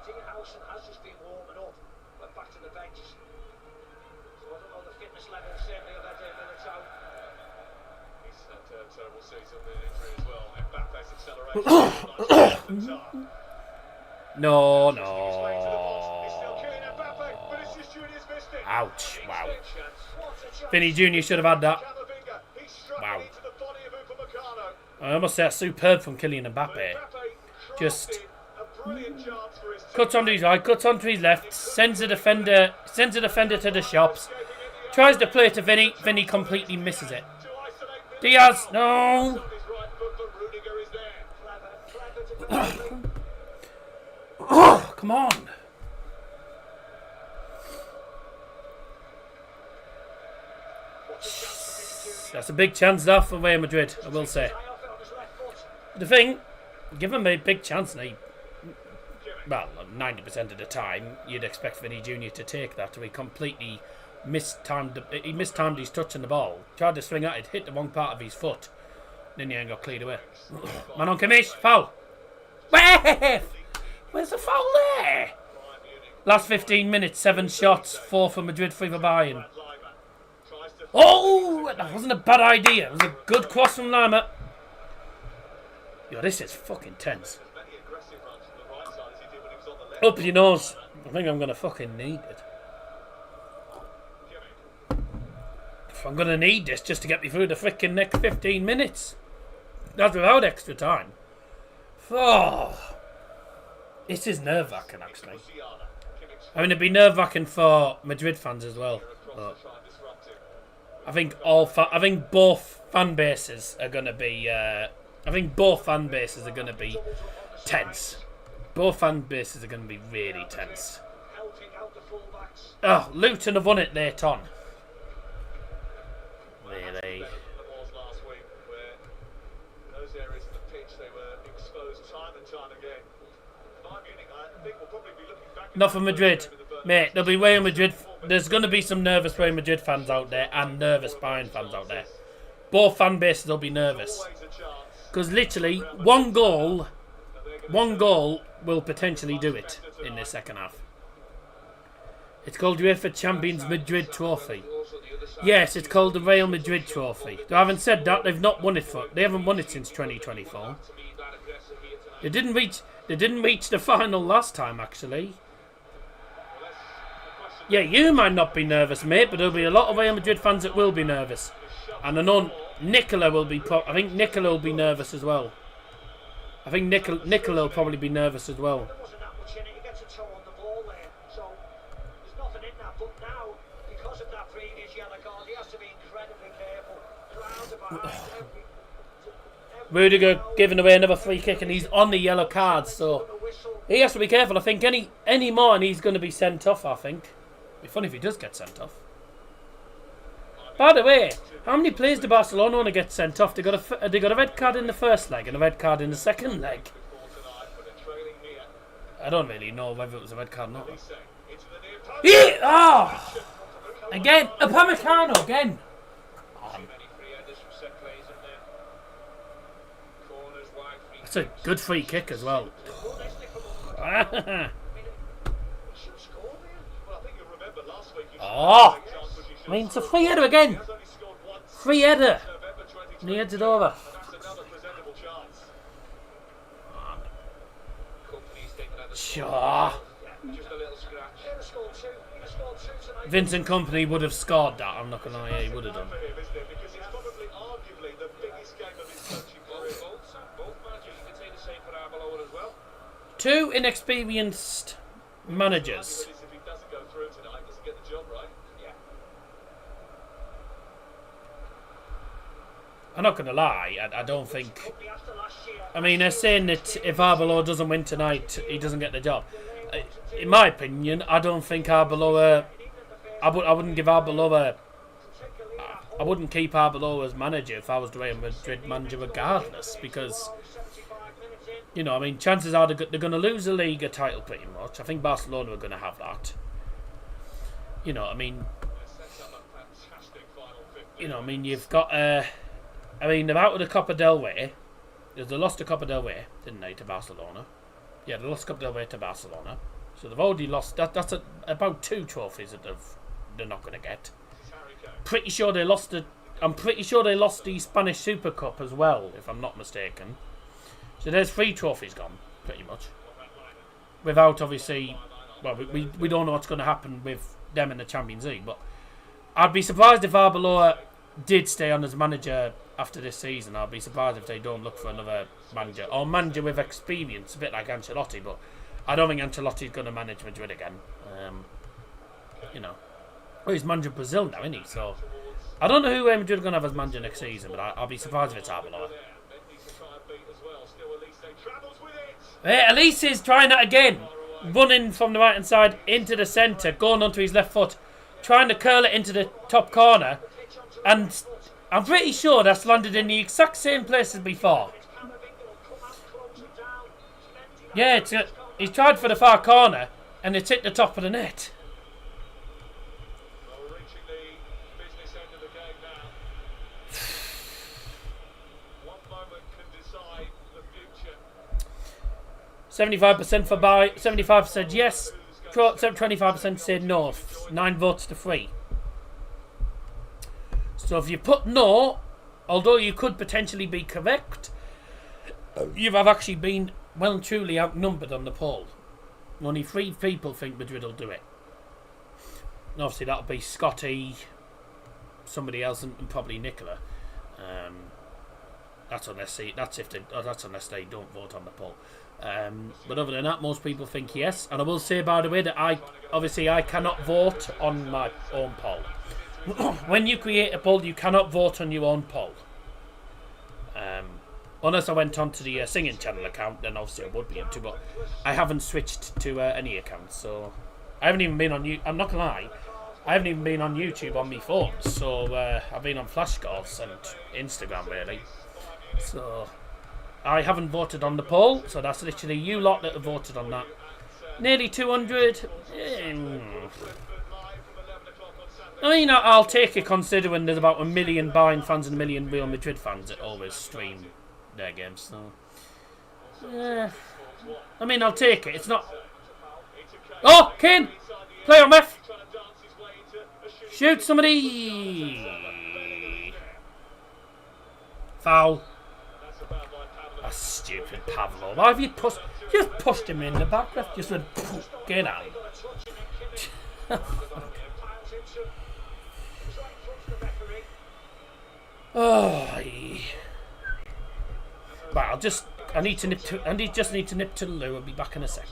Diaz has just been warming up, went back to the bench. So I don't know the fitness level certainly of Eder Militao. He's had a terrible season with injury as well. Mbappe's acceleration. No. Ouch. Wow. Vinny Jr. should have had that. Wow. I must say, that's superb from Kylian Mbappe. Just cuts onto his right, cuts onto his left, sends a defender to the shops, tries to play to Vinny. Vinny completely misses it. Diaz, no. Oh, come on. That's a big chance there for Real Madrid, I will say. The thing, give him a big chance, and well, 90% of the time, you'd expect Vinny Jr. to take that. He completely mistimed his touch on the ball. Tried to swing at it, hit the wrong part of his foot. Then he got cleared away. Man on Kimmich, foul. Where's the foul there? Last 15 minutes, 7 shots, 4 for Madrid, 3 for Bayern. Oh, that wasn't a bad idea. It was a good cross from Lima. Yo, this is fucking tense. Up your nose. I think I'm going to fucking need it. I'm going to need this just to get me through the freaking next 15 minutes. That's without extra time. Oh, this is nerve-wracking, actually. I mean, it'd be nerve-wracking for Madrid fans as well. But I think both fan bases are going to be. Tense. Both fan bases are going to be really tense. Oh, Luton have won it late on. Really. Not for Madrid. Mate, there'll be Real Madrid. There's going to be some nervous Real Madrid fans out there and nervous Bayern fans out there. Both fan bases will be nervous. Because literally, one goal will potentially do it in the second half. It's called UEFA Champions Madrid Trophy. Yes, it's called the Real Madrid Trophy. They haven't said that. They haven't won it since 2024. They didn't reach the final last time, actually. Yeah, you might not be nervous, mate, but there'll be a lot of Real Madrid fans that will be nervous. And I know Nicola will be. I think Nicola will be nervous as well. I think Nicola will probably be nervous as well. Rudiger giving away another free kick, and he's on the yellow card, so he has to be careful. I think any more and he's going to be sent off, I think. It'd be funny if he does get sent off. By the way, how many players do Barcelona want to get sent off? They got a red card in the first leg and a red card in the second leg. I don't really know whether it was a red card or not. Yeah! Oh! Again, Upamecano again. That's a good free kick as well. Oh! I mean, it's a free header again. Free header. And he heads it over. Sure. Vincent Kompany would have scored that. I'm not going to lie, he would have done. Two inexperienced managers. I'm not going to lie, I don't think... I mean, they're saying that if Arbeloa doesn't win tonight, he doesn't get the job. In my opinion, I don't think Arbeloa... I wouldn't give Arbeloa... I wouldn't keep Arbeloa as manager if I was the Real Madrid manager regardless, because... You know, I mean, chances are they're going to lose the Liga title pretty much. I think Barcelona are going to have that. You know, I mean... You know, I mean, you've got... I mean, they're out of the Copa del Rey. They lost the Copa del Rey, didn't they, to Barcelona? Yeah, they lost the Copa del Rey to Barcelona. So they've already lost... That's about 2 trophies that they're not going to get. Pretty sure they lost the... I'm pretty sure they lost the Spanish Super Cup as well, if I'm not mistaken. So there's 3 trophies gone, pretty much. Without, obviously... Well, we don't know what's going to happen with them in the Champions League, but... I'd be surprised if Arbeloa did stay on as manager after this season. I'd be surprised if they don't look for another manager. Or manager with experience, a bit like Ancelotti, but... I don't think Ancelotti's going to manage Madrid again. You know. Well, he's manager of Brazil now, isn't he? So... I don't know who Madrid are going to have as manager next season, but I'll be surprised if it's Arbeloa. Hey, Elise is trying that again. Running from the right hand side into the centre, going onto his left foot, trying to curl it into the top corner, and I'm pretty sure that's landed in the exact same place as before. Yeah, he's tried for the far corner, and it's hit the top of the net. 75% for buy, 75% yes, 25% said no, 9 votes to 3. So if you put no, although you could potentially be correct, you have actually been well and truly outnumbered on the poll. Only 3 people think Madrid will do it. And obviously that'll be Scotty, somebody else, and probably Nicola. That's unless they don't vote on the poll. But other than that, most people think yes. And I will say, by the way, that I cannot vote on my own poll. When you create a poll, you cannot vote on your own poll. Unless I went onto the singing channel account, then obviously I would be able to. But I haven't switched to any account, so I haven't even been on YouTube. I'm not gonna lie, I haven't even been on YouTube on my phone. So I've been on Flashcards and Instagram really. So I haven't voted on the poll, so that's literally you lot that have voted on that. Nearly 200. I mean, I'll take it considering there's about 1 million Bayern fans and 1 million Real Madrid fans that always stream their games. So, I mean, I'll take it. It's not. Oh, Kane! Play on ref! Shoot somebody! Foul. That's stupid, Pavlo. Why have you just pushed him in the back? Ref just went, get out. Oh, right, I need to nip to the loo. I'll be back in a sec.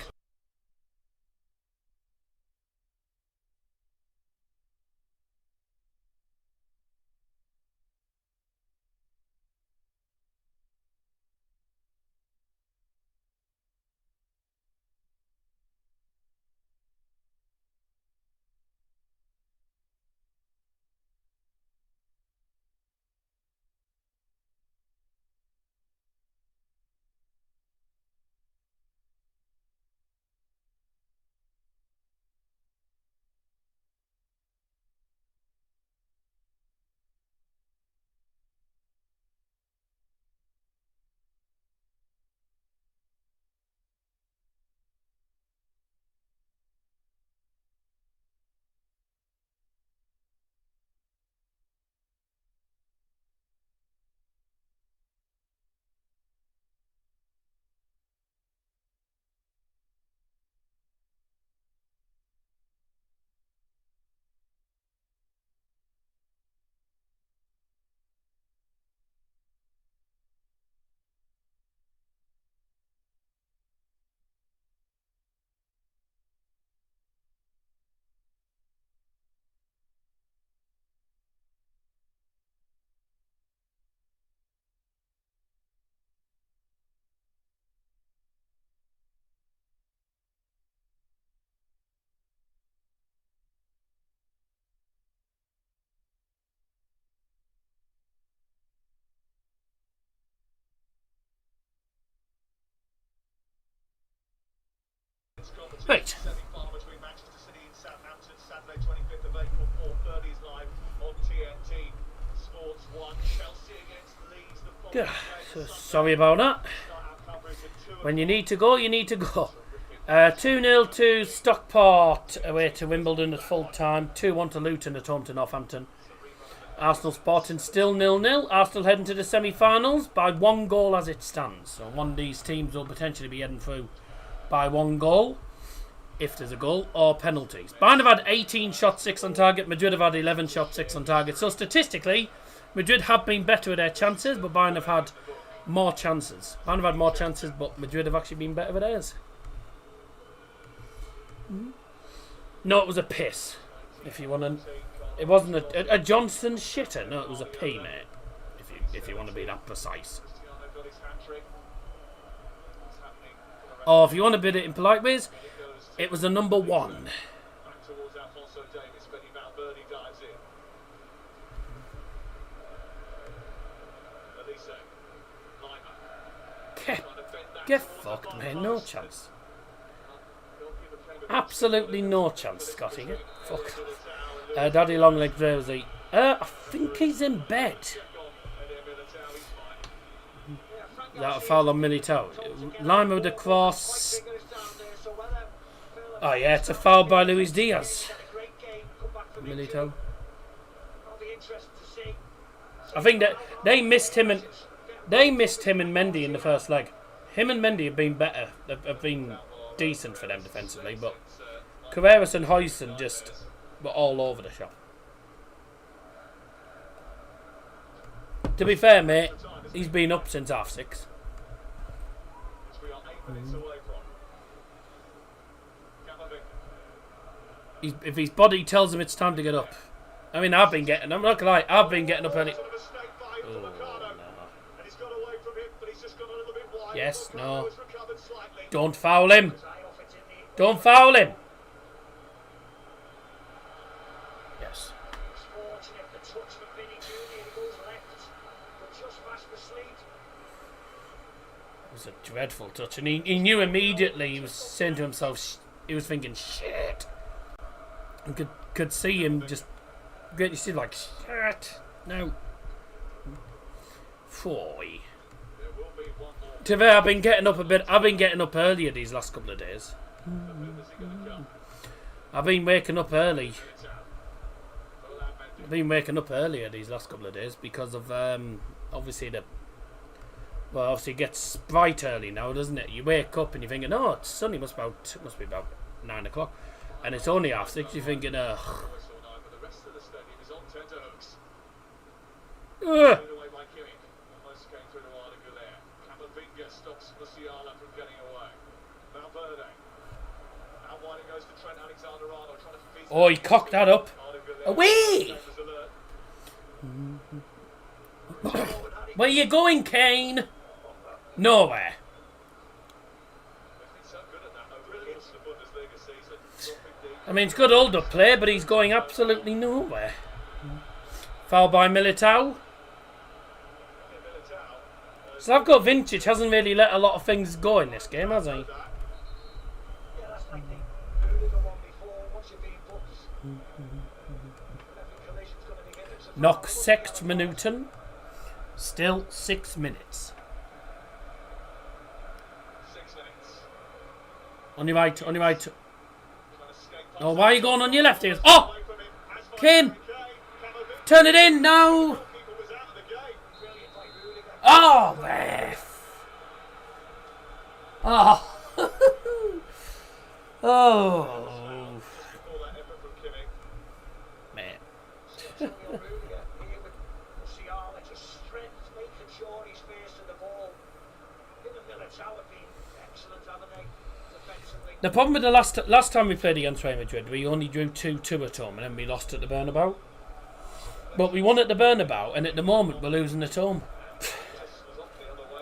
Right. Semi-final between Manchester City and Southampton, Saturday 25th of April, 4:30 is live on TNT Sports 1. Chelsea against Leeds. The So sorry about that. When you need to go, you need to go. 2-0 to Stockport away to Wimbledon at full time. 2-1 to Luton at home to Northampton. Arsenal Sporting still 0-0. Arsenal heading to the semi-finals by 1 goal as it stands. So one of these teams will potentially be heading through by 1 goal, if there's a goal, or penalties. Bayern have had 18 shots, 6 on target. Madrid have had 11 shots, 6 on target. So statistically, Madrid have been better with their chances, but Bayern have had more chances. Bayern have had more chances, but Madrid have actually been better with theirs. No, it was a piss. If you want to, it wasn't a Johnson shitter. No, it was a pee, mate. If you want to be that precise. Or if you want to bid it in polite ways, it was a number 1. Get fucked, man. No chance. Absolutely no chance, Scotty. Get fucked. Daddy Longleg Rosie. I think he's in bed. That a foul on Militao. Lima with the cross. Oh yeah, it's a foul by Luis Diaz. Militao. I think that they missed him and Mendy in the first leg. Him and Mendy have been better. Have been decent for them defensively, but Carreras and Huijsen just were all over the shop. To be fair, mate, he's been up since half-6. If his body tells him it's time to get up. I mean, I'm not gonna lie, I've been getting up early. Oh, no. Yes, no. Don't foul him. Don't foul him. Yes. It was a dreadful touch, and he knew immediately. He was saying to himself, he was thinking, shit. And could see him just get, you see, like, shit. No. Foy. To be fair, I've been getting up a bit. I've been getting up earlier these last couple of days. I've been waking up early. I've been waking up earlier these last couple of days because of obviously it gets bright early now, doesn't it? You wake up and you're thinking, oh, it's sunny. It must be about 9 o'clock, and it's only 6:30. You're thinking, ugh. Oh, he cocked that up. Away! Where you going, Kane? Nowhere. I mean, it's good hold-up play, but he's going absolutely nowhere. Foul by Militao. Slavko Vincic hasn't really let a lot of things go in this game, has he? Knock 6 minuten. Still 6 minutes. On your right, on your right. Oh, why are you going on your left? Oh! Kane! Turn it in, no! Oh, ref! Oh! Oh! Man. The problem with the last time we played against Real Madrid, we only drew 2-2 at home and then we lost at the Bernabeu. But we won at the Bernabeu, and at the moment we're losing at home.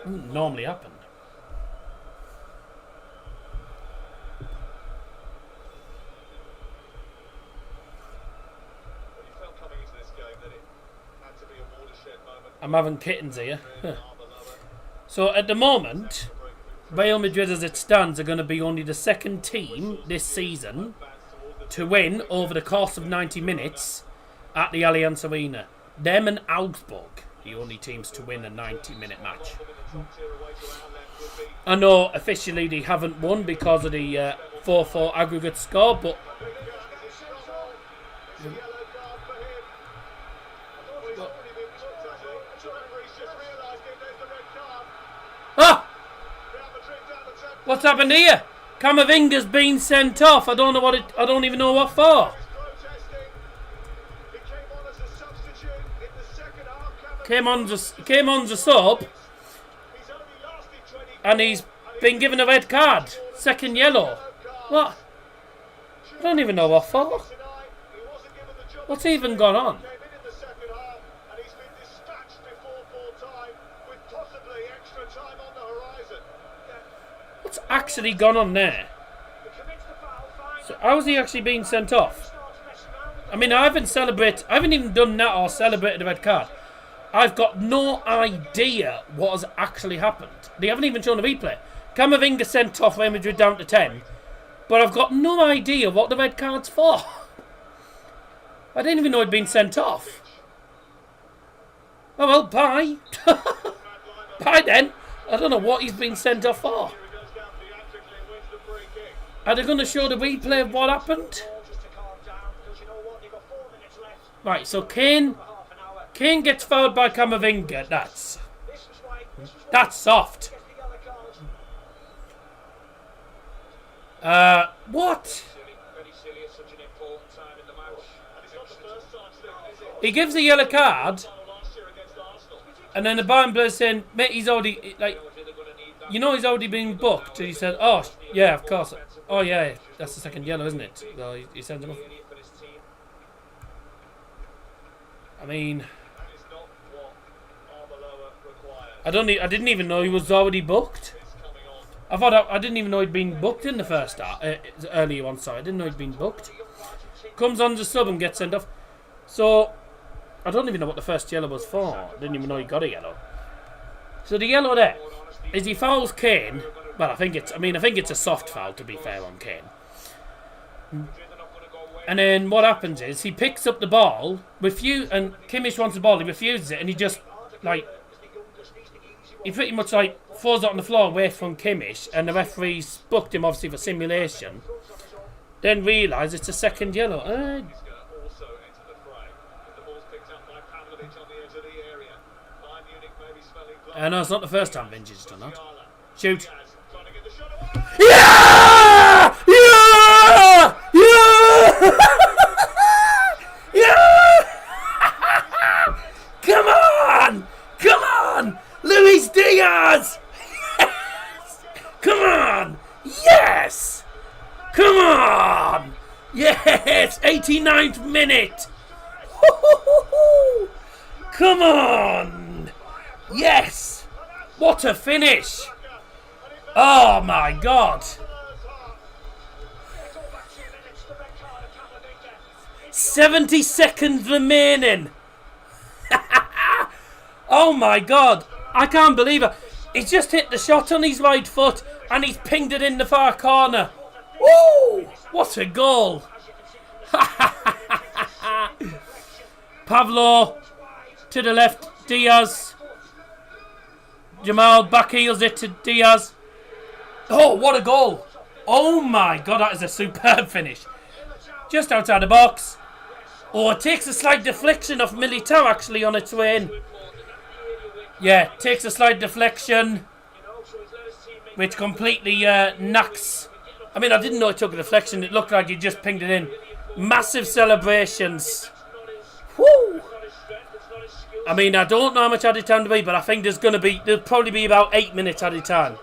Doesn't normally happen. I'm having kittens here. So at the moment, Real Madrid as it stands are going to be only the second team this season to win over the course of 90 minutes at the Allianz Arena. Them and Augsburg, the only teams to win a 90-minute match. I know officially they haven't won because of the 4-4 aggregate score, but what's happened here? Camavinga's been sent off. I don't know what I don't even know what for. Came on the sub, and he's been given a red card. Second yellow. What? I don't even know what for. What's even gone on? What's actually gone on there? So how's he actually being sent off? I mean, I haven't even done that or celebrated the red card. I've got no idea what has actually happened. They haven't even shown a replay. Camavinga sent off Real Madrid down to 10, but I've got no idea what the red card's for. I didn't even know he'd been sent off. Oh well, bye. Bye then. I don't know what he's been sent off for. Are they going to show the replay of what happened? Right, so Kane gets fouled by Camavinga. That's soft. What? He gives a yellow card, and then the Bayern player's saying, mate, he's already, like, you know he's already been booked. And he said, oh, yeah, of course. Oh, yeah, that's the second yellow, isn't it? So he sends him off. I mean, I didn't even know he was already booked. I didn't even know he'd been booked in the first start. Earlier on, sorry. I didn't know he'd been booked. Comes on the sub and gets sent off. So, I don't even know what the first yellow was for. I didn't even know he got a yellow. So the yellow there is he fouls Kane. Well, I think it's a soft foul, to be fair, on Kane. And then what happens is he picks up the ball, and Kimmich wants the ball, he refuses it, and he just, like, he pretty much, like, falls out on the floor away from Kimmich, and the referee's booked him, obviously, for simulation. Then realise it's a second yellow. No, it's not the first time Vinicius done that. Shoot. Yeah! Yeah! Yeah! Yeah! Come on! Come on! Luis Diaz! Yes! Come on! Yes! Come on! Yes! 89th minute! Come on! Yes! What a finish! Oh my God! 70 seconds remaining! Oh my God! I can't believe it! He's just hit the shot on his right foot and he's pinged it in the far corner. Woo! What a goal! Pablo to the left, Diaz. Jamal backheels it to Diaz. Oh, what a goal! Oh my God, that is a superb finish. Just outside the box. Oh, it takes a slight deflection of Militao actually on its way in. Yeah, takes a slight deflection, which completely knocks. I mean, I didn't know it took a deflection. It looked like he just pinged it in. Massive celebrations. Woo! I mean, I don't know how much added time to be, but I think there'll probably be about 8 minutes added time.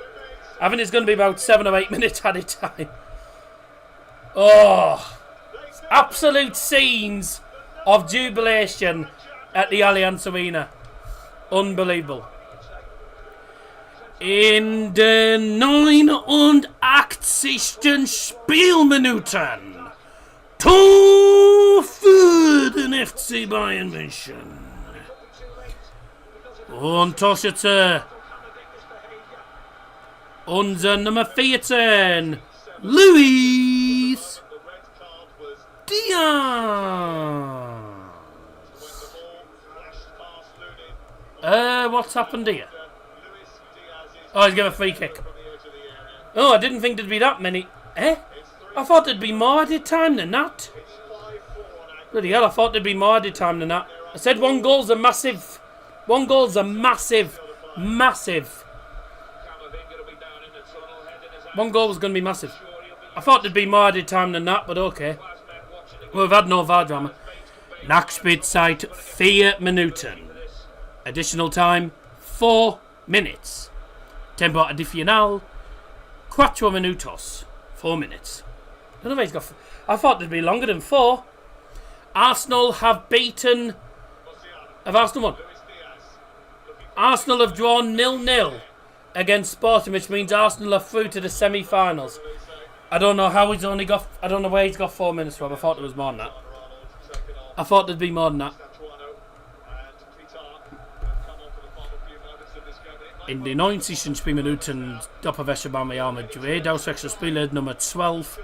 I think it's going to be about 7 or 8 minutes added time. Oh, absolute scenes of jubilation at the Allianz Arena. Unbelievable. In den 89. Spielminuten. Tor für den FC Bayern München. Und Torschütze Unser Nummer 14, Luis Diaz. What's happened here? Oh, he's given a free kick. Oh, I didn't think there'd be that many. I thought there'd be more added time than that. Bloody hell, I thought there'd be more added time than that. I said one goal's a massive. One goal's a massive. One goal was going to be massive. I thought there'd be more added time than that, but okay. We've had no VAR drama. Nachspielzeit 4 Minuten. Additional time 4 minutes. Tempo addicional 4 minutos. 4 minutes. I don't know if he's got. I thought there'd be longer than 4. Arsenal have beaten. Have Arsenal won? Arsenal have drawn 0-0 against Sporting, which means Arsenal are through to the semi-finals. I don't know how he's only got. I don't know where he's got 4 minutes from. I thought there was more than that. I thought there'd be more than that. In den 90. Spielminuten Doppelwäsche beim Real Madrid. Auswechselspieler Nummer 12.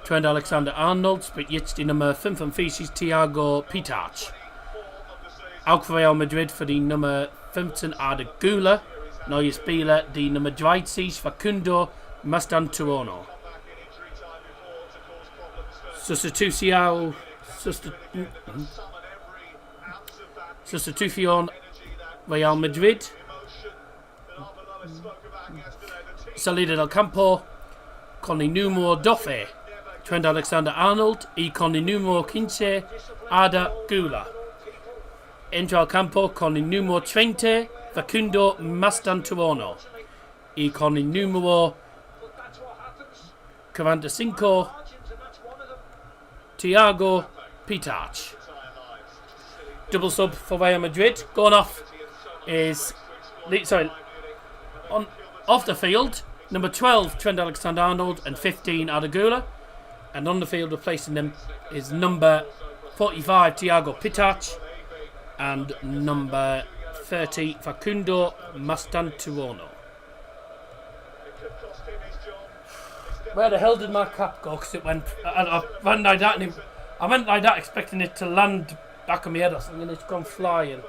Trent Alexander-Arnold spielt jetzt die Nummer 45 Thiago Pitach. Auch für Real Madrid für die Nummer 15 Arda Güler. Neue Spieler die Nummer 30 Facundo Mastantuono. Substitution Real Madrid. Salida del campo con il numero 12 Trent Alexander-Arnold y con il numero 15 Arda Güler. Entra al campo con il numero 30 Facundo Mastantuono y con il numero 45 Thiago Pitach. Double sub for Real Madrid. Going off is off the field, number 12 Trent Alexander-Arnold and 15 Arda Güler, and on the field replacing them is number 45 Thiago Pitach and number 30 Facundo Mastantuono. Where the hell did my cap go? Because it went. I went like that, and I went like that, expecting it to land back on my head or something, and it's gone flying.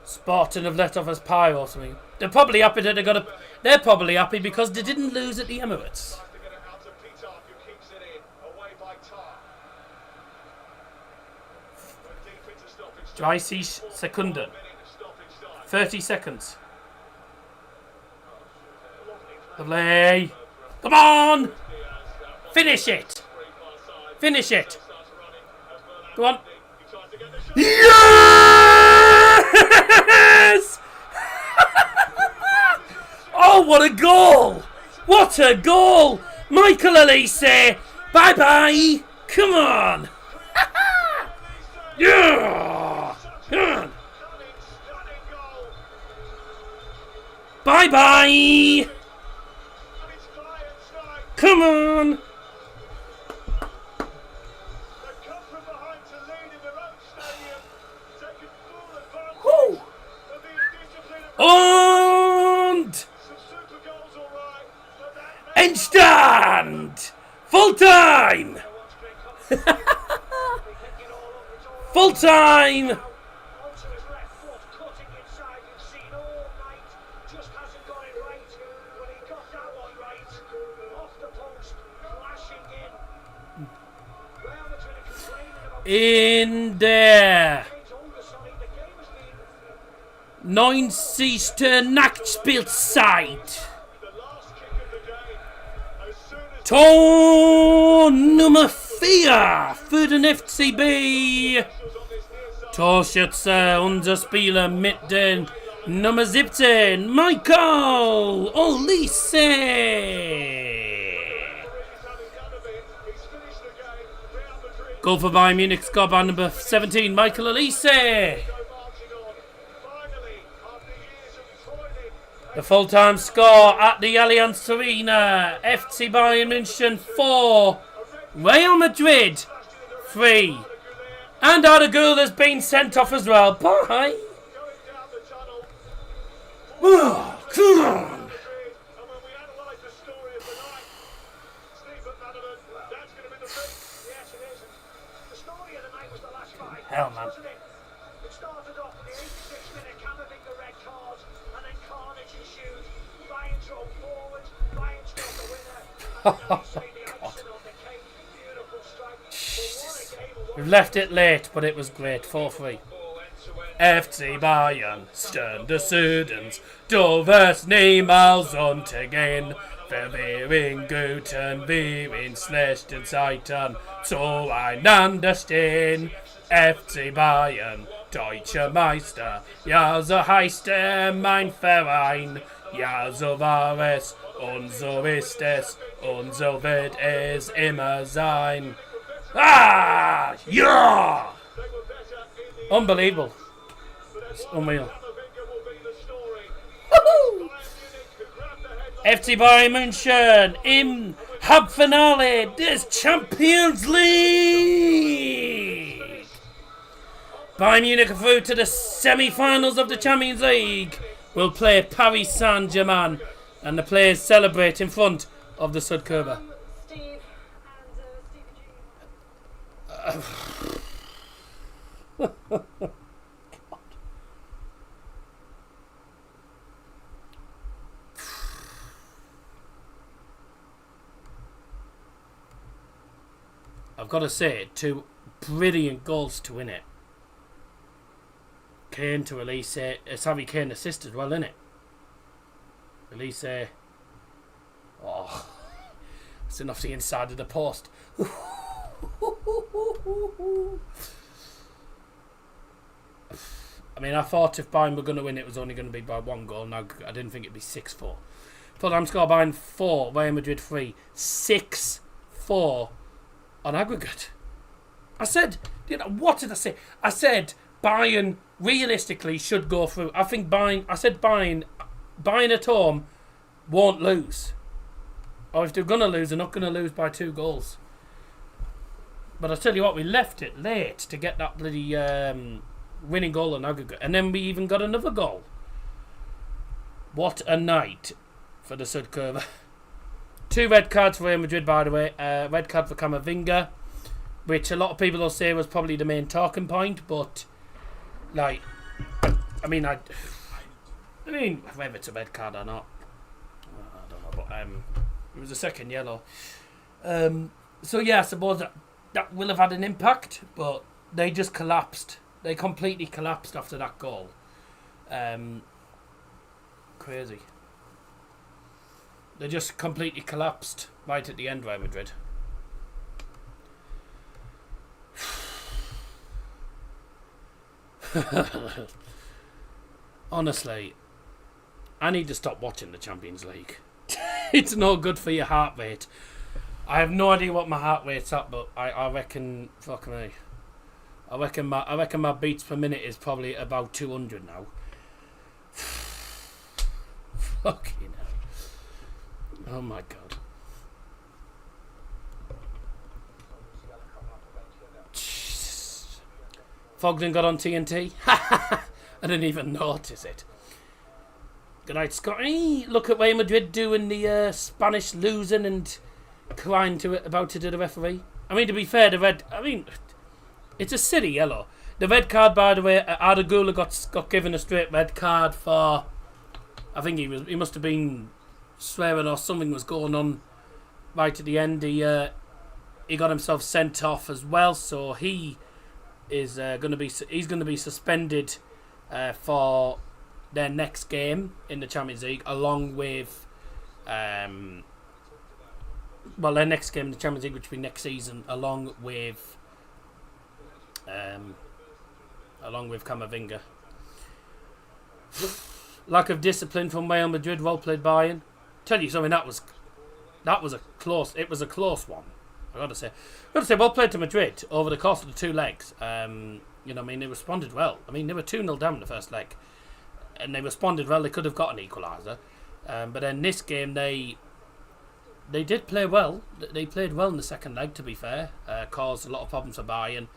Sporting have let off as pie or something. They're probably happy that they got a. They're probably happy because they didn't lose at the Emirates. 30 Sekunden. 30 seconds. Lovely. Come on! Finish it! Finish it! Go on. Yes! Oh, what a goal! What a goal! Michael Elise! Bye-bye! Come on! Yeah! Come on! Bye-bye! Come on! Woo! Und Endstand! Full time! Full time! In der 90. Nachspielzeit. Tor Nummer 4 für den FCB. Torschütze, unser Spieler mit den Nummer 17, Michael Olise. Goal for Bayern Munich, scored by number 17, Michael Elise. The full-time score at the Allianz Arena. FC Bayern München 4, Real Madrid 3. And Arda Güler has been sent off as well. Bye. Oh, come on. Hell, man. It started off with the 86th minute, Camavinga red card, and then carnage ensued. Bayern drove forward, Bayern scored the winner. And then the icing on the cake, beautiful strike. But what a game. We've left it late, but it was great. 4-3. FC Bayern Stunde Südens, du wirst niemals untergehen. Wenn wir in guten wie in schlechten Zeiten zueinander stehen. FC Bayern, deutscher Meister, ja so heißt mein Verein. Ja, so war es und so ist es und so wird es immer sein. Ah, ja! Unbelievable. It's unreal. FC Bayern München im Halbfinale des Champions League. Bayern Munich are through to the semi-finals of the Champions League. Will play Paris Saint-Germain, and the players celebrate in front of the Südkurve. Steve and Steve G. I've got to say, 2 brilliant goals to win it. Kane to Elise. It's Harry Kane assist as well, isn't it? Elise. Oh, it's enough the inside of the post. I mean, I thought if Bayern were going to win, it was only going to be by 1 goal. Now, I didn't think it'd be 6-4. Fulham score Bayern 4, Real Madrid 3. 6-4 on aggregate. I said, what did I say? I said Bayern realistically should go through. I think Bayern at home won't lose. Or if they're going to lose, they're not going to lose by 2 goals. But I tell you what, we left it late to get that bloody winning goal on aggregate. And then we even got another goal. What a night for the Südkurve. 2 red cards for Real Madrid, by the way. Red card for Camavinga, which a lot of people will say was probably the main talking point. But, like, I mean, whether it's a red card or not, I don't know. But it was a second yellow. So yeah, I suppose that will have had an impact, but they just collapsed. They completely collapsed after that goal. Crazy. They just completely collapsed right at the end, Real Madrid. Honestly, I need to stop watching the Champions League. It's no good for your heart rate. I have no idea what my heart rate's at, but I reckon, fuck me, I reckon my beats per minute is probably about 200 now. Fucking hell. Oh my god. Jesus. Fogden got on TNT. I didn't even notice it. Good night, Scotty. Look at Real Madrid doing the Spanish losing and crying about it to the referee. I mean, to be fair, it's a silly yellow. The red card, by the way, Arda Güler got given a straight red card for. I think he must have been swearing or something was going on right at the end. He got himself sent off as well, so he is going to be suspended for their next game in the Champions League, along with their next game in the Champions League, which will be next season, along with Camavinga. Lack of discipline from Real Madrid, well played Bayern. Tell you something, it was a close one. I gotta say, well played to Madrid over the course of the 2 legs. They responded well. I mean, they were 2-0 down in the first leg, and they responded well. They could have got an equaliser, but then this game they did play well. They played well in the second leg, to be fair. Caused a lot of problems for Bayern,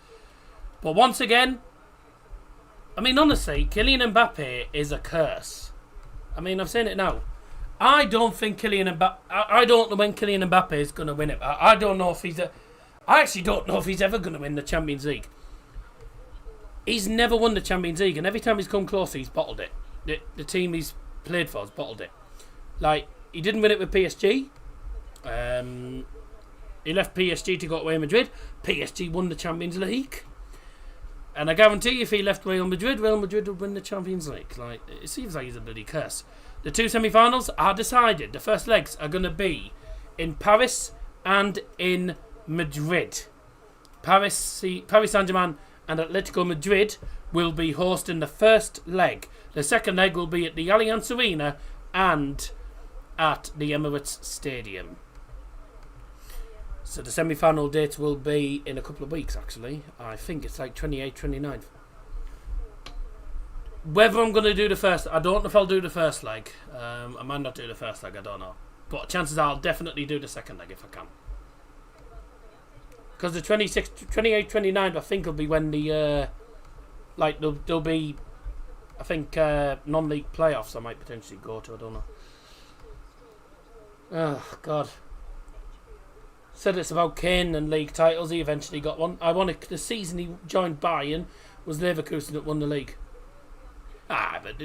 but once again, I mean, honestly, Kylian Mbappe is a curse. I mean, I've seen it now. I don't think Kylian Mbappe... I don't know when Kylian Mbappe is going to win it. I don't know if I actually don't know if he's ever going to win the Champions League. He's never won the Champions League, and every time he's come close, he's bottled it. The team he's played for has bottled it. Like, he didn't win it with PSG. He left PSG to go to Real Madrid. PSG won the Champions League. And I guarantee if he left Real Madrid would win the Champions League. Like, it seems like he's a bloody curse. The 2 semi-finals are decided. The first legs are going to be in Paris and in Madrid. Paris Saint-Germain and Atletico Madrid will be hosting the first leg. The second leg will be at the Allianz Arena and at the Emirates Stadium. So the semi-final date will be in a couple of weeks, actually. I think it's like 28th, 29th. Whether I'm going to do the first... I don't know if I'll do the first leg. I might not do the first leg, I don't know. But chances are I'll definitely do the second leg if I can. Because the 26th, 28th, 29th, I think will be when the... there'll be... I think non-league playoffs I might potentially go to, I don't know. Oh, God. Said it's about Kane and league titles. He eventually got one. The season he joined Bayern was Leverkusen that won the league. But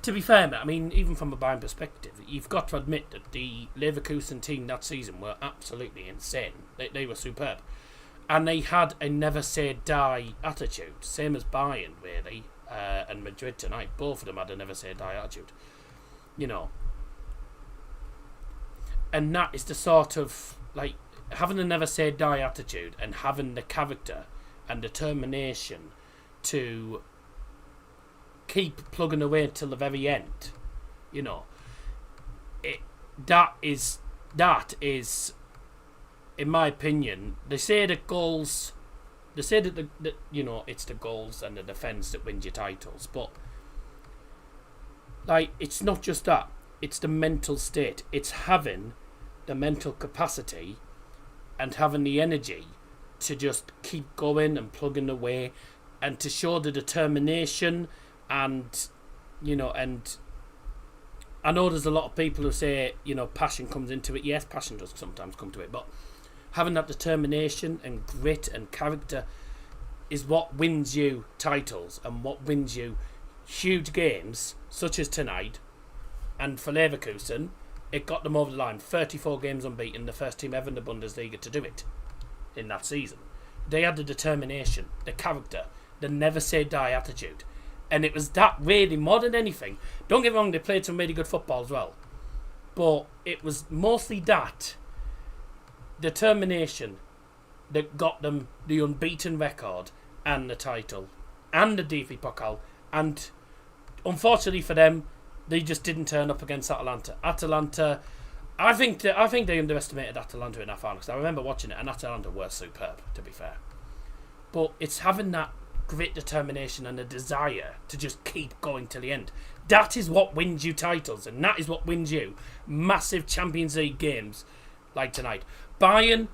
to be fair, I mean, even from a Bayern perspective, you've got to admit that the Leverkusen team that season were absolutely insane. They were superb. And they had a never-say-die attitude. Same as Bayern, really, and Madrid tonight. Both of them had a never-say-die attitude. You know. And that is the sort of, like, having a never-say-die attitude and having the character and determination to keep plugging away until the very end. You know. That is, in my opinion, they say that goals... They say that, it's the goals and the defence that wins your titles. But, like, it's not just that. It's the mental state. It's having the mental capacity and having the energy to just keep going and plugging away and to show the determination and I know there's a lot of people who say, passion comes into it. Yes, passion does sometimes come to it, but having that determination and grit and character is what wins you titles and what wins you huge games such as tonight. And for Leverkusen, it got them over the line. 34 games unbeaten, the first team ever in the Bundesliga to do it in that season. They had the determination, the character, the never-say-die attitude. And it was that really, more than anything. Don't get me wrong, they played some really good football as well. But it was mostly that determination that got them the unbeaten record and the title and the DFB Pokal. And unfortunately for them, they just didn't turn up against Atalanta. I think they underestimated Atalanta in that final, because I remember watching it, and Atalanta were superb, to be fair. But it's having that great determination and a desire to just keep going till the end. That is what wins you titles, and that is what wins you massive Champions League games like tonight. Bayern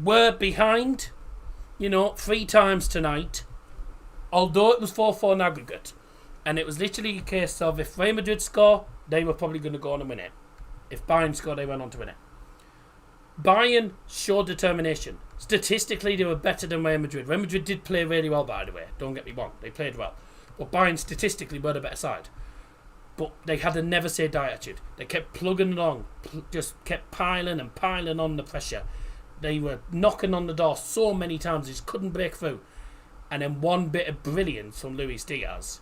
were behind, 3 times tonight, although it was 4-4 in aggregate. And it was literally a case of if Real Madrid score, they were probably going to go on and win it. If Bayern score, they went on to win it. Bayern showed determination. Statistically, they were better than Real Madrid. Real Madrid did play really well, by the way. Don't get me wrong. They played well. But Bayern statistically were the better side. But they had a never-say-die attitude. They kept plugging along. Just kept piling and piling on the pressure. They were knocking on the door so many times. They just couldn't break through. And then one bit of brilliance from Luis Diaz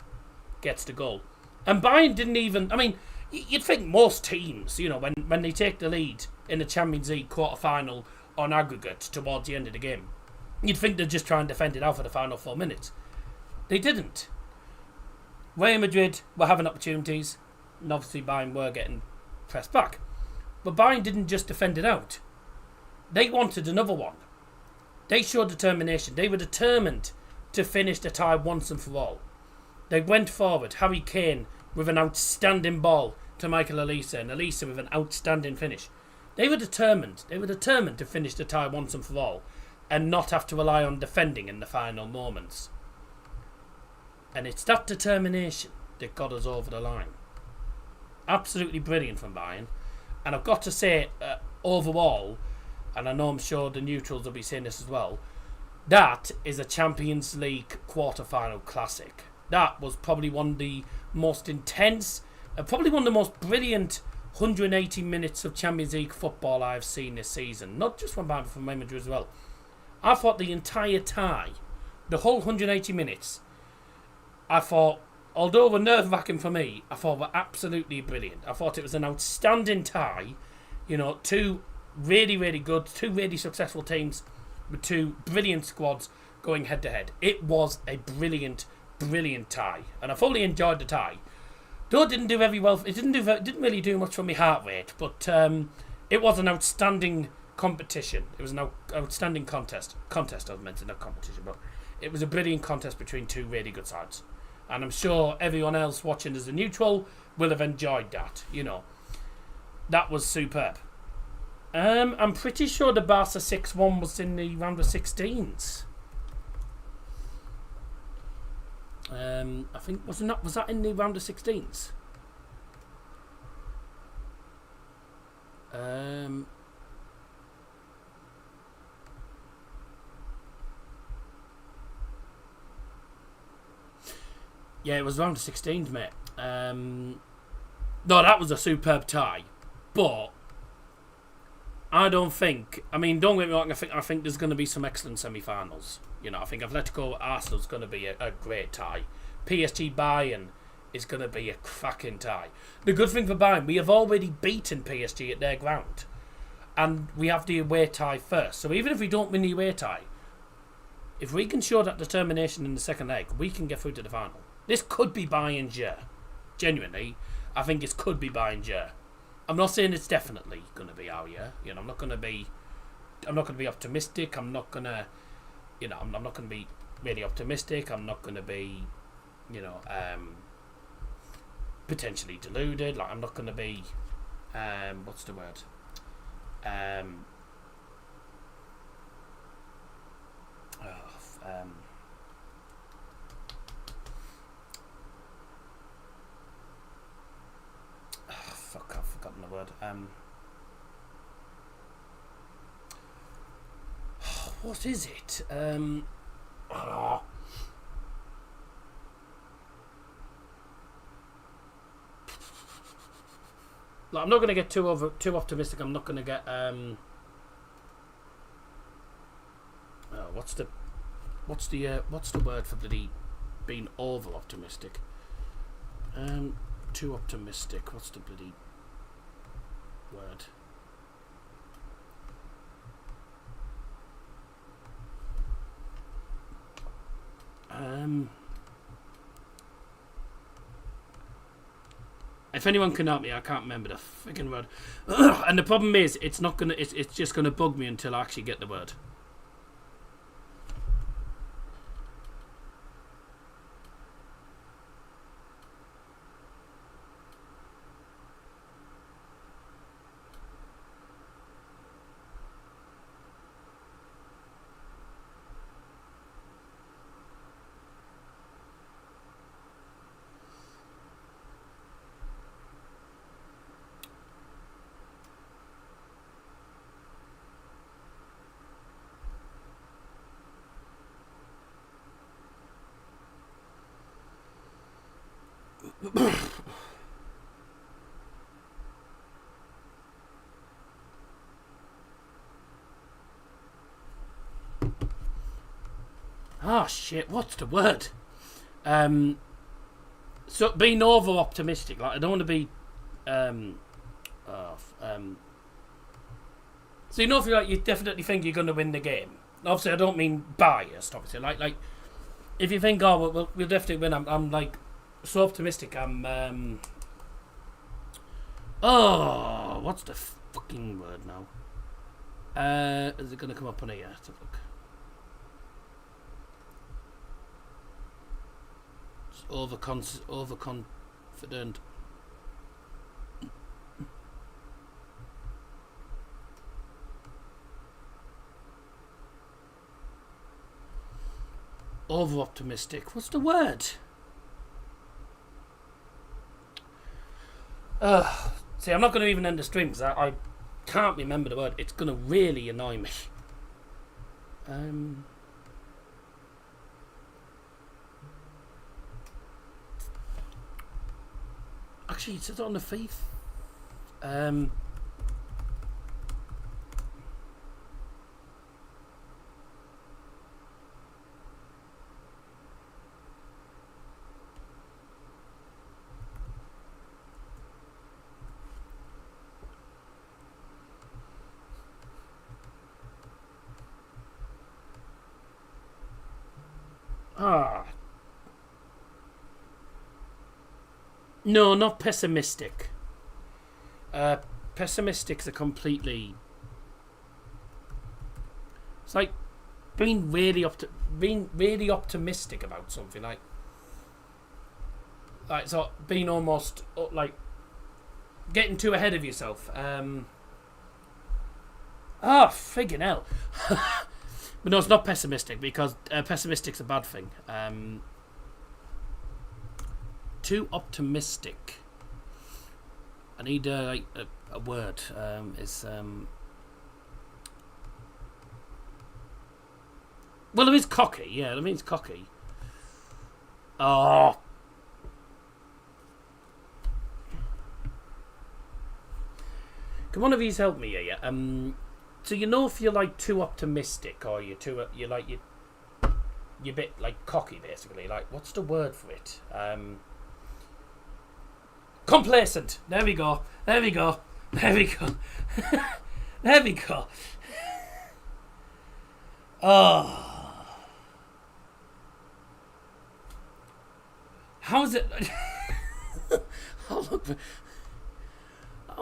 gets the goal. And Bayern didn't even... I mean, you'd think most teams, when they take the lead in the Champions League quarter-final on aggregate towards the end of the game, you'd think they'd just try and defend it out for the final 4 minutes. They didn't. Real Madrid were having opportunities, and obviously Bayern were getting pressed back. But Bayern didn't just defend it out. They wanted another one. They showed determination. They were determined to finish the tie once and for all. They went forward. Harry Kane with an outstanding ball to Michael Olise, and Olise with an outstanding finish. They were determined. They were determined to finish the tie once and for all and not have to rely on defending in the final moments. And it's that determination that got us over the line. Absolutely brilliant from Bayern. And I've got to say, overall, and I know I'm sure the neutrals will be saying this as well, that is a Champions League quarter-final classic. That was probably one of the most intense, probably one of the most brilliant 180 minutes of Champions League football I've seen this season. Not just from Bayern, but from Real Madrid as well. I thought the entire tie, the whole 180 minutes, I thought, although were nerve-wracking for me, I thought were absolutely brilliant. I thought it was an outstanding tie. You know, two really, really good, two really successful teams with two brilliant squads going head-to-head. It was a brilliant, brilliant tie, and I fully enjoyed the tie. Though it didn't do very well. It didn't really do much for my heart rate, but it was an outstanding competition. It was an outstanding contest. Contest, I was meant to, not competition, but it was a brilliant contest between two really good sides. And I'm sure everyone else watching as a neutral will have enjoyed that. You know, that was superb. I'm pretty sure the Barca 6-1 was in the round of 16s. I think was that in the round of 16s? Yeah, it was round of 16s, mate. No, that was a superb tie, but I don't think. I mean, don't get me wrong. I think there's going to be some excellent semi-finals. You know, I think Atletico Arsenal's going to be a great tie. PSG Bayern is going to be a cracking tie. The good thing for Bayern, we have already beaten PSG at their ground, and we have the away tie first. So even if we don't win the away tie, if we can show that determination in the second leg, we can get through to the final. This could be Bayern's year. Genuinely, I think it could be Bayern's year. I'm not saying it's definitely going to be our year. You know, I'm not going to be optimistic. I'm not going to be really optimistic. I'm not going to be, potentially deluded. Like, I'm not going to be, what's the word? Fuck, I've forgotten the word. What is it? Like, I'm not going to get too optimistic. I'm not going to get what's the word for bloody being over optimistic? Too optimistic. What's the bloody word? If anyone can help me, I can't remember the freaking word. And the problem is, it's just gonna bug me until I actually get the word. Oh shit, what's the word? So being over optimistic, like I don't want to be so you know, if you definitely think you're going to win the game. Obviously I don't mean biased, obviously. Like if you think, oh we'll definitely win, I'm like so optimistic. I'm what's the fucking word now? Is it going to come up on here? Let's have a look. Just overconfident. Over-optimistic. What's the word? See, I'm not going to even end the stream because I can't remember the word. It's going to really annoy me. Actually, it says on the faith. No, not pessimistic. Pessimistic's a completely. It's like being really optimistic about something, like so being almost like getting too ahead of yourself. Friggin' hell. But no, it's not pessimistic because pessimistic's a bad thing. Too optimistic. I need a word. Well, it is cocky. Yeah, that means cocky. Oh. Can one of you help me here? So you know if you're like too optimistic or you're a bit like cocky, basically. Like, what's the word for it? Complacent. There we go. There we go. There we go. There we go. Oh. How's it?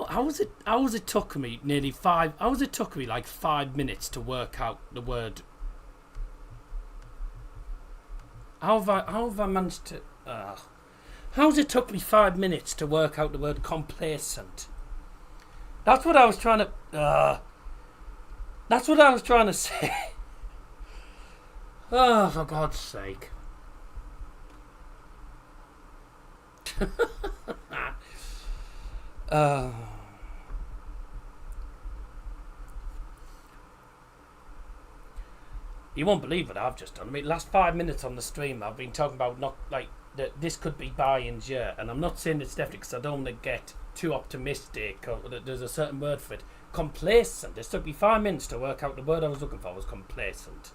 How was it took me nearly 5? How was it took me like 5 minutes to work out the word? How have I managed to? How's it took me 5 minutes to work out the word complacent? That's what I was trying to. That's what I was trying to say. Oh, for God's sake. You won't believe what I've just done. I mean, last 5 minutes on the stream, I've been talking about not like that. This could be Bayern's year, and I'm not saying it's definitely because I don't want to get too optimistic. Or there's a certain word for it. Complacent. It took me 5 minutes to work out the word I was looking for was complacent.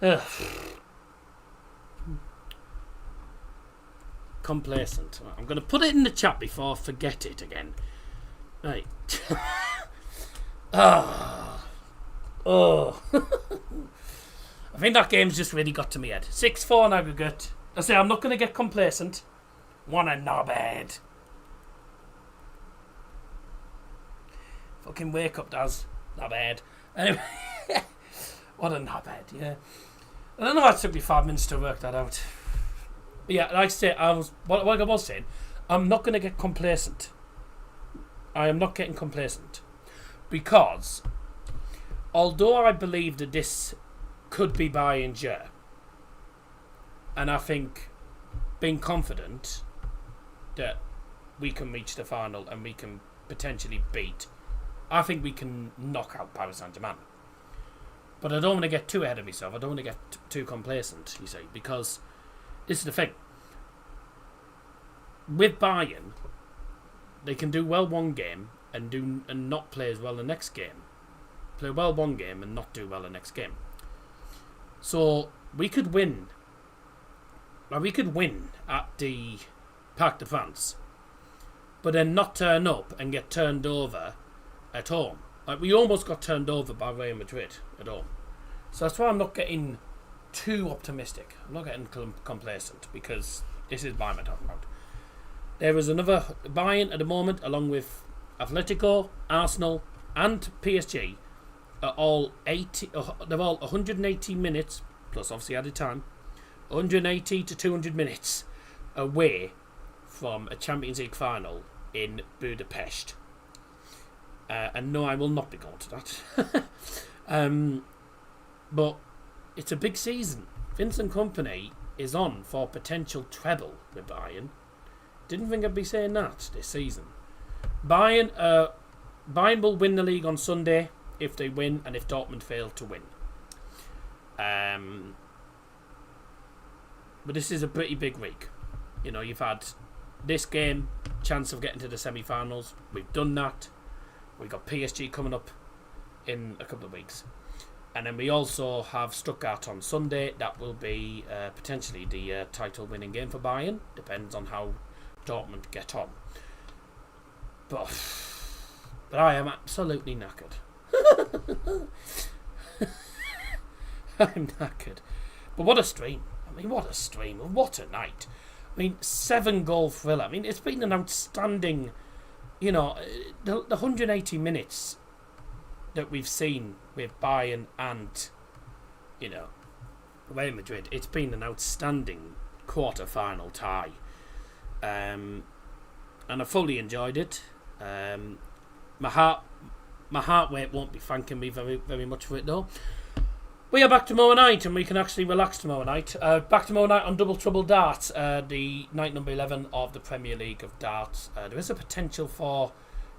Ugh. Complacent. I'm going to put it in the chat before I forget it again. Right. Oh. I think that game's just really got to me head. 6-4 in aggregate. I say I'm not going to get complacent. One a knobhead. Fucking wake up, Daz. Knobhead. Anyway. What a knobhead, yeah. I don't know why it took me 5 minutes to work that out. But yeah, like I say, what I was saying, I'm not going to get complacent. I am not getting complacent. Because, although I believe that this could be Bayern's year, and I think being confident that we can reach the final and we can potentially beat, I think we can knock out Paris Saint-Germain. But I don't want to get too ahead of myself. I don't want to get too complacent, you see, because this is the thing. With Bayern, they can do well one game and not play as well the next game. Play well one game and not do well the next game. So we could win. Like we could win at the Parc de France, but then not turn up and get turned over at home. Like we almost got turned over by Real Madrid at home. So that's why I'm not getting too optimistic. I'm not getting complacent because this is Bayern I'm talking about. There is another Bayern at the moment, along with Atletico, Arsenal, and PSG are all 80. They're all 180 minutes plus obviously added time. 180 to 200 minutes away from a Champions League final in Budapest. And no, I will not be going to that. But it's a big season. Vincent Kompany is on for potential treble with Bayern. Didn't think I'd be saying that this season. Bayern will win the league on Sunday if they win and if Dortmund fail to win. But this is a pretty big week. You know, you've had this game, chance of getting to the semi-finals. We've done that. We've got PSG coming up in a couple of weeks. And then we also have Stuttgart on Sunday. That will be potentially the title-winning game for Bayern. Depends on how Dortmund get on. But I am absolutely knackered. I'm knackered. But what a stream. I mean, what a stream. What a night. I mean, 7-goal thriller. I mean, it's been an outstanding, you know, the 180 minutes that we've seen with Bayern and, you know, Real Madrid. It's been an outstanding quarter-final tie. And I fully enjoyed it. My heart rate won't be thanking me very, very much for it, though. We are back tomorrow night, and we can actually relax tomorrow night. Back tomorrow night on Double Trouble Darts, the night number 11 of the Premier League of Darts. There is a potential for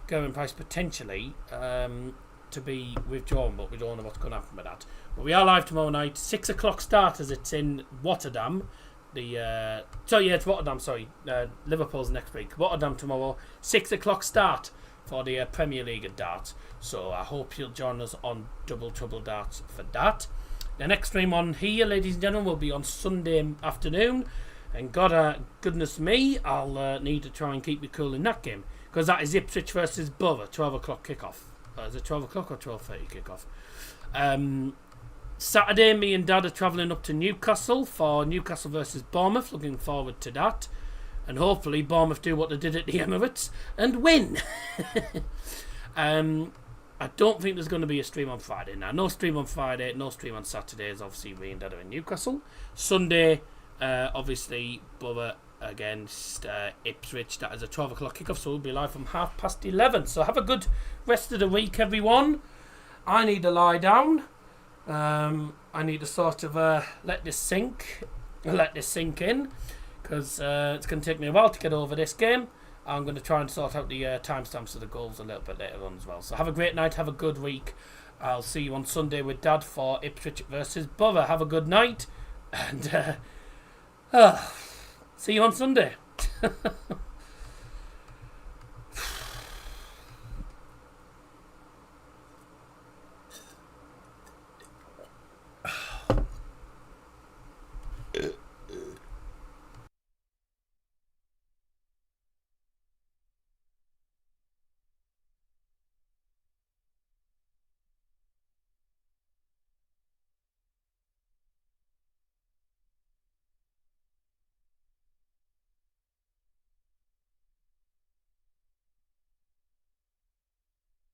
Germain Price potentially to be withdrawn, but we don't know what's going to happen with that. But we are live tomorrow night, 6 o'clock start as it's in Rotterdam. It's Rotterdam, sorry. Liverpool's next week. Rotterdam tomorrow, 6 o'clock start for the Premier League of Darts. So I hope you'll join us on Double Trouble Darts for that. The next stream on here, ladies and gentlemen, will be on Sunday afternoon. And goodness me, I'll need to try and keep me cool in that game. Because that is Ipswich versus Borough, 12 o'clock kickoff. Is it 12 o'clock or 12:30 kickoff? Saturday, me and Dad are travelling up to Newcastle for Newcastle versus Bournemouth. Looking forward to that. And hopefully Bournemouth do what they did at the Emirates and win. I don't think there's going to be a stream on Friday. Now, no stream on Friday, no stream on Saturday. As obviously me and Dad are in Newcastle. Sunday, obviously, Borough against Ipswich. That is a 12 o'clock kickoff, so we'll be live from 11:30. So have a good rest of the week, everyone. I need to lie down. I need to sort of let this sink in, because it's going to take me a while to get over this game. I'm going to try and sort out the timestamps of the goals a little bit later on as well. So have a great night, have a good week. I'll see you on Sunday with Dad for Ipswich versus Borough. Have a good night, and see you on Sunday.